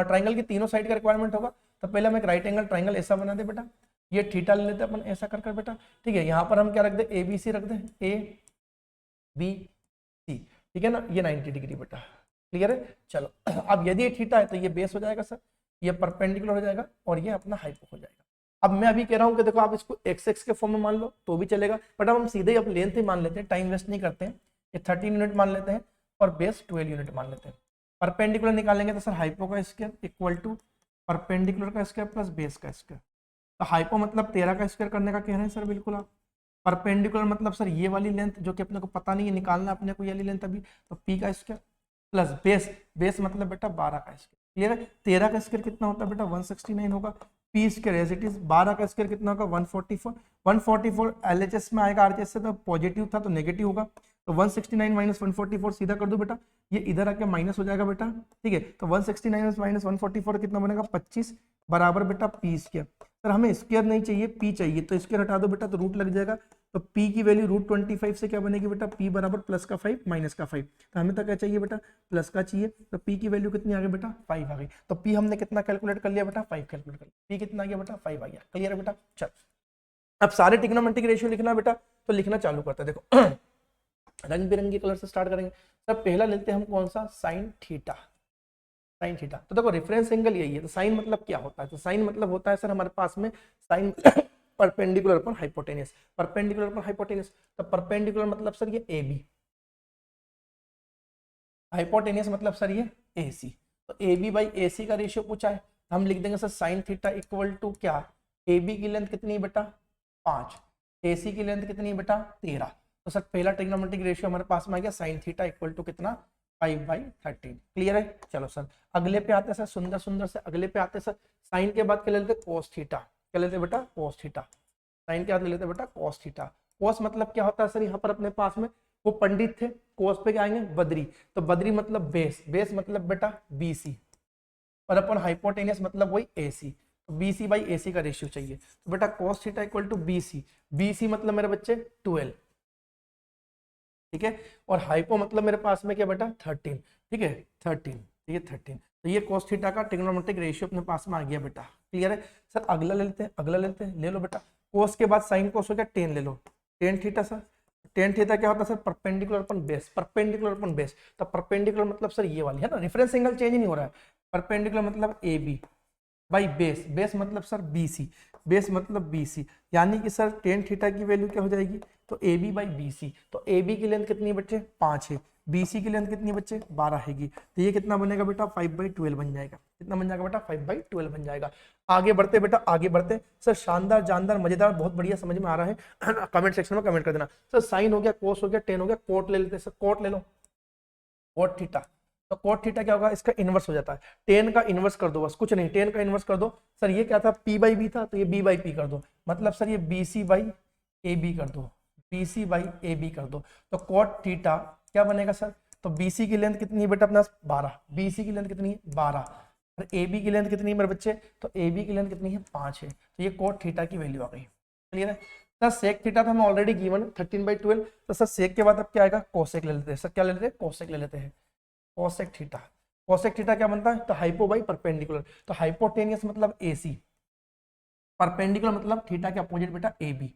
ट्राइंगल की तीनों साइड का रिक्वायरमेंट होगा, तो पहले हम एक राइट एंगल ट्राइंगल ऐसा बना दे बेटा, ये थीटा ले लेते हैं अपन ऐसा कर बेटा, ठीक है। यहाँ पर हम क्या रख दे ABC रख दे, ABC, ठीक है ना, ये 90 डिग्री बेटा, क्लियर है। चलो अब यदि ये थीटा है तो ये बेस हो जाएगा सर, ये परपेंडिकुलर हो जाएगा और ये अपना हाइपो हो जाएगा। अब मैं अभी कह रहा हूँ कि देखो आप इसको x के फॉर्म में मान लो तो भी चलेगा, बट अब हम सीधे ही अब लेंथ ही मान लेते हैं, टाइम वेस्ट नहीं करते हैं, ये 13 यूनिट मान लेते हैं और बेस 12 यूनिट मान लेते हैं। परपेंडिकुलर निकालेंगे तो सर हाइपो का स्क्वायर इक्वल टू परपेंडिकुलर का स्क्वायर प्लस बेस का स्क्वायर, तो हाइपो मतलब 13 का स्क्वायर करने का कह रहे हैं सर, बिल्कुल आप। परपेंडिकुलर मतलब सर ये वाली लेंथ जो कि अपने को पता नहीं है, निकालना अपने को ये वाली लेंथ अभी, तो P का स्क्वायर प्लस बेस मतलब बेटा 12 का स्क्वायर, क्लियर है। 13 का स्क्वायर कितना होता है बेटा 169 होगा, P square as it is, 12 का स्क्वायर कितना होगा 144, 144 LHS में आएगा, RHS से तो पॉजिटिव था तो नेगेटिव होगा, तो 169 माइनस 144 सीधा कर दो बेटा, ये इधर आके माइनस हो जाएगा बेटा, ठीक है। तो 169 माइनस 144 कितना बनेगा 25 बराबर बेटा P स्क्वायर, सर हमें स्क्वायर नहीं चाहिए P चाहिए, तो स्क्वायर हटा दो बेटा तो रूट लग जाएगा, तो P की वैल्यू √25 से क्या बनेगी बेटा P बराबर प्लस का 5 माइनस का 5, तो हमें तो क्या चाहिए बेटा प्लस का चाहिए, तो P की वैल्यू कितनी आ गई बेटा 5 आ गई, तो P हमने कितना कैलकुलेट कर लिया बेटा 5 कैलकुलेट कर लिया, P कितना आ गया बेटा 5 आ गया, क्लियर है बेटा। चल अब सारे ट्रिग्नोमेट्रिक रेशियो लिखना बेटा, तो लिखना चालू करते हैं, देखो रंग बिरंगी कलर से स्टार्ट करेंगे। सब पहला लेते हैं हम कौन सा, साइन थीटा, साइन थीटा, तो देखो रेफरेंस एंगल यही है, तो साइन मतलब क्या होता है, तो साइन मतलब होता है सर हमारे पास में साइन परपेंडिकुलर पर हाइपोटेनियस, परपेंडिकुलर पर हाइपोटेनियस, तो परपेंडिकुलर मतलब सर ये AB, हाइपोटेनियस मतलब सर ये AC, तो AB बाई AC का रेशियो पूछा है, हम लिख देंगे sir sine theta equal to क्या, AB की लेंथ कितनी बेटा 5, AC की लेंथ कितनी है बेटा 13। तो सर पहला ट्रिग्नोमेट्रिक रेशियो हमारे पास में आ गया sin थीटा इक्वल टू कितना 5/13। क्लियर है। चलो सर अगले पे आते हैं सर, सुंदर सुंदर से अगले पे आते हैं सर। साइन के बाद क्या ले लेते cos थीटा, क्या लेते बेटा cos थीटा। साइन के बाद ले लेते बेटा cos थीटा। cos मतलब क्या होता है सर, यहाँ पर अपने पास में वो पंडित थे, cos पे क्या आएंगे बद्री, तो बद्री मतलब बेस, बेस मतलब बेटा BC और अपन हाइपोटेनियस मतलब वही AC, तो BC/AC का रेशियो चाहिए। तो बेटा cos theta equal to BC, BC मतलब मेरे बच्चे 12, ठीक है, और हाइपो मतलब मेरे पास में क्या बेटा 13, ठीक है 13, ठीक है 13। तो ये cos थीटा का ट्रिग्नोमेट्रिक रेशियो अपने पास में आ गया बेटा। क्लियर है। सर अगला ले लेते हैं, अगला ले लेते हैं, ले लो बेटा cos के बाद sin cos हो गया tan, ले लो tan theta. Sir tan theta क्या होता है sir, perpendicular upon base, perpendicular upon base. तो परपेंडिकुलर मतलब सर ये वाली है ना, रेफरेंस एंगल चेंज नहीं हो रहा है। परपेंडिकुलर मतलब AB बाई बेस, बेस मतलब सर BC, बेस मतलब BC, यानी कि सर tan थीटा की वैल्यू क्या हो जाएगी, तो AB/BC। तो AB की लेंथ कितनी है बच्चे 5 है, BC की लेंथ कितनी है बच्चे 12 हैगी। तो ये कितना बनेगा बेटा 5/12 बन जाएगा। कितना बन जाएगा बेटा 5/12 बन जाएगा। आगे बढ़ते बेटा, आगे बढ़ते। सर शानदार, जानदार, मजेदार, बहुत बढ़िया समझ में आ रहा है, कमेंट सेक्शन में कमेंट कर देना। सर साइन हो गया, कोस हो गया, टेन हो गया, कोट ले लेते हैं। सर कोट ले लो, कोट थीटा। तो कोट थीटा क्या होगा, इसका इनवर्स हो जाता है। टेन का इनवर्स कर दो, बस कुछ नहीं, टेन का इनवर्स कर दो। सर ये क्या था P/B था, तो ये B/P कर दो, मतलब सर ये BC/AB कर दो, BC/AB कर दो। तो कोट थीटा क्या बनेगा सर, तो BC की लेंथ कितनी है बेटा अपना 12, BC की लेंथ कितनी है 12, और AB की लेंथ कितनी है मेरे बच्चे, तो AB की लेंथ कितनी है 5 है। तो ये कोट थीटा की वैल्यू आ गई। क्लियर है। सर सेक थीटा था हमें ऑलरेडी गिवन 13/12। तो सर सेक के बाद अब क्या आएगा, कोसेक ले लेते हैं। सर क्या ले लेते हैं, कोसेक ले लेते हैं, कोसेक थीटा। कोसेक थीटा क्या बनता है, तो हाइपो बाई परपेंडिकुलर। तो हाइपोटेनियस मतलब AC, परपेंडिकुलर मतलब थीटा के अपोजिट बेटा AB,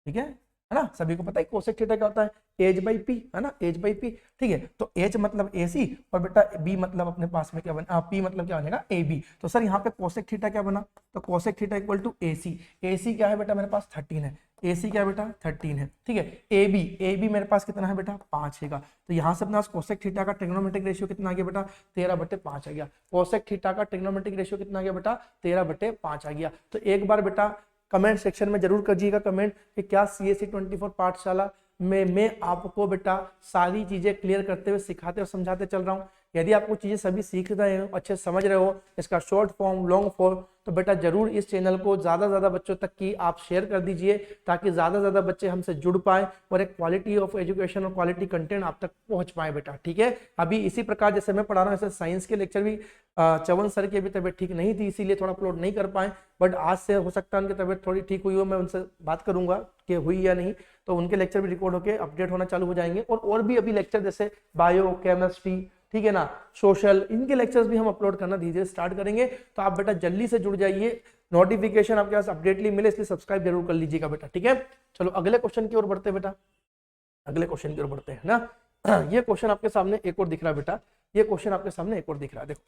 ठीक है ना। सभी को पता है कोसेक थीटा क्या होता है, H/P है ना, H/P, ठीक है। तो H मतलब AC और बेटा B मतलब अपने पास में क्या बना, P मतलब क्या बनेगा AB। तो सर यहाँ पे कोसेक थीटा क्या बना, तो cosec theta equal to AC। AC क्या है बेटा मेरे पास 13 है, AC क्या है बेटा 13 है, ठीक है। AB मेरे पास कितना है बेटा 5 है। तो यहाँ से अपना कोसेक थीटा का ट्रिग्नोमेट्रिक रेशियो कितना आ गया बेटा 13/5 आ गया। कोसेक थीटा का ट्रिग्नोमेट्रिक रेशियो कितना आ गया बेटा 13/5 आ गया। तो एक बार बेटा कमेंट सेक्शन में जरूर करिएगा कमेंट कि क्या CSE 24 पाठशाला में मैं आपको बेटा सारी चीजें क्लियर करते हुए सिखाते और समझाते चल रहा हूँ। यदि आपको चीजें सभी सीख रहे हो, अच्छे समझ रहे हो, इसका शॉर्ट फॉर्म, लॉन्ग फॉर्म, तो बेटा जरूर इस चैनल को ज्यादा ज्यादा बच्चों तक की आप शेयर कर दीजिए, ताकि ज्यादा ज्यादा बच्चे हमसे जुड़ पाए और एक क्वालिटी ऑफ एजुकेशन और क्वालिटी कंटेंट आप तक पहुंच पाए बेटा, ठीक है। अभी इसी प्रकार जैसे मैं पढ़ा रहा हूँ, ऐसे साइंस के लेक्चर भी चवन सर की अभी तबीयत ठीक नहीं थी, इसीलिए थोड़ा अपलोड नहीं कर पाए, बट आज से हो सकता है उनकी तबीयत थोड़ी ठीक हुई हो, मैं उनसे बात करूंगा कि हुई या नहीं, तो उनके लेक्चर भी रिकॉर्ड होकर अपडेट होना चालू हो जाएंगे। और भी अभी लेक्चर जैसे बायो, केमिस्ट्री, ठीक है ना, सोशल, इनके लेक्चर्स भी हम अपलोड करना धीरे धीरे स्टार्ट करेंगे। तो आप बेटा जल्दी से जुड़ जाइए, नोटिफिकेशन आपके पास अपडेटली मिले, इसलिए सब्सक्राइब जरूर कर लीजिएगा बेटा, ठीक है। चलो अगले क्वेश्चन की ओर बढ़ते हैं बेटा, अगले क्वेश्चन की ओर बढ़ते हैं ना। ये क्वेश्चन आपके सामने एक और दिख रहा है बेटा, ये क्वेश्चन आपके सामने एक और दिख रहा है, देखो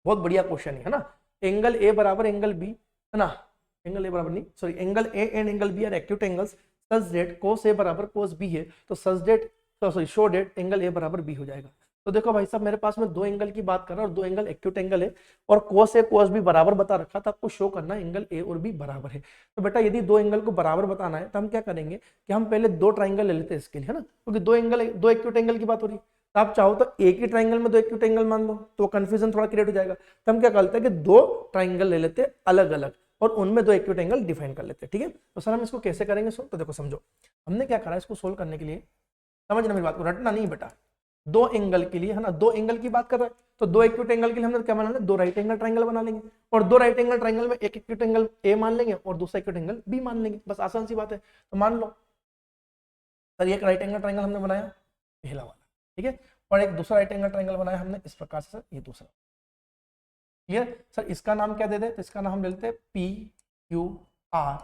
बहुत बढ़िया क्वेश्चन है ना। एंगल ए बराबर एंगल बी है ना, एंगल ए बराबर नहीं sorry, angle A and angle B are acute angles such that cos A बराबर cos बी है, तो such that sorry show that angle A बराबर बी हो जाएगा। तो देखो भाई साहब मेरे पास में दो एंगल की बात कर रहा हूं और दो एंगल एक्यूट एंगल है, और cos ए cos बी बराबर बता रखा था, आपको शो करना एंगल ए और बी बराबर है। तो बेटा यदि दो एंगल को बराबर बताना है तो हम क्या करेंगे कि हम पहले दो ट्राइंगल ले लेते हैं इसके लिए, है ना, क्योंकि दो एंगल, दो एक्यूट एंगल की बात हो रही है। तो आप चाहो तो एक ही ट्राइंगल में दो एक्यूट एंगल मान लो, तो कंफ्यूजन थोड़ा क्रिएट हो जाएगा। तो हम क्या करते हैं कि दो ट्राइंगल ले लेते हैं अलग अलग और उनमें दो एक्यूट एंगल डिफाइन कर लेते हैं, ठीक है। तो सर हम इसको कैसे करेंगे सोल्व, तो देखो समझो हमने क्या करा, इसको सोल्व करने के लिए समझना मेरी बात को, रटना नहीं बेटा। दो एंगल के लिए है ना, दो एंगल की बात कर रहा है, तो दो एक्यूट एंगल के लिए हमने क्या बना लेंगे, दो राइट एंगल ट्राइंगल बना लेंगे, और दो राइट एंगल ट्राइंगल में एक एक्यूट एंगल ए मान लेंगे और दूसरा एक्यूट एंगल बी मान लेंगे, बस आसान सी बात है। तो मान लो सर एक राइट एंगल ट्राइंगल हमने बनाया पहला वाला, ठीक है, और एक दूसरा राइट एंगल ट्राइंगल बनाया हमने इस प्रकार से, सर ये दूसरा, क्लियर। सर इसका नाम क्या दे दे, तो इसका नाम हम ले लेते हैं PQR,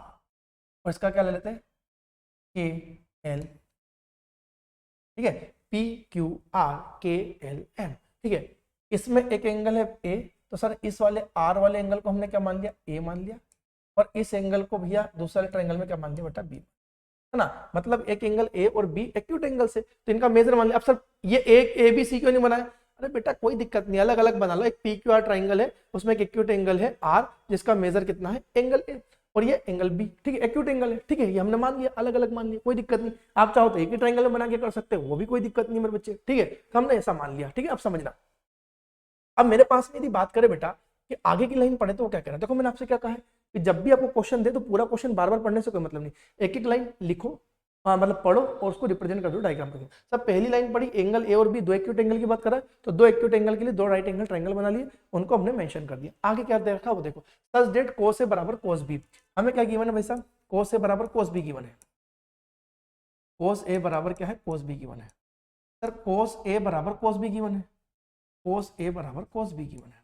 और इसका क्या ले लेते हैं KL, ठीक है, PQRKLM, ठीक है। इसमें एक एंगल है A, तो सर इस वाले R वाले एंगल को हमने क्या मान लिया, A मान लिया, और इस एंगल को भैया दूसरे ट्रायंगल में क्या मान लिया बेटा, B, है ना। मतलब एक एंगल A और B एक्यूट एंगल से, तो इनका मेजर मान लिया। अब सर ये एक ABC क्यों नहीं बनाया, अरे बेटा कोई दिक्कत नहीं, अलग अलग बना लो। एक PQR ट्रायंगल है, उसमें एक एक्यूट एंगल है R, जिसका मेजर कितना है एंगल A, और ये एंगल बी, ठीक है, एक्यूट एंगल है, ठीक है, ये हमने मान लिया, अलग अलग मान लिया, कोई दिक्कत नहीं। आप चाहो तो एक ही ट्रायंगल में बना के कर सकते हो, वो भी कोई दिक्कत नहीं मेरे बच्चे, ठीक है, तो हमने ऐसा मान लिया, ठीक है। अब समझना, अब मेरे पास में यदि बात करें बेटा कि आगे की लाइन पढ़े तो वो क्या कहना है, देखो मैंने आपसे क्या कहा है कि जब भी आपको क्वेश्चन दे तो पूरा क्वेश्चन बार बार पढ़ने से कोई मतलब नहीं, एक एक लाइन लिखो, मतलब पढ़ो और उसको रिप्रेजेंट कर दो डायग्राम पे। सब पहली लाइन पढ़ी, एंगल ए और बी दो एक्यूट एंगल की बात कर रहा है, तो दो एक्यूट एंगल के लिए दो राइट एंगल ट्रायंगल बना लिए, उनको हमने मेंशन कर दिया। आगे क्या देखा वो देखो, सच डेट कोस ए बराबर कोस बी, हमें क्या गिवन है भाई साहब, कोस ए बराबर कोस बी गिवन है, कोस ए बराबर क्या है, कोस बी गिवन है सर, कोस ए बराबर कोस बी गिवन है, कोस ए बराबर कोस बी गिवन है,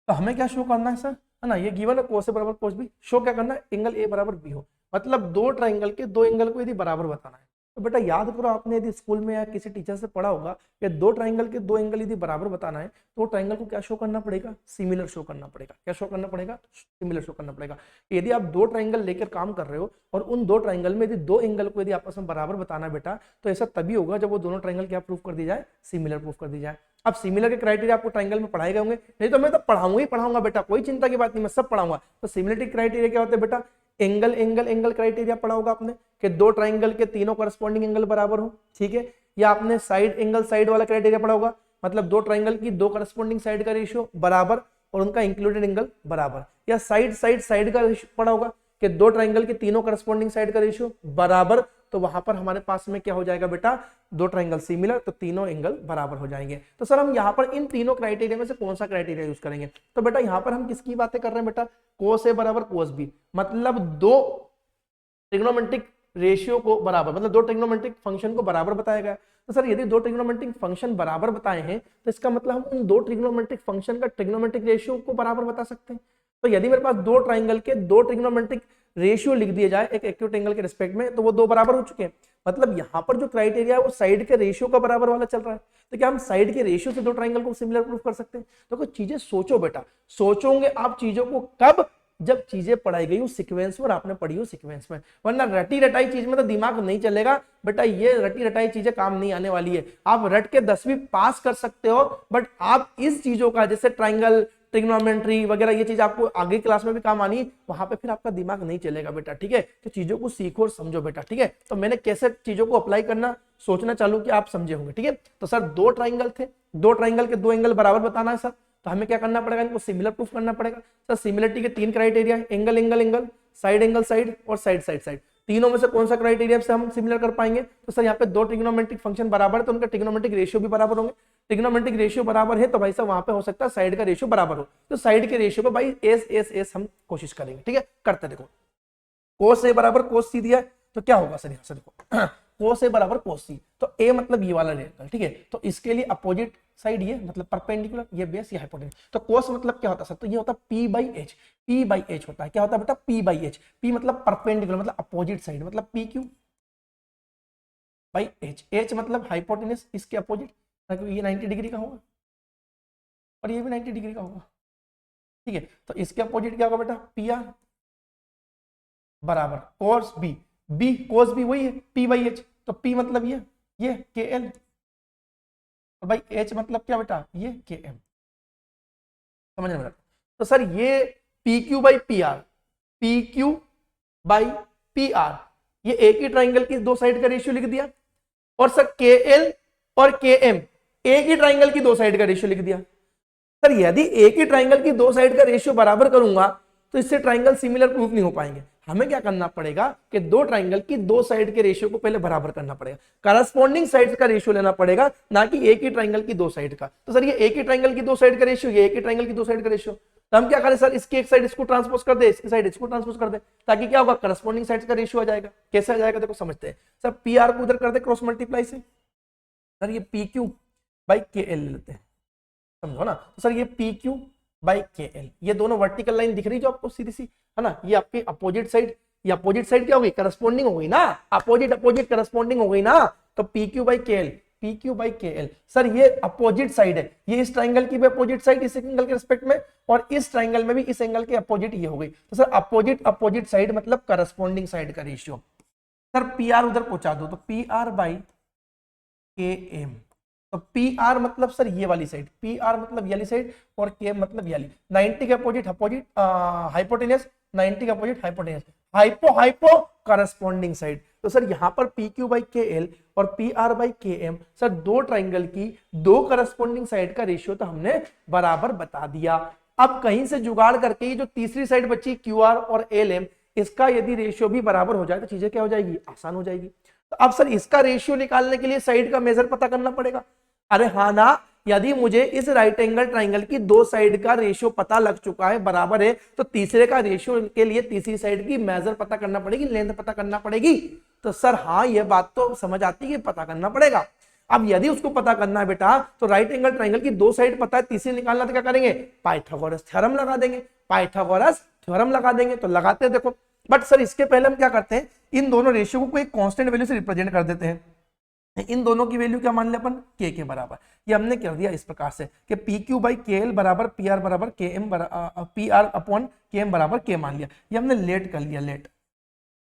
तो हमें क्या शो करना है सर, है ना, ये गिवन है कोस ए बराबर कोस बी, शो क्या करना है, एंगल ए बराबर बी हो, मतलब दो ट्राइंगल के दो एंगल को यदि बराबर बताना है। तो बेटा याद करो, आपने यदि स्कूल में या किसी टीचर से पढ़ा होगा कि दो ट्राइंगल के दो एंगल यदि बराबर बताना है तो ट्राइंगल को क्या शो करना पड़ेगा, सिमिलर शो करना पड़ेगा। क्या शो करना पड़ेगा, सिमिलर शो करना पड़ेगा। यदि आप दो ट्राइंगल लेकर काम कर रहे हो और उन दो ट्राइंगल में यदि दो एंगल को यदि आपस में बराबर बताना है बेटा, तो ऐसा तभी होगा जब वो दोनों ट्राइंगल क्या प्रूफ कर दी जाए, सिमिलर प्रूफ कर दी जाए। अब सिमिलर के क्राइटेरिया आपको ट्राइंगल में पढ़ाए गए होंगे, नहीं तो मैं तो पढ़ाऊंगा ही पढ़ाऊंगा बेटा, कोई चिंता की बात नहीं, मैं सब पढ़ाऊंगा। तो सिमिलरिटी क्राइटेरिया क्या होता है बेटा, एंगल एंगल एंगल क्राइटेरिया पढ़ा होगा आपने कि दो ट्राइंगल के तीनों करस्पॉन्डिंग एंगल बराबर हो, ठीक है। या आपने साइड एंगल साइड वाला क्राइटेरिया पढ़ा होगा, मतलब दो ट्राइंगल की दो करस्पॉन्डिंग साइड का रेशियो बराबर और उनका इंक्लूडेड एंगल बराबर। या साइड साइड साइड का पढ़ा होगा कि दो ट्राइंगल के तीनों करस्पॉन्डिंग साइड का रेशियो बराबर, तो वहां पर हमारे पास में क्या हो जाएगा बेटा, दो ट्राइंगल सिमिलर, तो तीनों एंगल बराबर हो जाएंगे। तो सर हम यहाँ पर इन तीनों क्राइटेरिया में से कौन सा क्राइटेरिया यूज करेंगे, तो बेटा यहाँ पर हम किसकी बातें कर रहे हैं बेटा, कोस ए बराबर कोस बी, मतलब दो ट्रिग्नोमेट्रिक रेशियो को बराबर, मतलब दो ट्रिग्नोमेट्रिक फंक्शन को बराबर बताया गया। तो सर यदि दो ट्रिग्नोमेट्रिक फंक्शन बराबर बताए हैं तो इसका मतलब हम उन दो ट्रिग्नोमेट्रिक फंक्शन का ट्रिग्नोमेट्रिक रेशियो को बराबर बता सकते हैं। तो यदि मेरे पास दो ट्राइंगल के दो ट्रिग्नोमेट्रिक रेशियो लिख दिए जाए एक एक्यूट एंगल के रिस्पेक्ट में, तो वो दो बराबर हो चुके हैं। मतलब यहाँ पर जो क्राइटेरिया है वो साइड के रेशियो का बराबर वाला चल रहा है, तो क्या हम साइड के रेशियो से दो ट्राइंगल को सिमिलर प्रूफ कर सकते हैं। तो कुछ चीजें सोचो बेटा, सोचोगे आप चीजों को कब, जब चीजें पढ़ाई गई हो सीक्वेंस में और आपने पढ़ी हो सीक्वेंस में, वरना रटी रटाई चीज में तो दिमाग नहीं चलेगा बेटा, ये रटी रटाई चीजें काम नहीं आने वाली है। आप रट के 10वीं पास कर सकते हो, बट आप इस चीजों का जैसे ट्राइंगल ट्रिग्नोमेट्री वगैरह ये चीज आपको आगे क्लास में भी काम आनी है, वहां पे फिर आपका दिमाग नहीं चलेगा बेटा, ठीक है। तो चीजों को सीखो और समझो बेटा, ठीक है। तो मैंने कैसे चीजों को अप्लाई करना सोचना चालू किया, आप समझे होंगे, ठीक है। तो सर दो ट्राइंगल थे, दो ट्राइंगल के दो एंगल बराबर बताना है सर, तो हमें क्या करना पड़ेगा, इनको सिमिलर प्रूफ करना पड़ेगा। सर सिमिलरिटी के तीन क्राइटेरिया है, angle angle angle, side angle side और साइड साइड साइड। तीनों में से कौन सा क्राइटेरिया से हम सिमिलर कर पाएंगे, तो सर यहाँ पे दो ट्रिग्नोमेट्रिक फंक्शन बराबर है तो उनका ट्रिग्नोमेट्रिक रेशियो भी बराबर होंगे। ट्रिग्नोमेट्रिक रेशियो बराबर है तो भाई साहब वहां पे हो सकता है साइड का रेशियो बराबर हो, तो साइड के रेशियो पे भाई एस एस एस हम कोशिश करेंगे, ठीक है। करते देखो, कोस ए बराबर कोस सी दिया है तो क्या होगा सर, यहाँ से देखो कोस ए बराबर कोस सी, तो ए मतलब ये वाला रेक्टल, ठीक है। तो इसके लिए अपोजिट साइड ये मतलब परपेंडिकुलर, ये बेस ये हाइपोटेन्यूज। तो कोस मतलब क्या होता है सर, तो ये होता है P by H, P by H होता है, क्या होता है बेटा, पी बाई एच। पी मतलब परपेंडिकुलर मतलब अपोजिट साइड, मतलब P Q by H, H मतलब हाइपोटेन्यूज इसके अपोजिट, ये 90 डिग्री का होगा और ये भी 90 डिग्री का होगा, ठीक है। तो इसके अपोजिट क्या होगा बेटा, पी आर बराबर cos B, B cos B वही है पी बाई एच, तो पी मतलब ये के एल और भाई एच मतलब क्या बेटा, ये के एम, समझ में। तो सर ये P Q by P R, P Q by P R, ये एक ही ट्राइंगल की दो साइड का रेशियो लिख दिया, और सर के एल और के एम एक ही ट्राइंगल की दो साइड का रेशियो लिख दिया। सर यदि एक ही ट्राइंगल की दो साइड का रेशियो बराबर करूंगा तो इससे ट्राइंगल सिमिलर प्रूफ नहीं हो पाएंगे। हमें क्या करना पड़ेगा कि दो ट्राइंगल की दो साइड के रेशियो को पहले बराबर करना पड़ेगा, करस्पॉन्डिंग साइड्स का रेशियो लेना पड़ेगा, ना कि एक ही ट्राइंगल की दो साइड का। तो सर ये एक ही ट्राइंगल की दो साइड का रेशियो, ये एक ही ट्राइंगल की दो साइड का रेशियो, तो हम क्या करें सर, इसकी एक साइड इसको ट्रांसपोज कर दे, इसकी साइड इसको ट्रांसपोज कर दे, ताकि क्या होगा, करस्पॉन्डिंग साइड्स का रेशियो आ जाएगा। कैसे आ जाएगा देखो समझते हैं। सर पी आर को उधर कर दे क्रॉस मल्टीप्लाई से, सर ये पी क्यू बाई के एल लेते हैं, समझो ना। तो सर ये पी क्यू बाई के एल, ये दोनों वर्टिकल लाइन दिख रही जो आपको सीधी सी, है ना, ये आपकी अपोजिट साइड, ये अपोजिट साइड क्या होगी, करस्पॉन्डिंग हो गई ना, अपोजिट अपोजिट करस्पॉन्डिंग हो गई ना, तो पी क्यू बाई के एल, पी क्यू बाई के एल। सर ये अपोजिट साइड है, ये इस ट्राइंगल की भी अपोजिट साइड इस एंगल के रिस्पेक्ट में, और इस ट्राइंगल में भी इस एंगल के अपोजिट ये हो गई। तो सर अपोजिट अपोजिट साइड मतलब करस्पॉन्डिंग साइड का रेशियो। सर पी आर उधर पहुंचा दो, तो पी आर बाई के एम तो पी आर मतलब सर ये वाली साइड, पी आर मतलब ये वाली साइड और के मतलब ये वाली। 90 के अपोजिट अपोजिट हाइपोटेनियस, 90 के opposite hypotenuse, hypo hypo corresponding side. तो सर यहाँ पर पी क्यू बाई के एल और पी आर बाई के एम, सर दो ट्राइंगल की दो करस्पॉन्डिंग साइड का रेशियो तो हमने बराबर बता दिया। अब कहीं से जुगाड़ करके ये जो तीसरी साइड बची क्यू आर और एल एम, इसका यदि रेशियो भी बराबर हो जाए तो चीजें क्या हो जाएगी, आसान हो जाएगी। तो अब सर इसका रेशियो निकालने के लिए साइड का मेजर पता करना पड़ेगा। अरे हाँ ना, यदि मुझे इस राइट एंगल ट्राइंगल की दो साइड का रेशियो पता लग चुका है, बराबर है, तो तीसरे का रेशियो के लिए तीसरी साइड की मेजर पता करना पड़ेगी, लेंथ पता करना पड़ेगी। तो सर हाँ, ये बात तो समझ आती है कि पता करना पड़ेगा। अब यदि उसको पता करना है बेटा, तो राइट एंगल ट्राइंगल की दो साइड पता है, तीसरी निकालना तो क्या करेंगे, पाइथागोरस थ्योरम लगा देंगे, पाइथागोरस थ्योरम लगा देंगे। तो लगाते हैं देखो, बट सर इसके पहले हम क्या करते हैं, इन दोनों रेशियो को एक कांस्टेंट वैल्यू से रिप्रेजेंट कर देते हैं। इन दोनों की वैल्यू क्या मान ले अपन, के के बराबर। ये हमने कर दिया इस प्रकार से कि पी क्यू बाई के एल बराबर पी आर बराबर के एम, पी आर अपॉन के एम बराबर के मान लिया। ये हमने लेट कर लिया, लेट,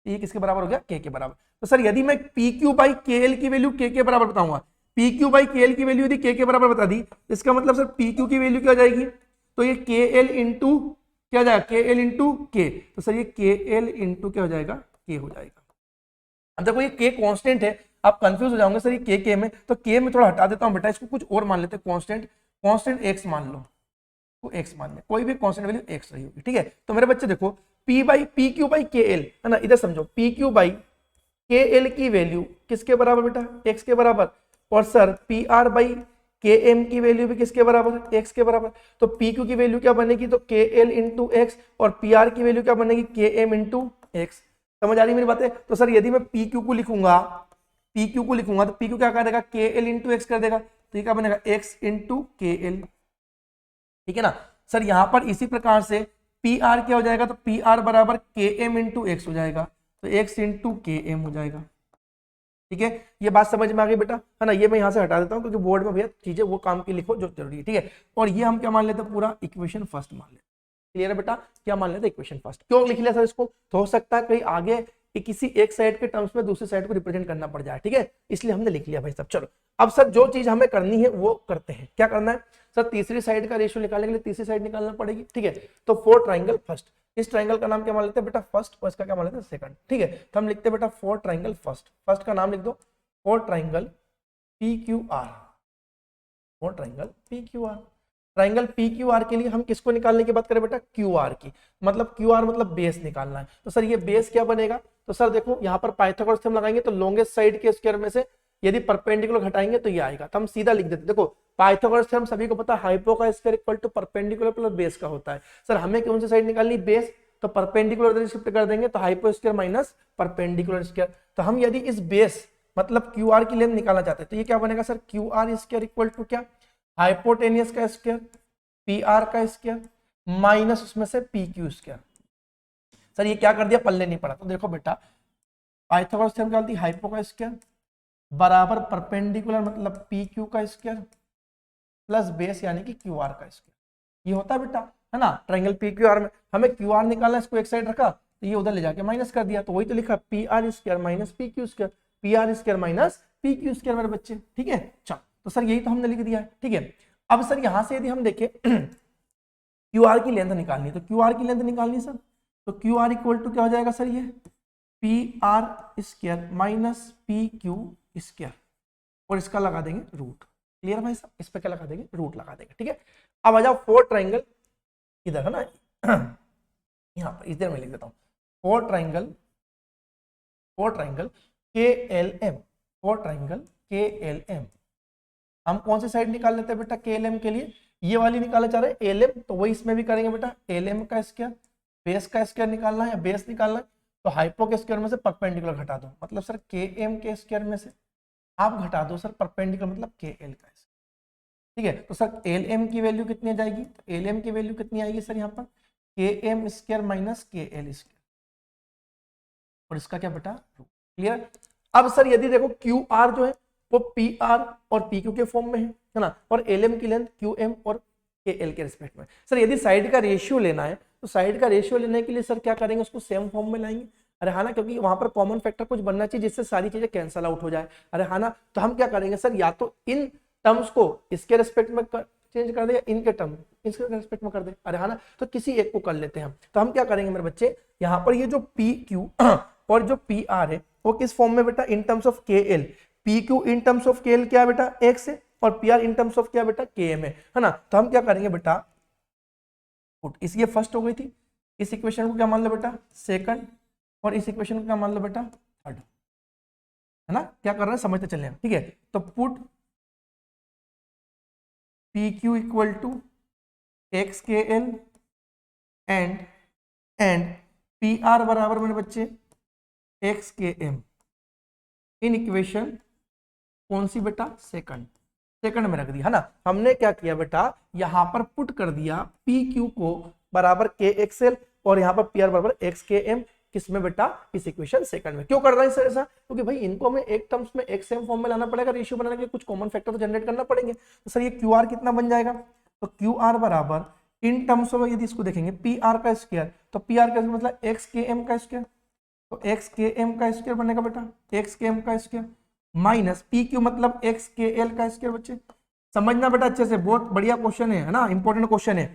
ये किसके बराबर हो गया, के बराबर। तो सर यदि मैं पी क्यू बाई के एल की वैल्यू के बराबर बताऊंगा, पी क्यू बाई के एल की वैल्यू यदि के बराबर बता दी, इसका मतलब सर पी क्यू की वैल्यू क्या हो जाएगी, तो ये के एल इंटू क्या हो जाएगा, के एल इंटू के। तो सर ये के एल इंटू क्या हो जाएगा, के हो जाएगा। अब देखो ये के कांस्टेंट है, आप कंफ्यूज हो जाओगे सर ये के में, तो के में थोड़ा हटा देता हूं बेटा, इसको कुछ और मान लेते हैं, कांस्टेंट एक्स मान लो, तो एक्स मान ले, कोई भी कांस्टेंट वैल्यू एक्स रही होगी, ठीक है। तो मेरे बच्चे देखो पी क्यू बाई के एल है ना, इधर समझो पी क्यू बाई के एल की वैल्यू किसके बराबर बेटा, एक्स के बराबर, और सर पी आर बाई के एम की वैल्यू भी किसके बराबर, एक्स के बराबर। तो पी क्यू की वैल्यू क्या बनेगी, तो के एल इंटू एक्स, और पी आर की वैल्यू क्या बनेगी, के एम इंटू एक्स। समझ आ रही मेरी बातें। तो सर यदि मैं पी क्यू को लिखूंगा, पी क्यू को लिखूंगा तो पी क्यू क्या कर देगा, के एल इंटू एक्स कर देगा, तो ये क्या बनेगा, एक्स इंटू के एल, ठीक है ना। सर यहां पर इसी प्रकार से पी आर क्या हो जाएगा, तो पी आर बराबर के एम इंटू एक्स हो जाएगा, तो एक्स इंटू के एम हो जाएगा, ठीक है। ये बात समझ में आ गई बेटा, है ना। ये मैं यहां से हटा देता हूं क्योंकि बोर्ड में भैया चीजें वो काम की लिखो जो जरूरी है, ठीक है। और ये हम क्या मान लेते हैं, पूरा इक्वेशन फर्स्ट मान लेते, क्लियर है बेटा, क्या मान लेते हैं, इक्वेशन फर्स्ट। क्यों लिख लिया सर इसको, तो हो सकता है कहीं आगे किसी एक साइड के टर्म्स में दूसरी साइड को रिप्रेजेंट करना पड़ जाए, ठीक है, इसलिए हमने लिख लिया भाई सब। चलो अब सर जो चीज हमें करनी है वो करते हैं। क्या करना है सर, तीसरी साइड का रेशियो निकालने के लिए तीसरी साइड निकालना पड़ेगी, ठीक है। तो फोर ट्राइंगल फर्स्ट, इस ट्राइंगल का नाम क्या मान लेते हैं बेटा, फर्स्ट, और इसका क्या मान लेते हैं, सेकंड, ठीक है। तो हम लिखते हैं बेटा फोर ट्राइंगल फर्स्ट, फर्स्ट का नाम लिख दो four triangle P Q are, four triangle P Q R. Triangle P Q are के लिए हम किसको निकालने की बात करें बेटा, क्यू आर की, मतलब क्यू आर मतलब बेस निकालना है। तो सर ये बेस क्या बनेगा, तो सर देखो यहाँ पर पाइथागोरस थ्योरम लगाएंगे तो लॉन्गेस्ट साइड के स्क्वायर में से यदि परपेंडिकुलर घटाएंगे तो ये आएगा, तो हम सीधा लिख देते। देखो पाइथागोरस थ्योरम सभी को पता है, हाइपो का square equal to perpendicular plus base का होता है। सर हमें कौन सी साइड निकालनी, बेस, तो परपेंडिकुलर शिफ्ट कर देंगे तो hypo square minus perpendicular square. तो हम यदि इस बेस मतलब क्यू आर की लेंथ निकालना चाहते हैं तो ये क्या बनेगा sir, Q R square equal to क्या, हाइपोटेनियस का स्क्वायर पी आर का स्क्वायर माइनस उसमें से पी क्यू स्क्वायर। सर ये क्या कर दिया, पल्ले नहीं पड़ा। तो देखो बेटा पाइथागोरस थ्योरम क्या होती है, हाइपो का स्क्वायर बराबर परपेंडिकुलर मतलब पी क्यू का स्क्वायर प्लस बेस यानी कि क्यू आर का स्क्वायर, ये होता है बेटा, है ना। ट्रायंगल पी क्यू आर में हमें क्यू आर निकालना है, इसको एक साइड रखा तो ये उधर ले जाके माइनस कर दिया, तो वही तो लिखा P R square minus P Q square, P are square minus P Q square मेरे बच्चे, ठीक है। चलो तो सर यही तो हमने लिख दिया है, ठीक है। अब सर यहां से यदि हम देखें क्यू आर की लेंथ निकालनी है, तो क्यू आर की लेंथ निकालनी है सर, तो क्यू आर इक्वल टू क्या हो जाएगा सर, ये P R square minus P Q square, और इसका लगा देंगे रूट, क्लियर भाई साहब, इस पे क्या लगा देंगे, रूट लगा देंगे, ठीक है। अब आ जाओ फोर ट्राइंगल इधर है ना, यहाँ पर इधर मैं लिख देता हूँ four triangle K L M, four triangle K L M. हम कौन सी साइड निकाल लेते हैं बेटा के एल एम के लिए, ये वाली निकालना चाह रहे हैं एल एम, तो वही इसमें भी करेंगे बेटा, एल एम का स्क्वायर बेस का स्क्वायर निकालना है या बेस निकालना है, तो हाइपो के स्क्वायर में से परपेंडिकुलर घटा दो, मतलब सर के एम के स्क्वायर में से आप घटा दो सर परपेंडिकुलर मतलब के एल का, ठीक है। तो सर एल एम की वैल्यू कितनी आ जाएगी, तो एल एम की वैल्यू कितनी आएगी सर यहाँ पर के M square minus K L square, और इसका क्या बेटा रूट, क्लियर। अब सर यदि देखो क्यू आर जो है वो पी आर और पी क्यू के फॉर्म में है ना, और एल एम की लेंथ क्यू एम और के एल के रिस्पेक्ट में। सर यदि साइड का रेशियो लेना है तो साइड का रेशियो लेने के लिए सर क्या करेंगे, उसको सेम फॉर्म में लाएंगे, अरे हाँ ना, क्योंकि वहां पर कॉमन फैक्टर कुछ बनना चाहिए जिससे सारी चीजें कैंसल आउट हो जाए, अरे हाँ ना। तो हम क्या करेंगे सर, या तो इन टर्म्स को इसके रेस्पेक्ट में चेंज कर दे या इनके टर्म इसके रेस्पेक्ट में कर दे, अरे हाँ ना, तो किसी एक को कर लेते हैं हम। तो हम क्या करेंगे मेरे बच्चे, यहाँ पर ये जो पी क्यू और जो पी आर है वो किस फॉर्म में बेटा, in terms of K L. P Q in terms of K L क्या है बेटा, एक्स है, और P R in terms of क्या बेटा, के एम है ना। तो हम क्या करेंगे बेटा, इस ये फर्स्ट हो गई थी, इस इक्वेशन को क्या मान लो बेटा सेकंड, और इस इक्वेशन को क्या मान लो बेटा थर्ड, है ना। क्या कर रहे हैं समझते चले हम, ठीक है। तो put P Q equal to X K L and P R बराबर मेरे बच्चे एक्स के एम इन इक्वेशन कौन सी बेटा, सेकंड में रख दिया, है ना। हमने क्या किया बेटा, यहां पर पुट कर दिया पी क्यू को बराबर के एक्स एल और यहाँ पर पी आर बराबर एक्स के एम, किसमें बेटा, इस इक्वेशन सेकंड में। क्यों कर रहा है सर ऐसा, क्योंकि भाई इनको हमें एक टर्म्स में एक सेम फॉर्म में लाना पड़ेगा, रेशियो बनाने के लिए कुछ कॉमन फैक्टर तो जनरेट करना पड़ेंगे। तो सर ये क्यू आर कितना बन जाएगा, तो क्यू आर बराबर इन टर्म्स ऑफ यदि इसको देखेंगे पी आर का स्क्वायर, तो पी आर का मतलब एक्स के एम का स्क्वायर, तो एक्स के एम का स्क्वायर बनेगा बेटा, एक्स के एम का स्क्वायर माइनस पी क्यू मतलब एक्स के एल का स्क्वायर। बच्चे समझना बेटा अच्छे से, बहुत बढ़िया क्वेश्चन है ना, इंपॉर्टेंट क्वेश्चन है।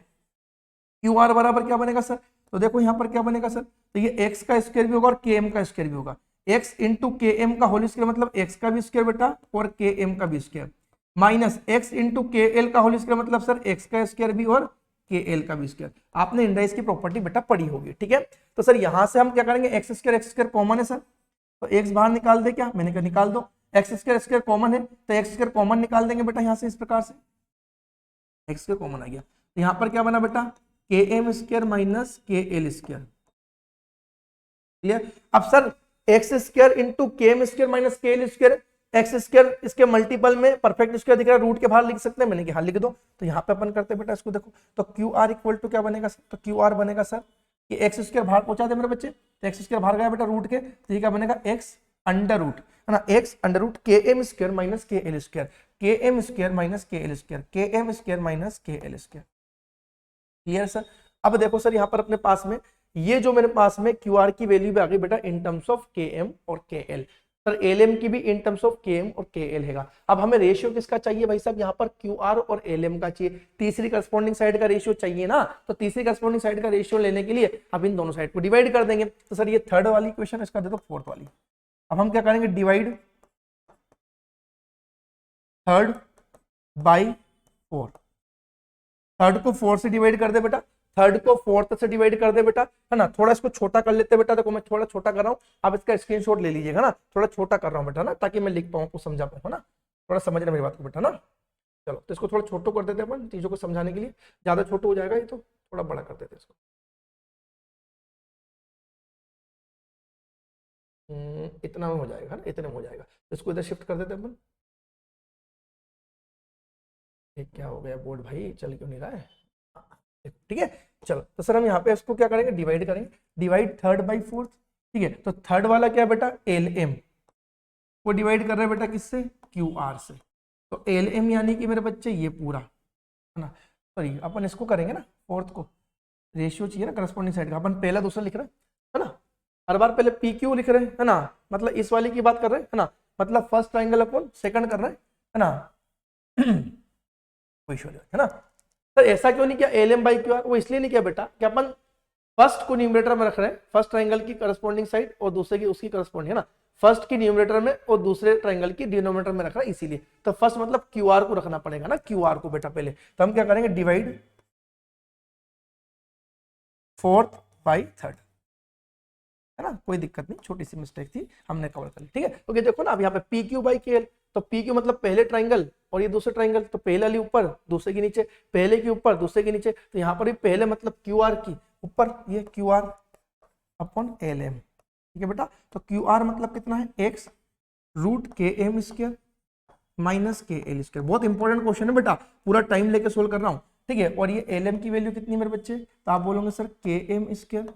क्यू आर बराबर क्या बनेगा सर, तो देखो यहाँ पर क्या बनेगा सर, तो ये एक्स का स्क्वायर भी होगा और के एम का स्क्वायर भी होगा। एक्स इंटू के एम का होल स्क्वायर मतलब एक्स का भी स्क्वायर बेटा और के एम का भी स्क्वायर, माइनस एक्स इंटू के एल का होल स्क्वायर मतलब सर एक्स का स्क्वायर भी और के एल का भी स्क्वायर। आपने इंडाइस की प्रॉपर्टी बेटा पढ़ी होगी, ठीक है। तो सर यहां से हम क्या करेंगे, एक्स स्क्वायर कॉमन है सर, तो एक्स बाहर निकाल दे, क्या मैंने कहा निकाल दो, एक्स स्क्वायर कॉमन है तो एक्स स्क्वायर कॉमन निकाल देंगे बेटा यहाँ से, इस प्रकार से एक्स स्क्वायर कॉमन आ गया। तो यहाँ पर क्या बना बेटा, के M square minus K L square, clear. अब सर एक्स स्क्वायर इंटू के M square minus K L square, x square इसके मल्टीपल में परफेक्ट स्क्वायर दिख रहा है, रूट के बाहर लिख सकते हैं, मैंने कहा लिख दो। तो यहाँ पे अपन करते हैं बेटा इसको, देखो तो क्यू आर इक्वल टू क्या बनेगा सर, तो क्यू आर बनेगा सर कि एक्स स्क्वायर बाहर पहुंचा दे मेरे बच्चे, तो एक्स स्क्वायर बाहर गया बेटा रूट के, तो ये क्या बनेगा एक्स अंडर रूट, है ना, x under root K M square minus K L square, के M square minus K L square, के M square minus K L square, clear sir. अब देखो सर यहाँ पर अपने पास में ये जो मेरे पास में क्यू आर की वैल्यू भी आ गई बेटा इन टर्म्स ऑफ के एम और के एल, सर एल एम की भी इन टर्म्स ऑफ के एम और के एल है। अब हमें रेशियो किसका चाहिए भाई साहब, यहाँ पर क्यू आर और एल एम का चाहिए, तीसरी करस्पॉन्डिंग साइड का रेशियो चाहिए ना। तो तीसरी करस्पॉन्डिंग साइड का रेशियो लेने के लिए अब इन दोनों साइड को डिवाइड कर देंगे। तो सर ये थर्ड वाली इक्वेशन, इसका दे दो फोर्थ वाली। अब हम क्या करेंगे, divide third by four, third को फोर से डिवाइड कर दे बेटा, थर्ड को फोर्थ से डिवाइड कर दे बेटा, है ना। थोड़ा इसको छोटा कर लेते बेटा, देखो मैं थोड़ा छोटा कर रहा हूँ, आप इसका स्क्रीनशॉट ले लीजिएगा ना, थोड़ा छोटा कर रहा हूँ बेटा ना, ताकि मैं लिख पाऊँ, कुछ समझा पाऊँ, है ना, थोड़ा समझ रहे मेरी बात को बेटा ना। चलो तो इसको थोड़ा छोटो कर देते हैं अपन, चीजों को समझाने के लिए, ज्यादा छोटो हो जाएगा ये, तो थोड़ा बड़ा कर देते हैं इसको। इतना में हो जाएगा ना, इतने में हो जाएगा, तो इसको इधर शिफ्ट कर देते हैं अपन। क्या हो गया बोर्ड भाई, चल क्यों नहीं रहा है, ठीक है। चलो तो सर हम यहाँ पे इसको क्या करेंगे, डिवाइड करेंगे, डिवाइड थर्ड बाई फोर्थ, ठीक है। तो थर्ड वाला क्या है बेटा, एल एम को डिवाइड कर रहे हैं बेटा किससे, क्यू आर से, तो एल एम यानी कि मेरे बच्चे ये पूरा, है ना। सॉरी अपन इसको करेंगे ना, फोर्थ को रेशियो चाहिए ना करस्पॉन्डिंग साइड का, अपन पहला दूसरा लिख रहे हैं, है ना, हर बार पहले पी क्यू लिख रहे हैं, है ना, मतलब इस वाले की बात कर रहे हैं, है ना, मतलब फर्स्ट ट्राइंगल अपन सेकंड कर रहे हैं, है ना है ना। सर ऐसा क्यों नहीं किया L M by Q R, वो इसलिए नहीं किया बेटा कि अपन फर्स्ट को न्यूमरेटर में रख रहे हैं, फर्स्ट ट्राइंगल की करस्पॉन्डिंग साइड और दूसरे की उसकी करस्पॉन्डिंग, है ना, फर्स्ट की न्यूमरेटर में और दूसरे ट्राइंगल की डिनोमिनेटर में रख रहा है, इसीलिए। तो फर्स्ट मतलब क्यू आर को रखना पड़ेगा ना, क्यू आर को बेटा पहले। तो हम क्या करेंगे, डिवाइड फोर्थ बाई थर्ड, है ना, कोई दिक्कत नहीं, छोटी सी मिस्टेक थी, हमने कवर कर ली, ठीक है। क्योंकि देखो ना अब यहाँ पे पी क्यू बाई के एल, तो पी क्यू मतलब पहले ट्राइंगल और ये दूसरे ट्राइंगल, तो पहले वाली ऊपर दूसरे के नीचे, पहले के ऊपर दूसरे के नीचे, तो यहाँ पर भी पहले मतलब क्यू आर की ऊपर, ये Q R upon L M, ठीक है बेटा। तो क्यू आर मतलब कितना है, X root K M square minus K L square, बहुत इंपॉर्टेंट क्वेश्चन है बेटा, पूरा टाइम लेके सोल्व कर रहा हूँ, ठीक है। और ये एल एम की वैल्यू कितनी मेरे बच्चे, तो आप बोलोगे सर के M square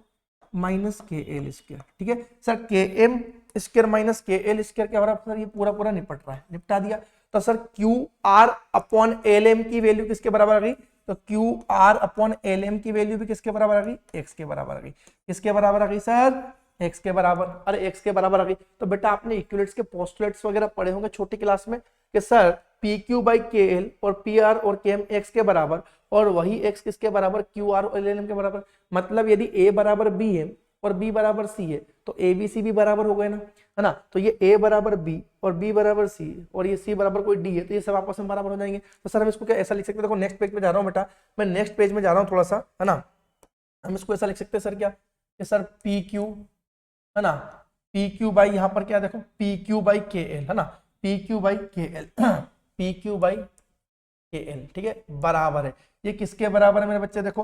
minus K L square, ठीक है सर। के M square minus K L square क्या हो रहा है सर, ये पूरा पूरा निपट रहा है, निपटा दिया। तो sir Q R upon L M की वैल्यू किसके बराबर आ गई, तो Q R upon L M की वैल्यू भी किसके बराबर आ गई, एक्स के बराबर आ गई। किसके बराबर आ गई सर, एक्स के बराबर। अरे एक्स के बराबर आ गई, तो बेटा आपने इक्विलेट्स के पोस्टुलेट्स वगैरह पढ़े होंगे छोटी क्लास में कि सर पी क्यू बाई के एल और पी आर और के एम एक्स के बराबर, और वही एक्स किसके बराबर, क्यू आर और एल एम के बराबर। मतलब यदि ए बराबर बी है और बी बराबर सी है तो ए बी सी भी बराबर हो गए ना, है ना। तो ये ए बराबर बी और बी बराबर सी और ये सी बराबर कोई डी है, तो ये सब आपस में बराबर हो जाएंगे। तो सर हम इसको क्या ऐसा लिख सकते हैं, देखो नेक्स्ट पेज पे जा रहा हूँ बेटा, मैं नेक्स्ट पेज में जा रहा हूँ थोड़ा सा, है ना। हम इसको ऐसा लिख सकते हैं सर क्या, कि सर पी क्यू, है ना, पी क्यू बाई यहाँ पर क्या, देखो पी क्यू बाई के एल, है ना, पी क्यू बाई के एल पी क्यू बाई के एल, ठीक है, बराबर है। ये किसके बराबर है मेरे बच्चे, देखो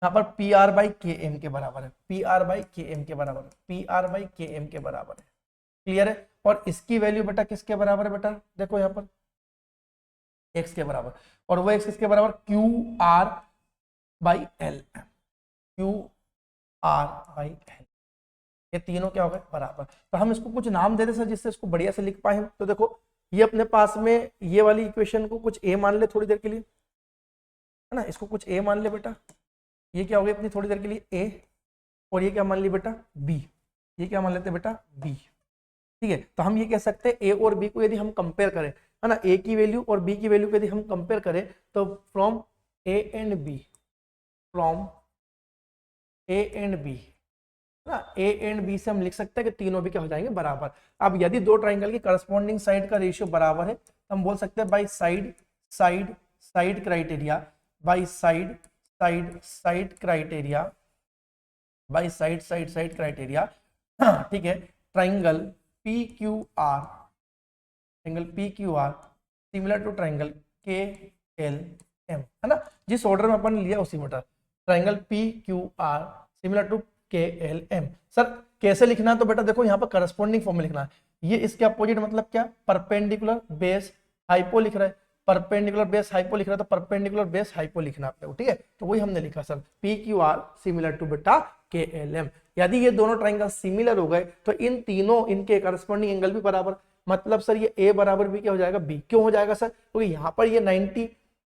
यहाँ पर पी आर बाई के एम के बराबर है, पी आर बाई के एम के बराबर है, पी आर बाई के एम के बराबर है। क्लियर है। और इसकी वैल्यू बेटा किसके बराबर है, बेटा देखो यहाँ पर एक्स के बराबर, और वो एक्स किसके बराबर, Q R by L, Q R by L, ये तीनों क्या हो गए, बराबर। तो हम इसको कुछ नाम दे दे सर, जिससे इसको बढ़िया से लिख पाए। तो देखो ये अपने पास में ये वाली इक्वेशन को कुछ ए मान ले थोड़ी देर के लिए, है ना, इसको कुछ ए मान ले बेटा, ये क्या हो गया अपनी थोड़ी देर के लिए ए, और ये क्या मान ली बेटा बी, ये क्या मान लेते बेटा बी, ठीक है। तो हम ये कह सकते हैं ए और बी को यदि हम कंपेयर करें, है ना, ए की वैल्यू और बी की वैल्यू को यदि हम कंपेयर करें, तो from A and B, from A and B, ना, ए एंड बी से हम लिख सकते हैं कि तीनों भी क्या हो जाएंगे, बराबर। अब यदि दो ट्राइंगल की करस्पॉन्डिंग साइड का रेशियो बराबर है तो हम बोल सकते हैं by side side side criteria, by side side side criteria, by side side side criteria, ठीक है, triangle P Q R, triangle P Q R similar to triangle K L M, है ना, जिस ऑर्डर में अपन लिया उसी में, triangle P Q R similar to K L M. Sir कैसे लिखना है, तो बेटा देखो यहाँ पर करस्पॉन्डिंग फॉर्म में लिखना है। ये इसके अपोजिट मतलब क्या, परपेंडिकुलर बेस हाइपो लिख रहा है, परपेंडिकुलर बेस हाइपो लिख रहा है, तो परपेंडिकुलर बेस हाइपो लिखना है आपको, ठीक है। तो वही हमने लिखा sir, P Q R similar to बेटा के एल एम। यदि ये दोनों ट्राइंगल सिमिलर हो गए तो इन तीनों इनके करस्पॉन्डिंग एंगल भी बराबर। मतलब सर ये ए बराबर भी क्या हो जाएगा, बी। क्यों हो जाएगा सर, क्योंकि तो यहाँ पर ये 90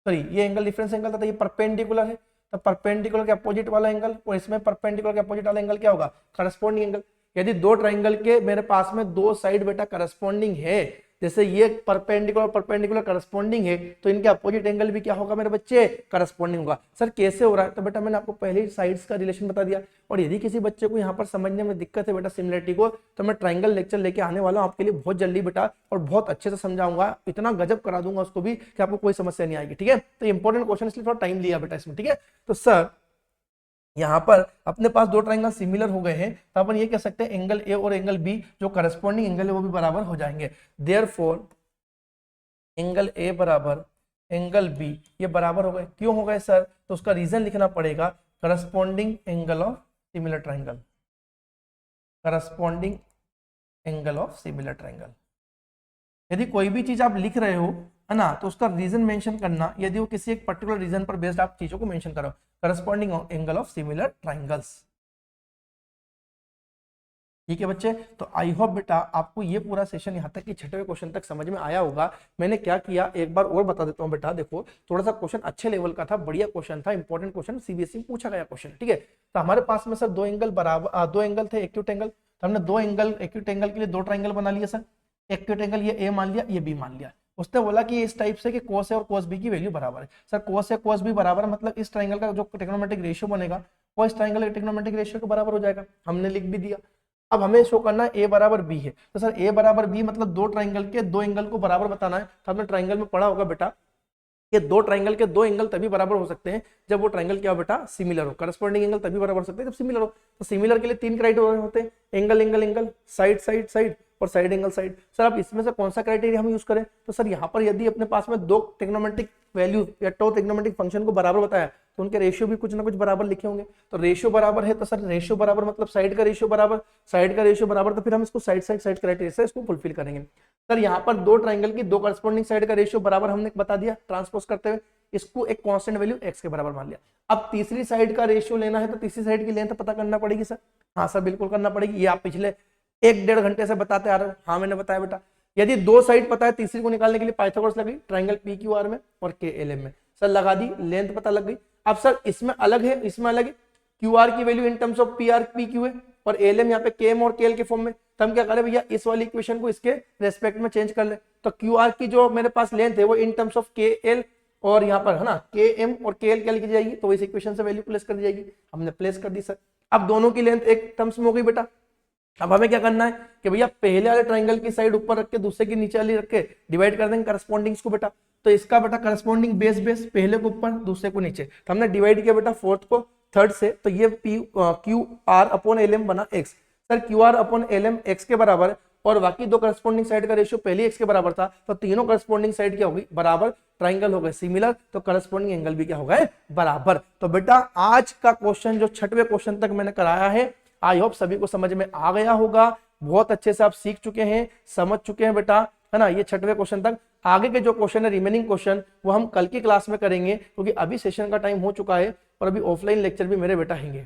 सॉरी ये एंगल डिफरेंस एंगल था, तो ये परपेंडिकुलर है, तो परपेंडिकुलर के अपोजिट वाला एंगल और इसमें परपेंडिकुलर के अपोजिट वाला एंगल क्या होगा, करस्पॉन्डिंग एंगल। यदि दो ट्राइंगल के मेरे पास में दो साइड बेटा करस्पॉन्डिंग है, जैसे ये परपेंडिकुलर परपेंडिकुलर करस्पॉन्डिंग है, तो इनके अपोजिट एंगल भी क्या होगा मेरे बच्चे, करस्पॉन्डिंग होगा। सर कैसे हो रहा है, तो बेटा मैंने आपको पहले ही साइड्स का रिलेशन बता दिया। और यदि किसी बच्चे को यहाँ पर समझने में दिक्कत है बेटा सिमिलरिटी को, तो मैं ट्राइंगल लेक्चर लेके आने वाला हूँ आपके लिए बहुत जल्दी बेटा, और बहुत अच्छे से समझाऊंगा, इतना गजब करा दूंगा उसको भी कि आपको कोई समस्या नहीं आएगी, ठीक है। तो इंपॉर्टेंट क्वेश्चन इसलिए थोड़ा टाइम लिया बेटा इसमें, ठीक है। तो सर यहाँ पर अपने पास दो ट्राइंगल सिमिलर हो गए हैं, तो अपन ये कह सकते हैं एंगल ए और एंगल बी जो करस्पॉन्डिंग एंगल है वो भी बराबर हो जाएंगे। देयरफॉर एंगल ए बराबर एंगल बी ये बराबर हो गए। क्यों हो गए सर, तो उसका रीजन लिखना पड़ेगा, corresponding angle of similar triangle, corresponding angle of similar triangle. यदि कोई भी चीज आप लिख रहे हो, है ना, तो उसका रीजन मेंशन करना, यदि वो किसी एक पर्टिकुलर रीजन पर बेस्ड आप चीजों को मेंशन करो, corresponding angle of similar triangles. ठीक है बच्चे, तो आई होप बेटा आपको ये पूरा सेशन यहाँ तक कि छठवें क्वेश्चन तक समझ में आया होगा। मैंने क्या किया एक बार और बता देता हूँ बेटा, देखो थोड़ा सा क्वेश्चन अच्छे लेवल का था, बढ़िया क्वेश्चन था, इंपॉर्टेंट क्वेश्चन, सीबीएसई में पूछा गया क्वेश्चन, ठीक है। तो हमारे पास में सर दो एंगल बराबर, दो एंगल थे एक्यूट एंगल, तो हमने दो एंगल एक्यूट एंगल के लिए दो ट्राइंगल बना लिया सर। एक्यूट एंगल ये ए मान लिया, ये बी मान लिया। उसने बोला कि इस टाइप से कि cos ए और cos बी की वैल्यू बराबर है। सर cos ए cos बी बराबर है, मतलब इस ट्राइंगल का जो ट्रिग्नोमेट्रिक रेशियो बनेगा वो इस ट्राइंगल के ट्रिग्नोमेट्रिक रेशियो के बराबर हो जाएगा। हमने लिख भी दिया। अब हमें शो करना है ए बराबर बी है, तो सर ए बराबर बी मतलब दो ट्राइंगल के दो एंगल को बराबर बताना है। तो हमने ट्राइंगल में पढ़ा होगा बेटा कि दो ट्राइंगल के दो एंगल तभी बराबर हो सकते हैं जब वो ट्राइंगल क्या हो बेटा, सिमिलर हो। करस्पॉन्डिंग एंगल तभी बराबर हो सकते हैं जब सिमिलर हो। तो सिमिलर के लिए तीन क्राइटेरिया होते हैं, angle angle angle, side side side और साइड एंगल साइड। सर अब इसमें से कौन सा क्राइटेरिया हम यूज करें, तो सर यहाँ पर यदि अपने पास में दो ट्रिग्नोमेट्रिक वैल्यू या टो ट्रिग्नोमेट्रिक फंक्शन को बराबर बताया तो उनके रेशियो भी कुछ ना कुछ बराबर लिखे होंगे। तो रेशियो बराबर है तो सर रेशियो बराबर मतलब साइड का रेशियो बराबर, साइड का रेशियो बराबर, तो फिर हम इसको साइड साइड साइड क्राइटेरिया से इसको फुलफिल करेंगे। सर यहाँ पर दो ट्राइंगल की दो करस्पॉन्डिंग साइड का रेशियो बराबर हमने बता दिया ट्रांसपोज करते हुए, इसको एक कांस्टेंट वैल्यू x के बराबर मान लिया। अब तीसरी साइड का रेशियो लेना है तो तीसरी साइड की लेंथ पता करना पड़ेगी सर। हाँ सर बिल्कुल करना पड़ेगी, ये आप पिछले एक डेढ़ घंटे से बताते आ रहे हो। हाँ मैंने बताया बेटा, यदि दो साइड पता है तीसरी को निकालने के लिए पाइथागोरस लग गई ट्राइंगल पी क्यू आर में और के एल एम में, सर लगा दी, लेंथ पता लग गई। अब सर इसमें अलग है, इसमें अलग है, क्यू आर की value in terms of P R P Q है और एल एम यहाँ पे के एम और के एल के फॉर्म में। तो हम क्या करें भैया, इस वाली इक्वेशन को इसके रेस्पेक्ट में चेंज कर ले। तो क्यू आर की जो मेरे पास लेंथ है वो इन टर्म्स ऑफ के एल और यहाँ पर है ना के एम और के एल क्या लिखी जाएगी, तो इस इक्वेशन से वैल्यू प्लेस कर दी जाएगी। हमने प्लेस कर दी सर। अब दोनों की लेंथ एक टर्म्स में हो गई बेटा। अब हमें क्या करना है कि भैया पहले वाले ट्राइंगल की साइड ऊपर रख के दूसरे की नीचे वाली रख के डिवाइड कर देंगे करस्पॉन्डिंग्स को बेटा। तो इसका बेटा करस्पॉन्डिंग बेस बेस पहले को ऊपर दूसरे को नीचे, तो हमने डिवाइड किया बेटा फोर्थ को थर्ड से, तो ये Q R upon L M बना X. Sir Q R upon L M X के बराबर है और बाकी दो करस्पॉन्डिंग साइड का रेशियो पहले एक्स के बराबर था, तो तीनों करस्पॉन्डिंग साइड क्या होगी बराबर, ट्राइंगल हो गए सिमिलर, तो करस्पॉन्डिंग एंगल भी क्या हो गए बराबर। तो बेटा आज का क्वेश्चन जो छठवें क्वेश्चन तक मैंने कराया है, आई होप सभी को समझ में आ गया होगा, बहुत अच्छे से आप सीख चुके हैं, समझ चुके हैं बेटा, है ना। ये छठवें क्वेश्चन तक। आगे के जो क्वेश्चन है रिमेनिंग क्वेश्चन वो हम कल की क्लास में करेंगे, क्योंकि अभी सेशन का टाइम हो चुका है और अभी ऑफलाइन लेक्चर भी मेरे बेटा होंगे,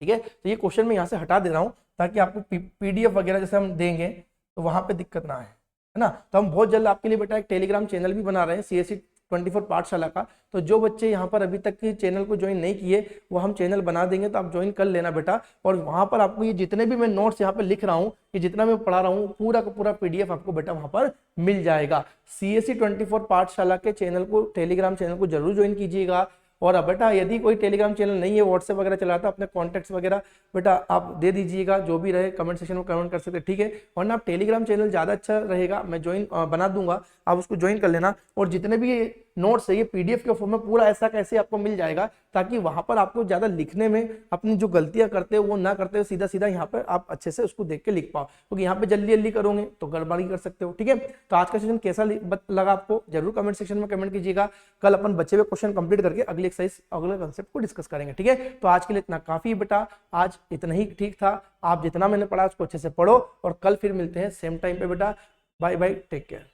ठीक है। तो ये क्वेश्चन मैं यहाँ से हटा दे रहा हूँ ताकि आपको पीडीएफ वगैरह जैसे हम देंगे तो वहां पे दिक्कत ना आए, है ना। तो हम बहुत जल्द आपके लिए बेटा एक टेलीग्राम चैनल भी बना रहे हैं सीएससी 24 पाठशाला का, तो जो बच्चे यहाँ पर अभी तक के चैनल को ज्वाइन नहीं किए वो हम चैनल बना देंगे, तो आप ज्वाइन कर लेना बेटा। और वहाँ पर आपको ये जितने भी मैं नोट्स यहाँ पर लिख रहा हूँ, ये जितना मैं पढ़ा रहा हूँ पूरा का पूरा पीडीएफ आपको बेटा वहाँ पर मिल जाएगा। सीएससी 24 पाठशाला के चैनल को, टेलीग्राम चैनल को जरूर ज्वाइन कीजिएगा। और अब बेटा यदि कोई टेलीग्राम चैनल नहीं है, व्हाट्सएप वगैरह चलाता, अपने कॉन्टैक्ट्स वगैरह बेटा आप दे दीजिएगा, जो भी रहे कमेंट सेक्शन में कमेंट कर सकते हैं, ठीक है। वरना आप टेलीग्राम चैनल ज़्यादा अच्छा रहेगा, मैं ज्वाइन बना दूंगा, आप उसको ज्वाइन कर लेना। और जितने भी नोट्स है ये पीडीएफ के फॉर्म में पूरा ऐसा कैसे आपको मिल जाएगा, ताकि वहां पर आपको ज़्यादा लिखने में अपनी जो गलतियां करते हो वो ना करते हो, सीधा सीधा यहाँ पर आप अच्छे से उसको देख के लिख पाओ, क्योंकि यहाँ पे जल्दी जल्दी करोगे तो गड़बड़ी कर सकते हो, ठीक है। तो आज का सेशन कैसा लगा आपको जरूर कमेंट सेक्शन में कमेंट कीजिएगा। कल अपन बचे हुए क्वेश्चन कंप्लीट करके अगले एक्सरसाइज अगले कंसेप्ट को डिस्कस करेंगे, ठीक है। तो आज के लिए इतना काफी बेटा, आज इतना ही ठीक था। आप जितना मैंने पढ़ा उसको अच्छे से पढ़ो और कल फिर मिलते हैं सेम टाइम पे बेटा। Bye bye, take care.